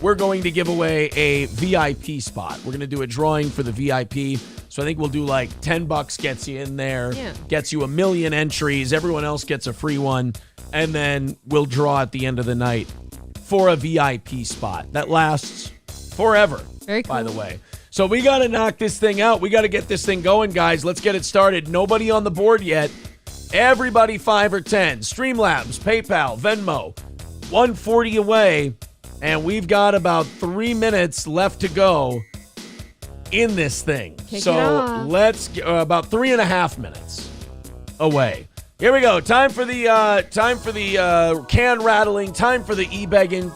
we're going to give away a VIP spot. We're going to do a drawing for the VIP. So I think we'll do $10 gets you in there, gets you 1 million entries. Everyone else gets a free one. And then we'll draw at the end of the night for a VIP spot that lasts forever, Very cool. by the way. So we got to knock this thing out. We got to get this thing going, guys. Let's get it started. Nobody on the board yet. Everybody 5 or 10. Streamlabs, PayPal, Venmo. 140 away. And we've got about 3 minutes left to go in this thing. So let's get about 3.5 minutes away. Here we go. Time for the can rattling. Time for the e-begging.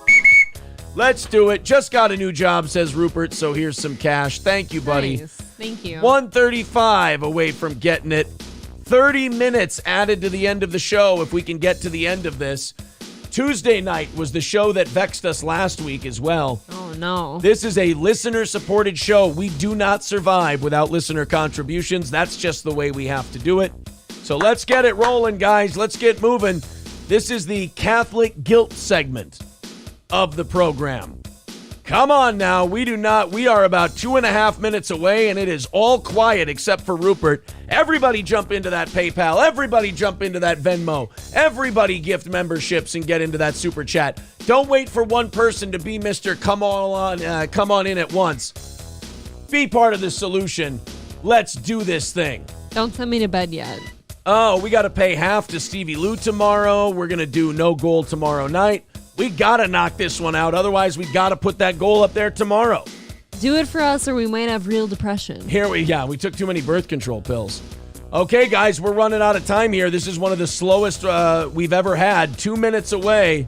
Let's do it. Just got a new job, says Rupert, so here's some cash. Thank you, buddy. Nice. Thank you. 135 away from getting it. 30 minutes added to the end of the show if we can get to the end of this. Tuesday night was the show that vexed us last week as well. Oh, no. This is a listener-supported show. We do not survive without listener contributions. That's just the way we have to do it. So let's get it rolling, guys. Let's get moving. This is the Catholic guilt segment of the program. Come on now. We are about 2.5 minutes away, and it is all quiet except for Rupert. Everybody jump into that PayPal. Everybody jump into that Venmo. Everybody gift memberships and get into that super chat. Don't wait for one person to be Mr. Come on in at once. Be part of the solution. Let's do this thing. Don't send me to bed yet. Oh, we got to pay half to Stevie Lew tomorrow. We're going to do no goal tomorrow night. We got to knock this one out. Otherwise, we got to put that goal up there tomorrow. Do it for us or we might have real depression. We took too many birth control pills. Okay, guys, we're running out of time here. This is one of the slowest we've ever had. 2 minutes away.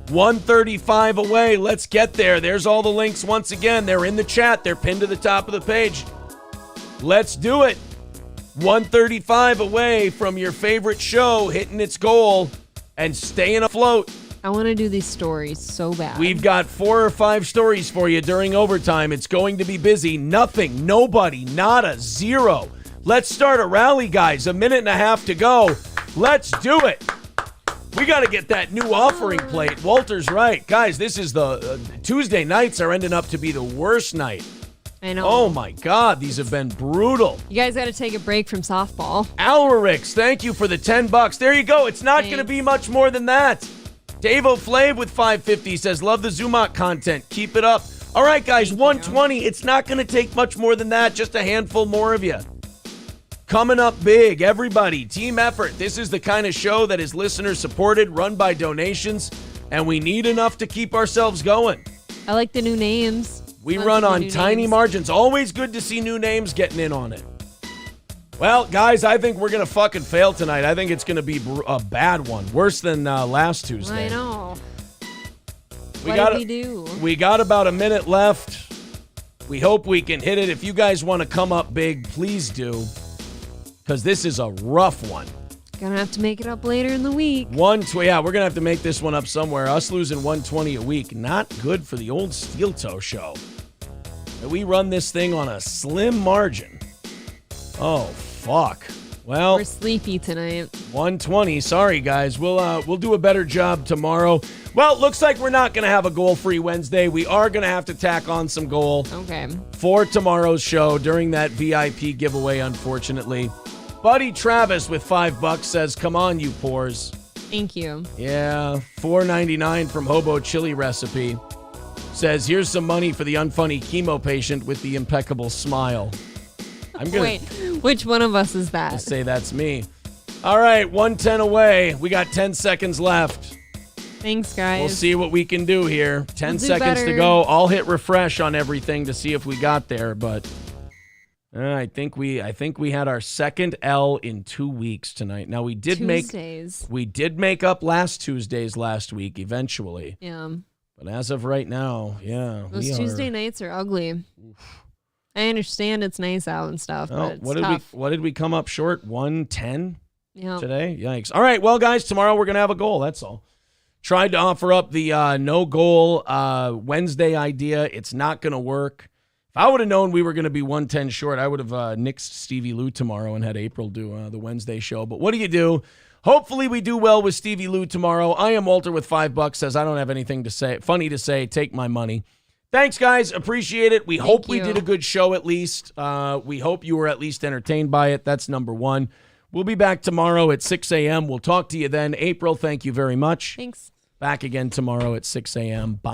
1:35 away. Let's get there. There's all the links once again. They're in the chat. They're pinned to the top of the page. Let's do it. 1:35 away from your favorite show hitting its goal and staying afloat. I want to do these stories so bad. We've got 4 or 5 stories for you during overtime. It's going to be busy. Nothing, nobody, nada, zero. Let's start a rally, guys. 1.5 minutes to go. Let's do it. We got to get that new offering plate. Walter's right. Guys, this is the Tuesday nights are ending up to be the worst night. I know. Oh, my God. These have been brutal. You guys got to take a break from softball. Alrix, thank you for the $10. There you go. It's not going to be much more than that. Dave O'Flav with 550 says, love the Zumot content. Keep it up. All right, guys, 120. It's not going to take much more than that. Just a handful more of you. Coming up big, everybody. Team effort. This is the kind of show that is listener supported, run by donations, and we need enough to keep ourselves going. I like the new names. We run on tiny margins. Always good to see new names getting in on it. Well, guys, I think we're going to fucking fail tonight. I think it's going to be a bad one. Worse than last Tuesday. I know. What did we do? We got about a minute left. We hope we can hit it. If you guys want to come up big, please do. Because this is a rough one. Gonna have to make it up later in the week. We're going to have to make this one up somewhere. Us losing 120 a week. Not good for the old Steel Toe show. We run this thing on a slim margin. Oh, fuck. Well, we're sleepy tonight. 120. Sorry, guys. We'll do a better job tomorrow. Well, it looks like we're not going to have a goal-free Wednesday. We are going to have to tack on some goal for tomorrow's show during that VIP giveaway, unfortunately. Buddy Travis with $5 says, come on, you pores. Thank you. Yeah, $4.99 from Hobo Chili Recipe. Says, here's some money for the unfunny chemo patient with the impeccable smile. Wait, which one of us is that? Say that's me. All right, 110 away. We got 10 seconds left. Thanks, guys. We'll see what we can do here. 10 seconds to go. I'll hit refresh on everything to see if we got there, but I think we had our second L in 2 weeks tonight. Now we did make up last Tuesdays last week eventually. Yeah. But as of right now, those Tuesday nights are ugly. I understand it's nice out and stuff, but it's tough. What did we come up short? 110 Yeah. today? Yikes. All right, well, guys, tomorrow we're going to have a goal. That's all. Tried to offer up the no goal Wednesday idea. It's not going to work. If I would have known we were going to be 110 short, I would have nixed Stevie Lew tomorrow and had April do the Wednesday show. But what do you do? Hopefully we do well with Stevie Lew tomorrow. I am Walter with $5. Says I don't have anything to say. Funny to say. Take my money. Thanks, guys. Appreciate it. We hope we did a good show at least. We hope you were at least entertained by it. That's number one. We'll be back tomorrow at 6 a.m. We'll talk to you then. April, thank you very much. Thanks. Back again tomorrow at 6 a.m. Bye.